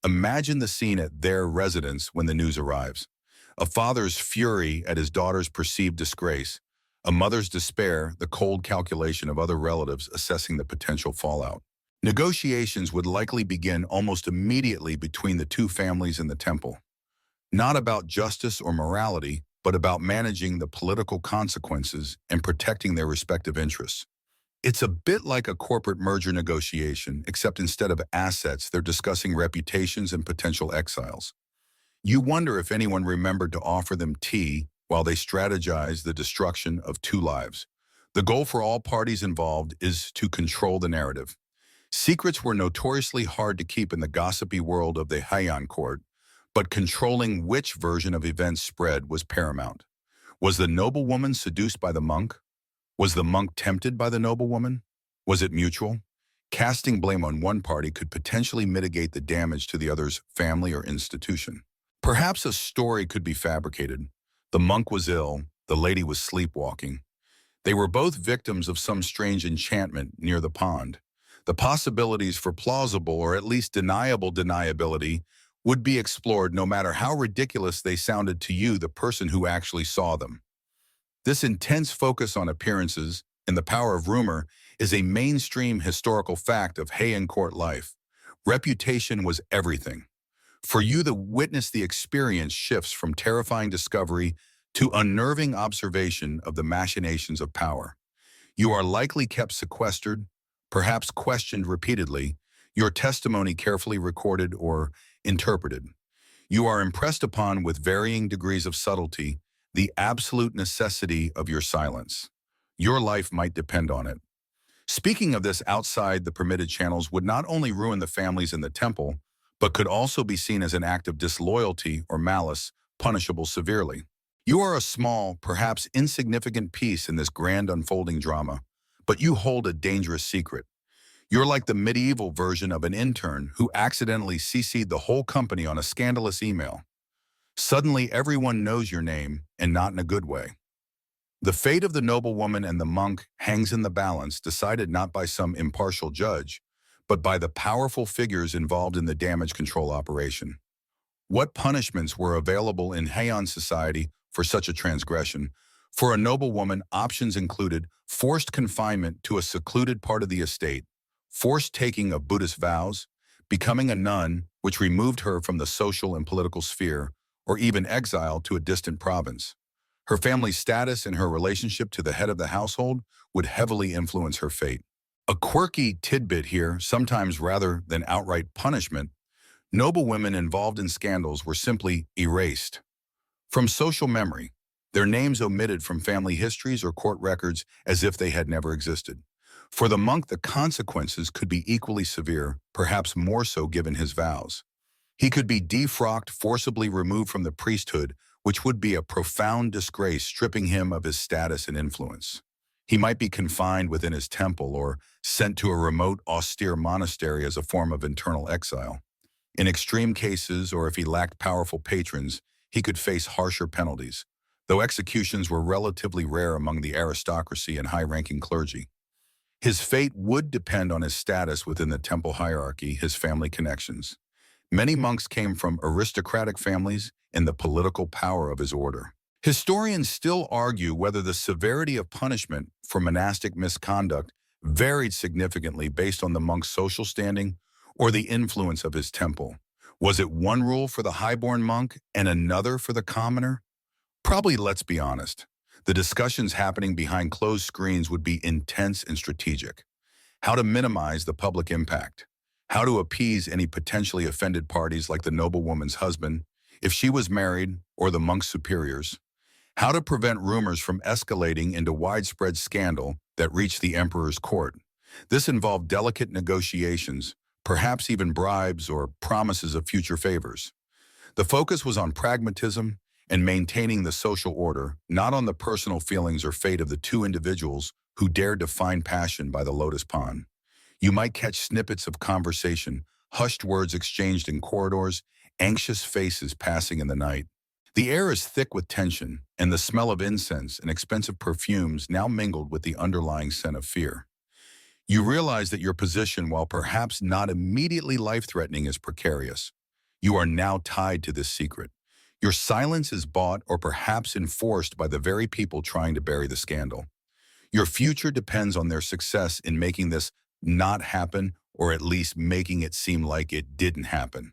Imagine the scene at their residence when the news arrives. A father's fury at his daughter's perceived disgrace, a mother's despair, the cold calculation of other relatives assessing the potential fallout. Negotiations would likely begin almost immediately between the two families in the temple. Not about justice or morality, but about managing the political consequences and protecting their respective interests. It's a bit like a corporate merger negotiation, except instead of assets, they're discussing reputations and potential exiles. You wonder if anyone remembered to offer them tea while they strategize the destruction of two lives. The goal for all parties involved is to control the narrative. Secrets were notoriously hard to keep in the gossipy world of the Heian court, but controlling which version of events spread was paramount. Was the noblewoman seduced by the monk? Was the monk tempted by the noblewoman? Was it mutual? Casting blame on one party could potentially mitigate the damage to the other's family or institution. Perhaps a story could be fabricated. The monk was ill, the lady was sleepwalking. They were both victims of some strange enchantment near the pond. The possibilities for plausible or at least deniable deniability would be explored no matter how ridiculous they sounded to you, the person who actually saw them. This intense focus on appearances and the power of rumor is a mainstream historical fact of Heian court life. Reputation was everything. For you to witness the experience shifts from terrifying discovery to unnerving observation of the machinations of power. You are likely kept sequestered, perhaps questioned repeatedly, your testimony carefully recorded or interpreted. You are impressed upon with varying degrees of subtlety the absolute necessity of your silence. Your life might depend on it. Speaking of this outside the permitted channels would not only ruin the families in the temple, but could also be seen as an act of disloyalty or malice, punishable severely. You are a small, perhaps insignificant piece in this grand unfolding drama, but you hold a dangerous secret. You're like the medieval version of an intern who accidentally CC'd the whole company on a scandalous email. Suddenly, everyone knows your name, and not in a good way. The fate of the noblewoman and the monk hangs in the balance, decided not by some impartial judge, but by the powerful figures involved in the damage control operation. What punishments were available in Heian society for such a transgression? For a noblewoman, options included forced confinement to a secluded part of the estate, forced taking of Buddhist vows, becoming a nun, which removed her from the social and political sphere, or even exile to a distant province. Her family's status and her relationship to the head of the household would heavily influence her fate. A quirky tidbit here, sometimes rather than outright punishment, noblewomen involved in scandals were simply erased from social memory, their names omitted from family histories or court records as if they had never existed. For the monk, the consequences could be equally severe, perhaps more so given his vows. He could be defrocked, forcibly removed from the priesthood, which would be a profound disgrace, stripping him of his status and influence. He might be confined within his temple or sent to a remote, austere monastery as a form of internal exile. In extreme cases, or if he lacked powerful patrons, he could face harsher penalties, though executions were relatively rare among the aristocracy and high-ranking clergy. His fate would depend on his status within the temple hierarchy, his family connections. Many monks came from aristocratic families and the political power of his order. Historians still argue whether the severity of punishment for monastic misconduct varied significantly based on the monk's social standing or the influence of his temple. Was it one rule for the highborn monk and another for the commoner? Probably, let's be honest. The discussions happening behind closed screens would be intense and strategic. How to minimize the public impact. How to appease any potentially offended parties like the noblewoman's husband, if she was married, or the monk's superiors. How to prevent rumors from escalating into widespread scandal that reached the emperor's court. This involved delicate negotiations, perhaps even bribes or promises of future favors. The focus was on pragmatism and maintaining the social order, not on the personal feelings or fate of the two individuals who dared to find passion by the Lotus Pond. You might catch snippets of conversation, hushed words exchanged in corridors, anxious faces passing in the night. The air is thick with tension, and the smell of incense and expensive perfumes now mingled with the underlying scent of fear. You realize that your position, while perhaps not immediately life-threatening, is precarious. You are now tied to this secret. Your silence is bought or perhaps enforced by the very people trying to bury the scandal. Your future depends on their success in making this not happen, or at least making it seem like it didn't happen.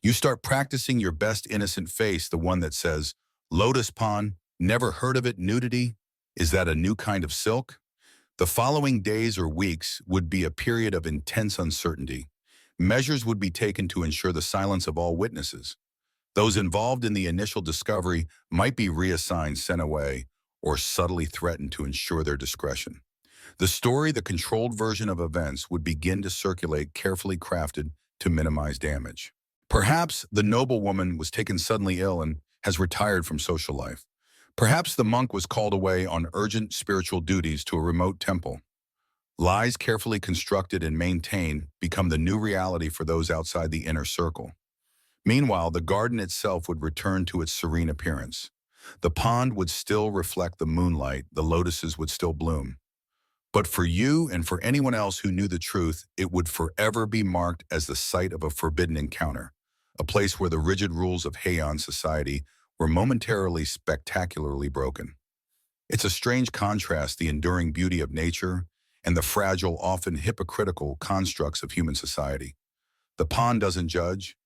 You start practicing your best innocent face, the one that says, "Lotus Pond, never heard of it, nudity? Is that a new kind of silk?" The following days or weeks would be a period of intense uncertainty. Measures would be taken to ensure the silence of all witnesses. Those involved in the initial discovery might be reassigned, sent away, or subtly threatened to ensure their discretion. The story, the controlled version of events, would begin to circulate, carefully crafted to minimize damage. Perhaps the noblewoman was taken suddenly ill and has retired from social life. Perhaps the monk was called away on urgent spiritual duties to a remote temple. Lies carefully constructed and maintained become the new reality for those outside the inner circle. Meanwhile, the garden itself would return to its serene appearance. The pond would still reflect the moonlight, the lotuses would still bloom. But for you and for anyone else who knew the truth, it would forever be marked as the site of a forbidden encounter, a place where the rigid rules of Heian society were momentarily spectacularly broken. It's a strange contrast, the enduring beauty of nature and the fragile, often hypocritical constructs of human society. The pond doesn't judge,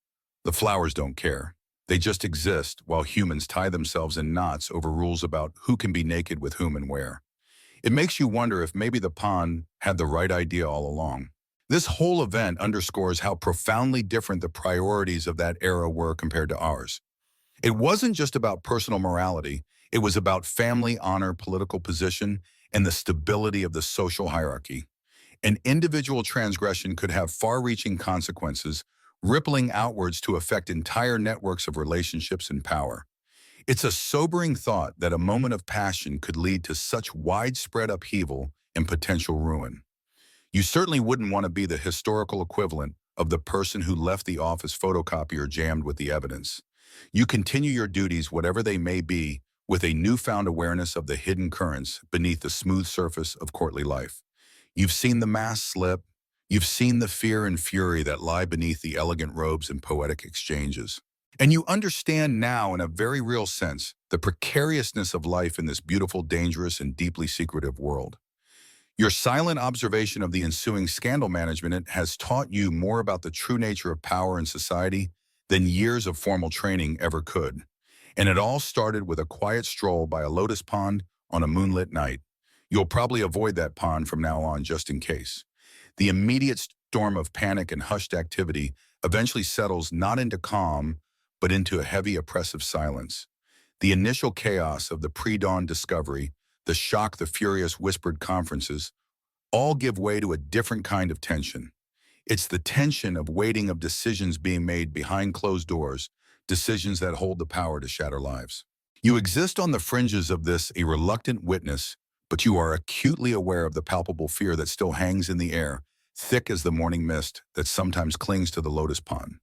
the flowers don't care. They just exist while humans tie themselves in knots over rules about who can be naked with whom and where. It makes you wonder if maybe the pond had the right idea all along. This whole event underscores how profoundly different the priorities of that era were compared to ours. It wasn't just about personal morality, it was about family honor, political position, and the stability of the social hierarchy. An individual transgression could have far-reaching consequences, rippling outwards to affect entire networks of relationships and power. It's a sobering thought that a moment of passion could lead to such widespread upheaval and potential ruin. You certainly wouldn't want to be the historical equivalent of the person who left the office photocopier jammed with the evidence. You continue your duties, whatever they may be, with a newfound awareness of the hidden currents beneath the smooth surface of courtly life. You've seen the mask slip. You've seen the fear and fury that lie beneath the elegant robes and poetic exchanges. And you understand now, in a very real sense, the precariousness of life in this beautiful, dangerous, and deeply secretive world. Your silent observation of the ensuing scandal management has taught you more about the true nature of power in society than years of formal training ever could. And it all started with a quiet stroll by a lotus pond on a moonlit night. You'll probably avoid that pond from now on, just in case. The immediate storm of panic and hushed activity eventually settles not into calm, but into a heavy, oppressive silence. The initial chaos of the pre-dawn discovery, the shock, the furious whispered conferences, all give way to a different kind of tension. It's the tension of waiting, of decisions being made behind closed doors, decisions that hold the power to shatter lives. You exist on the fringes of this, a reluctant witness, but you are acutely aware of the palpable fear that still hangs in the air, thick as the morning mist that sometimes clings to the lotus pond.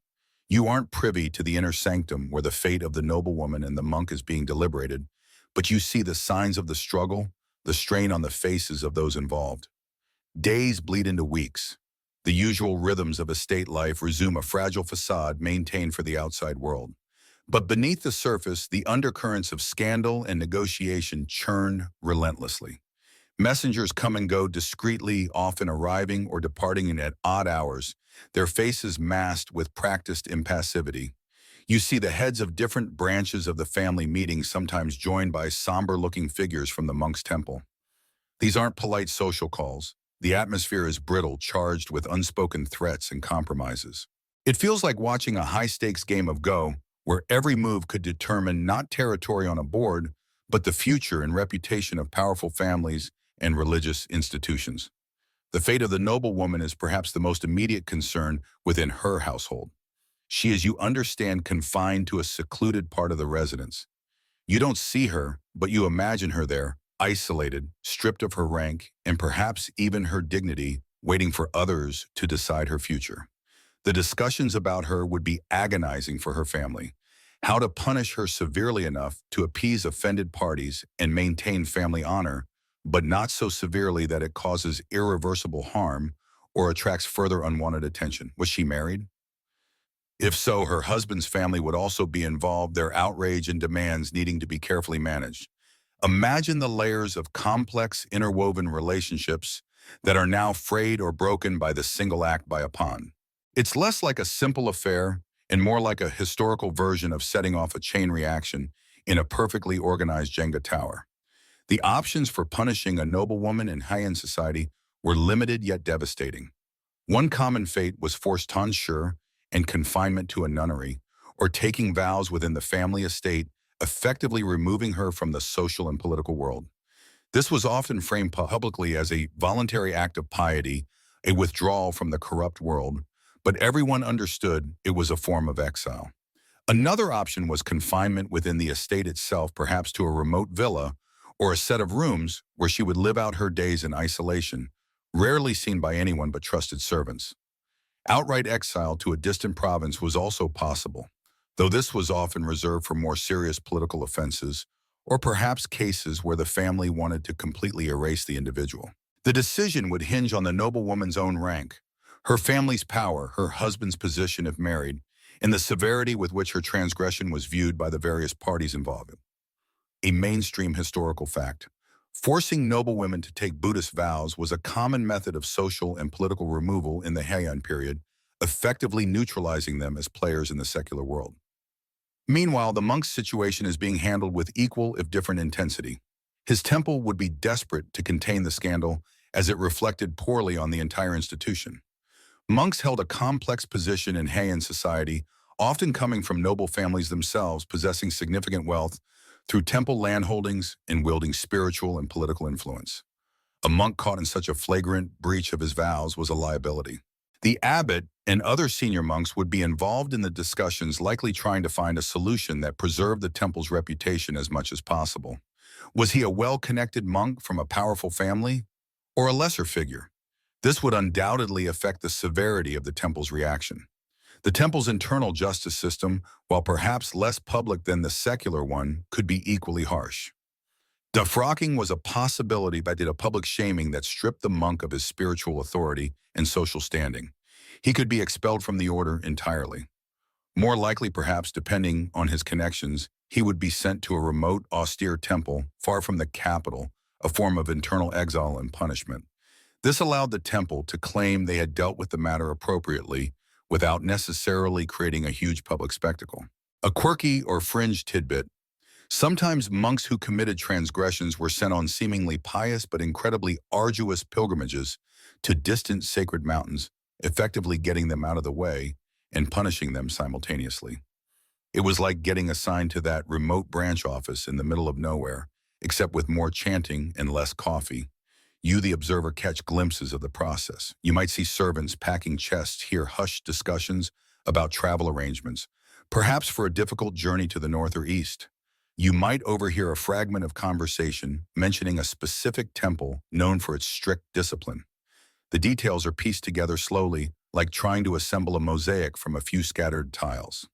You aren't privy to the inner sanctum where the fate of the noblewoman and the monk is being deliberated, but you see the signs of the struggle, the strain on the faces of those involved. Days bleed into weeks. The usual rhythms of estate life resume, a fragile facade maintained for the outside world. But beneath the surface, the undercurrents of scandal and negotiation churn relentlessly. Messengers come and go discreetly, often arriving or departing at odd hours, their faces masked with practiced impassivity. You see the heads of different branches of the family meeting, sometimes joined by somber-looking figures from the monk's temple. These aren't polite social calls. The atmosphere is brittle, charged with unspoken threats and compromises. It feels like watching a high-stakes game of Go, where every move could determine not territory on a board, but the future and reputation of powerful families and religious institutions. The fate of the noblewoman is perhaps the most immediate concern within her household. She is, you understand, confined to a secluded part of the residence. You don't see her, but you imagine her there, isolated, stripped of her rank, and perhaps even her dignity, waiting for others to decide her future. The discussions about her would be agonizing for her family. How to punish her severely enough to appease offended parties and maintain family honor, but not so severely that it causes irreversible harm or attracts further unwanted attention. Was she married? If so, her husband's family would also be involved, their outrage and demands needing to be carefully managed. Imagine the layers of complex, interwoven relationships that are now frayed or broken by the single act by a pawn. It's less like a simple affair and more like a historical version of setting off a chain reaction in a perfectly organized Jenga tower. The options for punishing a noblewoman in high-end society were limited yet devastating. One common fate was forced tonsure and confinement to a nunnery, or taking vows within the family estate, effectively removing her from the social and political world. This was often framed publicly as a voluntary act of piety, a withdrawal from the corrupt world, but everyone understood it was a form of exile. Another option was confinement within the estate itself, perhaps to a remote villa or a set of rooms where she would live out her days in isolation, rarely seen by anyone but trusted servants. Outright exile to a distant province was also possible, though this was often reserved for more serious political offenses or perhaps cases where the family wanted to completely erase the individual. The decision would hinge on the noblewoman's own rank, her family's power, her husband's position if married, and the severity with which her transgression was viewed by the various parties involved. A mainstream historical fact. Forcing noblewomen to take Buddhist vows was a common method of social and political removal in the Heian period, effectively neutralizing them as players in the secular world. Meanwhile, the monk's situation is being handled with equal, if different, intensity. His temple would be desperate to contain the scandal as it reflected poorly on the entire institution. Monks held a complex position in Heian society, often coming from noble families themselves, possessing significant wealth through temple landholdings and wielding spiritual and political influence. A monk caught in such a flagrant breach of his vows was a liability. The abbot and other senior monks would be involved in the discussions, likely trying to find a solution that preserved the temple's reputation as much as possible. Was he a well-connected monk from a powerful family, or a lesser figure? This would undoubtedly affect the severity of the temple's reaction. The temple's internal justice system, while perhaps less public than the secular one, could be equally harsh. Defrocking was a possibility, but did a public shaming that stripped the monk of his spiritual authority and social standing. He could be expelled from the order entirely. More likely, perhaps, depending on his connections, he would be sent to a remote, austere temple far from the capital, a form of internal exile and punishment. This allowed the temple to claim they had dealt with the matter appropriately without necessarily creating a huge public spectacle. A quirky or fringe tidbit. Sometimes monks who committed transgressions were sent on seemingly pious but incredibly arduous pilgrimages to distant sacred mountains, effectively getting them out of the way and punishing them simultaneously. It was like getting assigned to that remote branch office in the middle of nowhere, except with more chanting and less coffee. You, the observer, catch glimpses of the process. You might see servants packing chests, hear hushed discussions about travel arrangements, perhaps for a difficult journey to the north or east. You might overhear a fragment of conversation mentioning a specific temple known for its strict discipline. The details are pieced together slowly, like trying to assemble a mosaic from a few scattered tiles.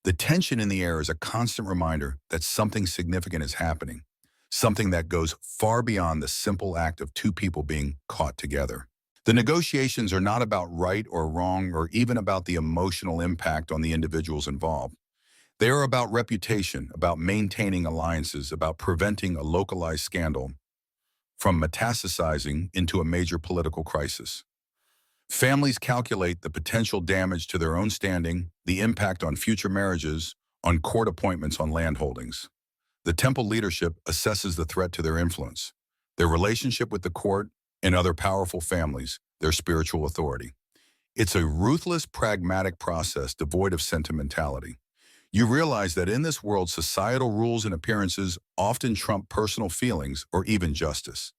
The tension in the air is a constant reminder that something significant is happening, something that goes far beyond the simple act of two people being caught together. The negotiations are not about right or wrong or even about the emotional impact on the individuals involved. They are about reputation, about maintaining alliances, about preventing a localized scandal from metastasizing into a major political crisis. Families calculate the potential damage to their own standing, the impact on future marriages, on court appointments, on land holdings. The temple leadership assesses the threat to their influence, their relationship with the court and other powerful families, their spiritual authority. It's a ruthless, pragmatic process devoid of sentimentality. You realize that in this world, societal rules and appearances often trump personal feelings or even justice.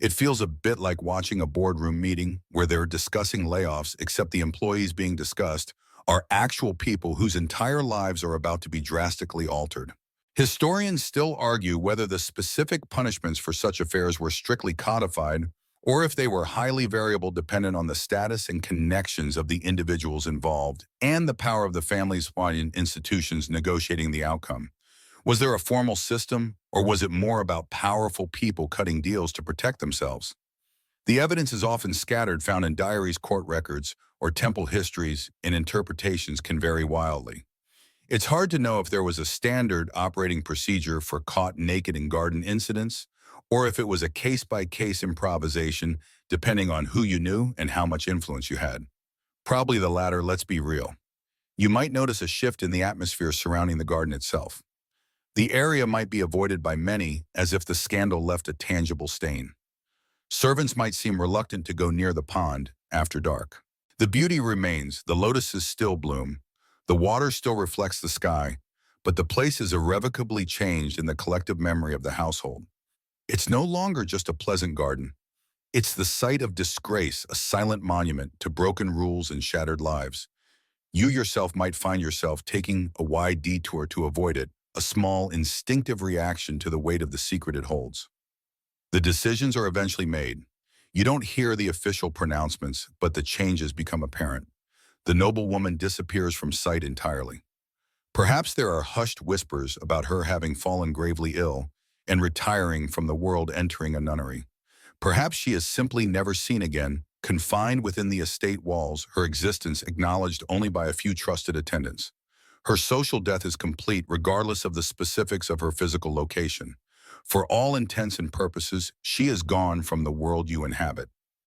It feels a bit like watching a boardroom meeting where they're discussing layoffs, except the employees being discussed are actual people whose entire lives are about to be drastically altered. Historians still argue whether the specific punishments for such affairs were strictly codified or if they were highly variable dependent on the status and connections of the individuals involved and the power of the family's institutions negotiating the outcome. Was there a formal system, or was it more about powerful people cutting deals to protect themselves? The evidence is often scattered, found in diaries, court records, or temple histories, and interpretations can vary wildly. It's hard to know if there was a standard operating procedure for caught naked in garden incidents, or if it was a case-by-case improvisation depending on who you knew and how much influence you had. Probably the latter, let's be real. You might notice a shift in the atmosphere surrounding the garden itself. The area might be avoided by many as if the scandal left a tangible stain. Servants might seem reluctant to go near the pond after dark. The beauty remains, the lotuses still bloom, the water still reflects the sky, but the place is irrevocably changed in the collective memory of the household. It's no longer just a pleasant garden. It's the site of disgrace, a silent monument to broken rules and shattered lives. You yourself might find yourself taking a wide detour to avoid it, a small, instinctive reaction to the weight of the secret it holds. The decisions are eventually made. You don't hear the official pronouncements, but the changes become apparent. The noblewoman disappears from sight entirely. Perhaps there are hushed whispers about her having fallen gravely ill and retiring from the world, entering a nunnery. Perhaps she is simply never seen again, confined within the estate walls, her existence acknowledged only by a few trusted attendants. Her social death is complete regardless of the specifics of her physical location. For all intents and purposes, she is gone from the world you inhabit.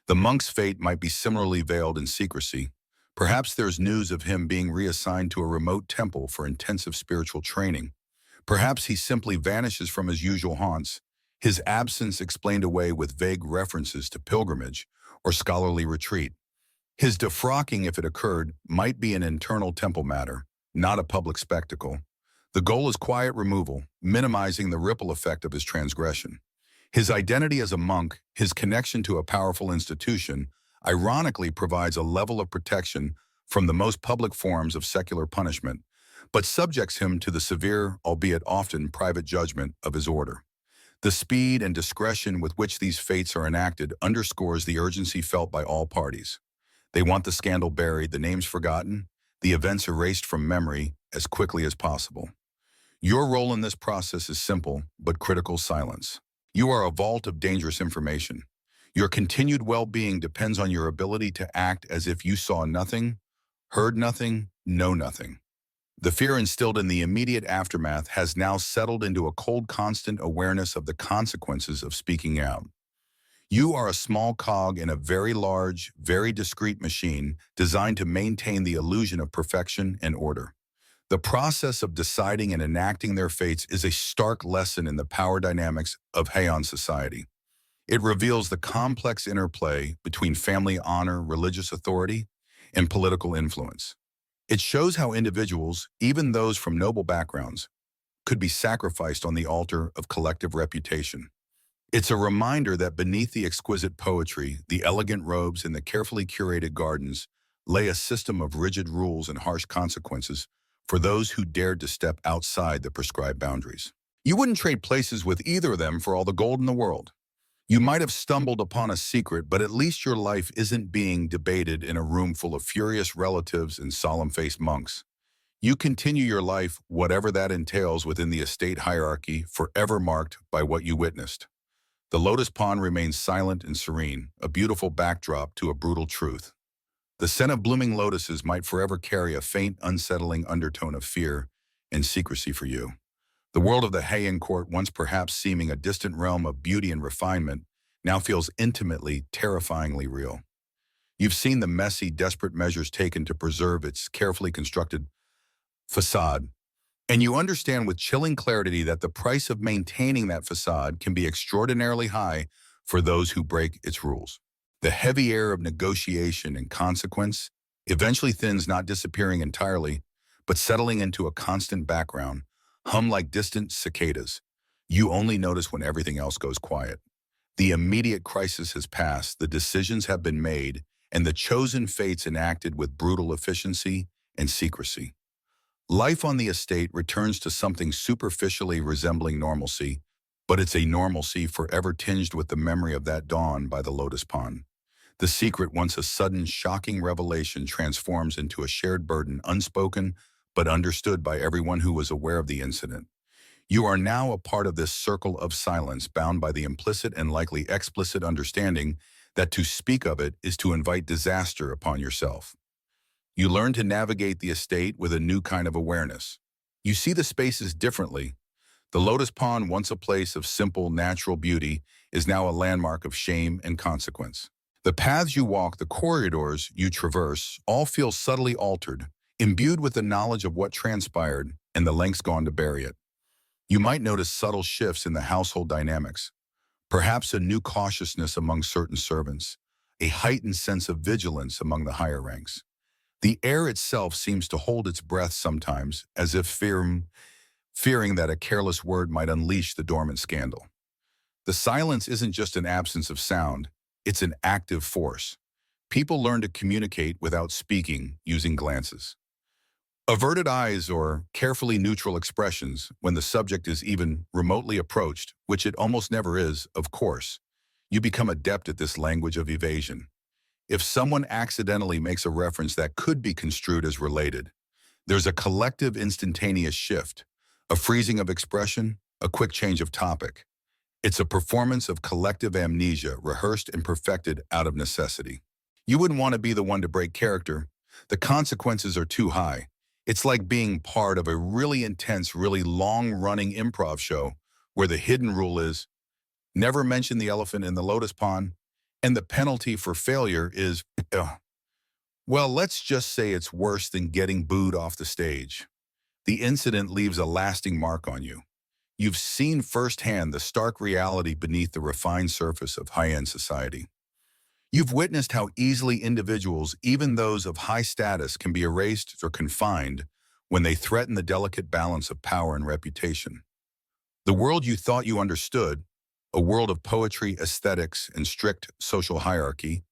The monk's fate might be similarly veiled in secrecy. Perhaps there's news of him being reassigned to a remote temple for intensive spiritual training. Perhaps he simply vanishes from his usual haunts, his absence explained away with vague references to pilgrimage or scholarly retreat. His defrocking, if it occurred, might be an internal temple matter, not a public spectacle. The goal is quiet removal, minimizing the ripple effect of his transgression. His identity as a monk, his connection to a powerful institution, ironically provides a level of protection from the most public forms of secular punishment, but subjects him to the severe, albeit often private judgment of his order. The speed and discretion with which these fates are enacted underscores the urgency felt by all parties. They want the scandal buried, the names forgotten, the events erased from memory as quickly as possible. Your role in this process is simple, but critical: silence. You are a vault of dangerous information. Your continued well-being depends on your ability to act as if you saw nothing, heard nothing, know nothing. The fear instilled in the immediate aftermath has now settled into a cold, constant awareness of the consequences of speaking out. You are a small cog in a very large, very discrete machine designed to maintain the illusion of perfection and order. The process of deciding and enacting their fates is a stark lesson in the power dynamics of Heian society. It reveals the complex interplay between family honor, religious authority, and political influence. It shows how individuals, even those from noble backgrounds, could be sacrificed on the altar of collective reputation. It's a reminder that beneath the exquisite poetry, the elegant robes, and the carefully curated gardens lay a system of rigid rules and harsh consequences for those who dared to step outside the prescribed boundaries. You wouldn't trade places with either of them for all the gold in the world. You might have stumbled upon a secret, but at least your life isn't being debated in a room full of furious relatives and solemn-faced monks. You continue your life, whatever that entails, within the estate hierarchy, forever marked by what you witnessed. The lotus pond remains silent and serene, a beautiful backdrop to a brutal truth. The scent of blooming lotuses might forever carry a faint, unsettling undertone of fear and secrecy for you. The world of the Heian court, once perhaps seeming a distant realm of beauty and refinement, now feels intimately, terrifyingly real. You've seen the messy, desperate measures taken to preserve its carefully constructed facade, and you understand with chilling clarity that the price of maintaining that facade can be extraordinarily high for those who break its rules. The heavy air of negotiation and consequence eventually thins, not disappearing entirely, but settling into a constant background, hum like distant cicadas. You only notice when everything else goes quiet. The immediate crisis has passed, the decisions have been made, and the chosen fates enacted with brutal efficiency and secrecy. Life on the estate returns to something superficially resembling normalcy, but it's a normalcy forever tinged with the memory of that dawn by the Lotus Pond. The secret, once a sudden, shocking revelation, transforms into a shared burden, unspoken but understood by everyone who was aware of the incident. You are now a part of this circle of silence, bound by the implicit and likely explicit understanding that to speak of it is to invite disaster upon yourself. You learn to navigate the estate with a new kind of awareness. You see the spaces differently. The Lotus Pond, once a place of simple, natural beauty, is now a landmark of shame and consequence. The paths you walk, the corridors you traverse, all feel subtly altered, imbued with the knowledge of what transpired and the lengths gone to bury it. You might notice subtle shifts in the household dynamics, perhaps a new cautiousness among certain servants, a heightened sense of vigilance among the higher ranks. The air itself seems to hold its breath sometimes, as if fearing that a careless word might unleash the dormant scandal. The silence isn't just an absence of sound, it's an active force. People learn to communicate without speaking, using glances. Averted eyes or carefully neutral expressions when the subject is even remotely approached, which it almost never is, of course. You become adept at this language of evasion. If someone accidentally makes a reference that could be construed as related, there's a collective instantaneous shift, a freezing of expression, a quick change of topic. It's a performance of collective amnesia, rehearsed and perfected out of necessity. You wouldn't want to be the one to break character. The consequences are too high. It's like being part of a really intense, really long-running improv show where the hidden rule is never mention the elephant in the lotus pond, and the penalty for failure is, well, let's just say it's worse than getting booed off the stage. The incident leaves a lasting mark on you. You've seen firsthand the stark reality beneath the refined surface of high-end society. You've witnessed how easily individuals, even those of high status, can be erased or confined when they threaten the delicate balance of power and reputation. The world you thought you understood, a world of poetry, aesthetics, and strict social hierarchy,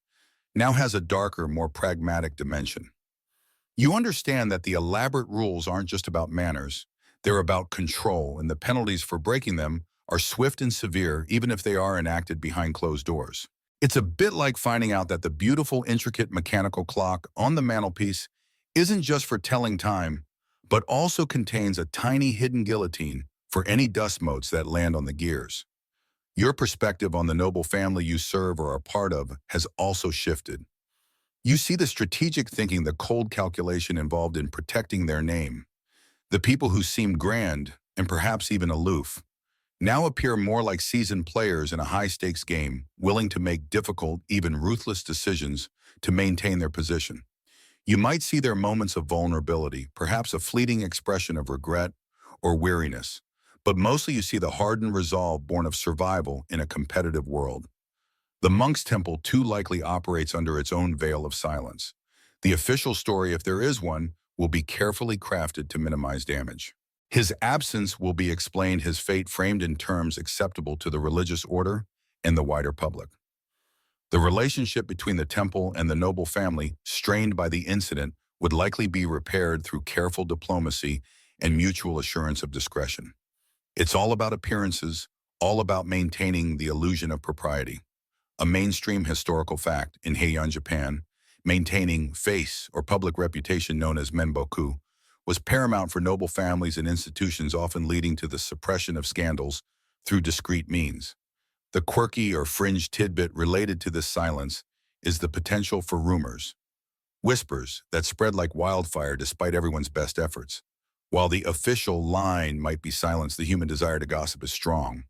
now has a darker, more pragmatic dimension. You understand that the elaborate rules aren't just about manners, they're about control, and the penalties for breaking them are swift and severe, even if they are enacted behind closed doors. It's a bit like finding out that the beautiful, intricate mechanical clock on the mantelpiece isn't just for telling time, but also contains a tiny hidden guillotine for any dust motes that land on the gears. Your perspective on the noble family you serve or are part of has also shifted. You see the strategic thinking, the cold calculation involved in protecting their name. The people who seemed grand, and perhaps even aloof, now appear more like seasoned players in a high-stakes game, willing to make difficult, even ruthless decisions to maintain their position. You might see their moments of vulnerability, perhaps a fleeting expression of regret or weariness, but mostly you see the hardened resolve born of survival in a competitive world. The monk's temple too likely operates under its own veil of silence. The official story, if there is one, will be carefully crafted to minimize damage. His absence will be explained, his fate framed in terms acceptable to the religious order and the wider public. The relationship between the temple and the noble family, strained by the incident, would likely be repaired through careful diplomacy and mutual assurance of discretion. It's all about appearances, all about maintaining the illusion of propriety. A mainstream historical fact in Heian, Japan, maintaining face or public reputation known as menboku was paramount for noble families and institutions, often leading to the suppression of scandals through discreet means. The quirky or fringe tidbit related to this silence is the potential for rumors, whispers that spread like wildfire despite everyone's best efforts. While the official line might be silenced, the human desire to gossip is strong.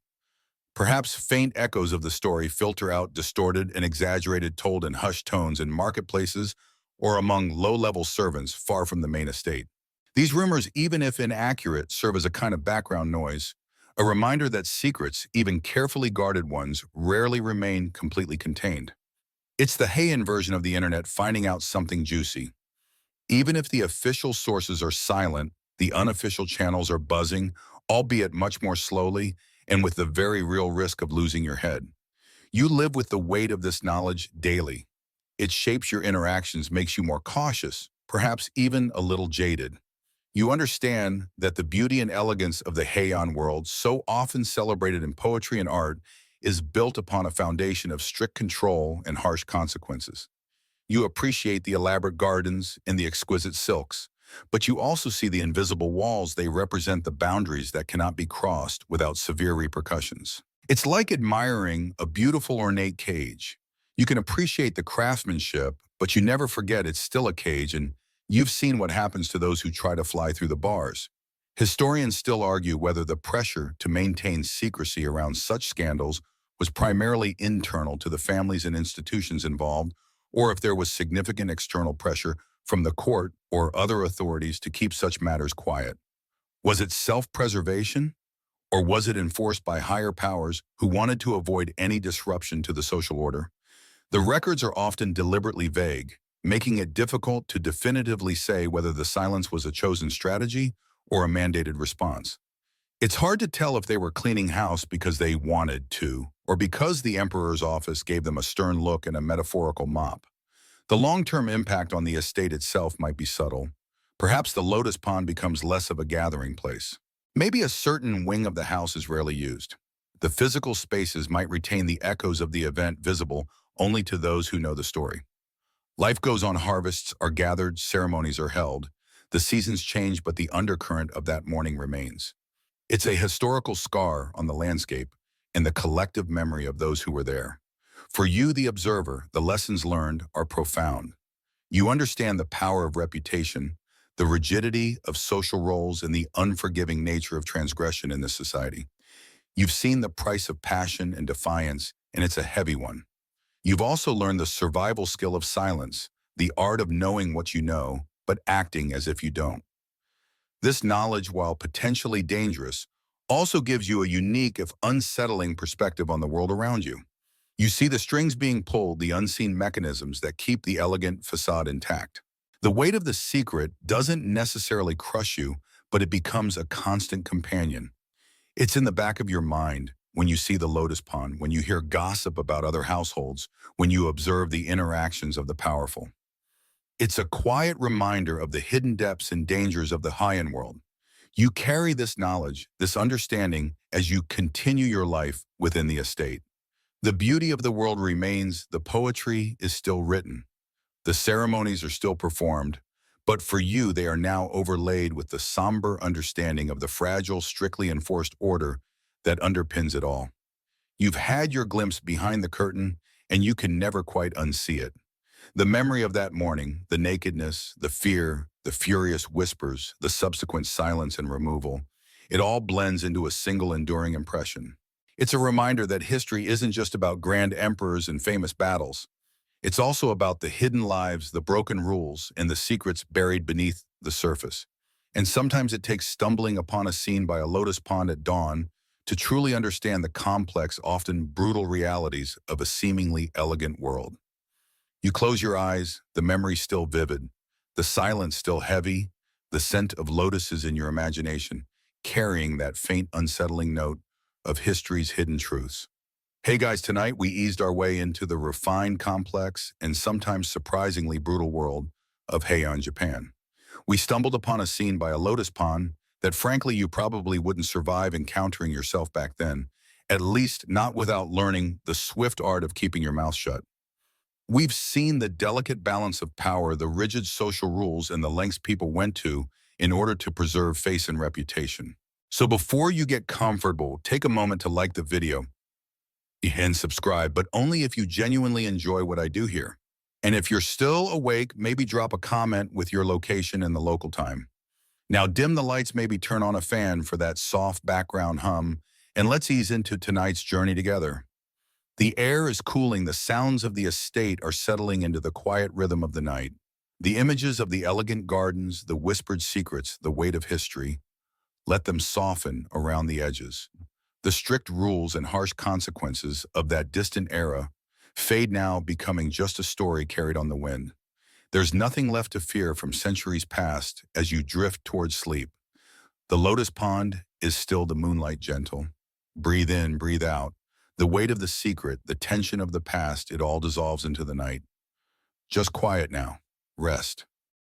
Perhaps faint echoes of the story filter out distorted and exaggerated told in hushed tones in marketplaces or among low-level servants far from the main estate. These rumors, even if inaccurate, serve as a kind of background noise, a reminder that secrets, even carefully guarded ones, rarely remain completely contained. It's the Heian version of the internet finding out something juicy. Even if the official sources are silent, the unofficial channels are buzzing, albeit much more slowly, and with the very real risk of losing your head. You live with the weight of this knowledge daily. It shapes your interactions, makes you more cautious, perhaps even a little jaded. You understand that the beauty and elegance of the Heian world, so often celebrated in poetry and art, is built upon a foundation of strict control and harsh consequences. You appreciate the elaborate gardens and the exquisite silks, but you also see the invisible walls. They represent the boundaries that cannot be crossed without severe repercussions. It's like admiring a beautiful ornate cage. You can appreciate the craftsmanship, but you never forget it's still a cage, and you've seen what happens to those who try to fly through the bars. Historians still argue whether the pressure to maintain secrecy around such scandals was primarily internal to the families and institutions involved, or if there was significant external pressure from the court or other authorities to keep such matters quiet. Was it self-preservation, or was it enforced by higher powers who wanted to avoid any disruption to the social order? The records are often deliberately vague, making it difficult to definitively say whether the silence was a chosen strategy or a mandated response. It's hard to tell if they were cleaning house because they wanted to, or because the emperor's office gave them a stern look and a metaphorical mop. The long-term impact on the estate itself might be subtle. Perhaps the Lotus Pond becomes less of a gathering place. Maybe a certain wing of the house is rarely used. The physical spaces might retain the echoes of the event visible only to those who know the story. Life goes on, harvests are gathered, ceremonies are held. The seasons change, but the undercurrent of that morning remains. It's a historical scar on the landscape and the collective memory of those who were there. For you, the observer, the lessons learned are profound. You understand the power of reputation, the rigidity of social roles, and the unforgiving nature of transgression in this society. You've seen the price of passion and defiance, and it's a heavy one. You've also learned the survival skill of silence, the art of knowing what you know, but acting as if you don't. This knowledge, while potentially dangerous, also gives you a unique, if unsettling, perspective on the world around you. You see the strings being pulled, the unseen mechanisms that keep the elegant facade intact. The weight of the secret doesn't necessarily crush you, but it becomes a constant companion. It's in the back of your mind when you see the Lotus Pond, when you hear gossip about other households, when you observe the interactions of the powerful. It's a quiet reminder of the hidden depths and dangers of the Heian world. You carry this knowledge, this understanding, as you continue your life within the estate. The beauty of the world remains, the poetry is still written, the ceremonies are still performed, but for you they are now overlaid with the somber understanding of the fragile, strictly enforced order that underpins it all. You've had your glimpse behind the curtain, and you can never quite unsee it. The memory of that morning, the nakedness, the fear, the furious whispers, the subsequent silence and removal, it all blends into a single enduring impression. It's a reminder that history isn't just about grand emperors and famous battles. It's also about the hidden lives, the broken rules, and the secrets buried beneath the surface. And sometimes it takes stumbling upon a scene by a lotus pond at dawn to truly understand the complex, often brutal realities of a seemingly elegant world. You close your eyes, the memory still vivid, the silence still heavy, the scent of lotuses in your imagination, carrying that faint, unsettling note of history's hidden truths. Hey guys, tonight we eased our way into the refined, complex, and sometimes surprisingly brutal world of Heian, Japan. We stumbled upon a scene by a lotus pond that frankly you probably wouldn't survive encountering yourself back then, at least not without learning the swift art of keeping your mouth shut. We've seen the delicate balance of power, the rigid social rules, and the lengths people went to in order to preserve face and reputation. So before you get comfortable, take a moment to like the video and subscribe, but only if you genuinely enjoy what I do here. And if you're still awake, maybe drop a comment with your location and the local time. Now dim the lights, maybe turn on a fan for that soft background hum, And let's ease into tonight's journey together. The air is cooling, the sounds of the estate are settling into the quiet rhythm of the night. The images of the elegant gardens, the whispered secrets, the weight of history, let them soften around the edges. The strict rules and harsh consequences of that distant era fade now, becoming just a story carried on the wind. There's nothing left to fear from centuries past as you drift towards sleep. The lotus pond is still the moonlight gentle. Breathe in, breathe out. The weight of the secret, the tension of the past, it all dissolves into the night. Just quiet now. Rest.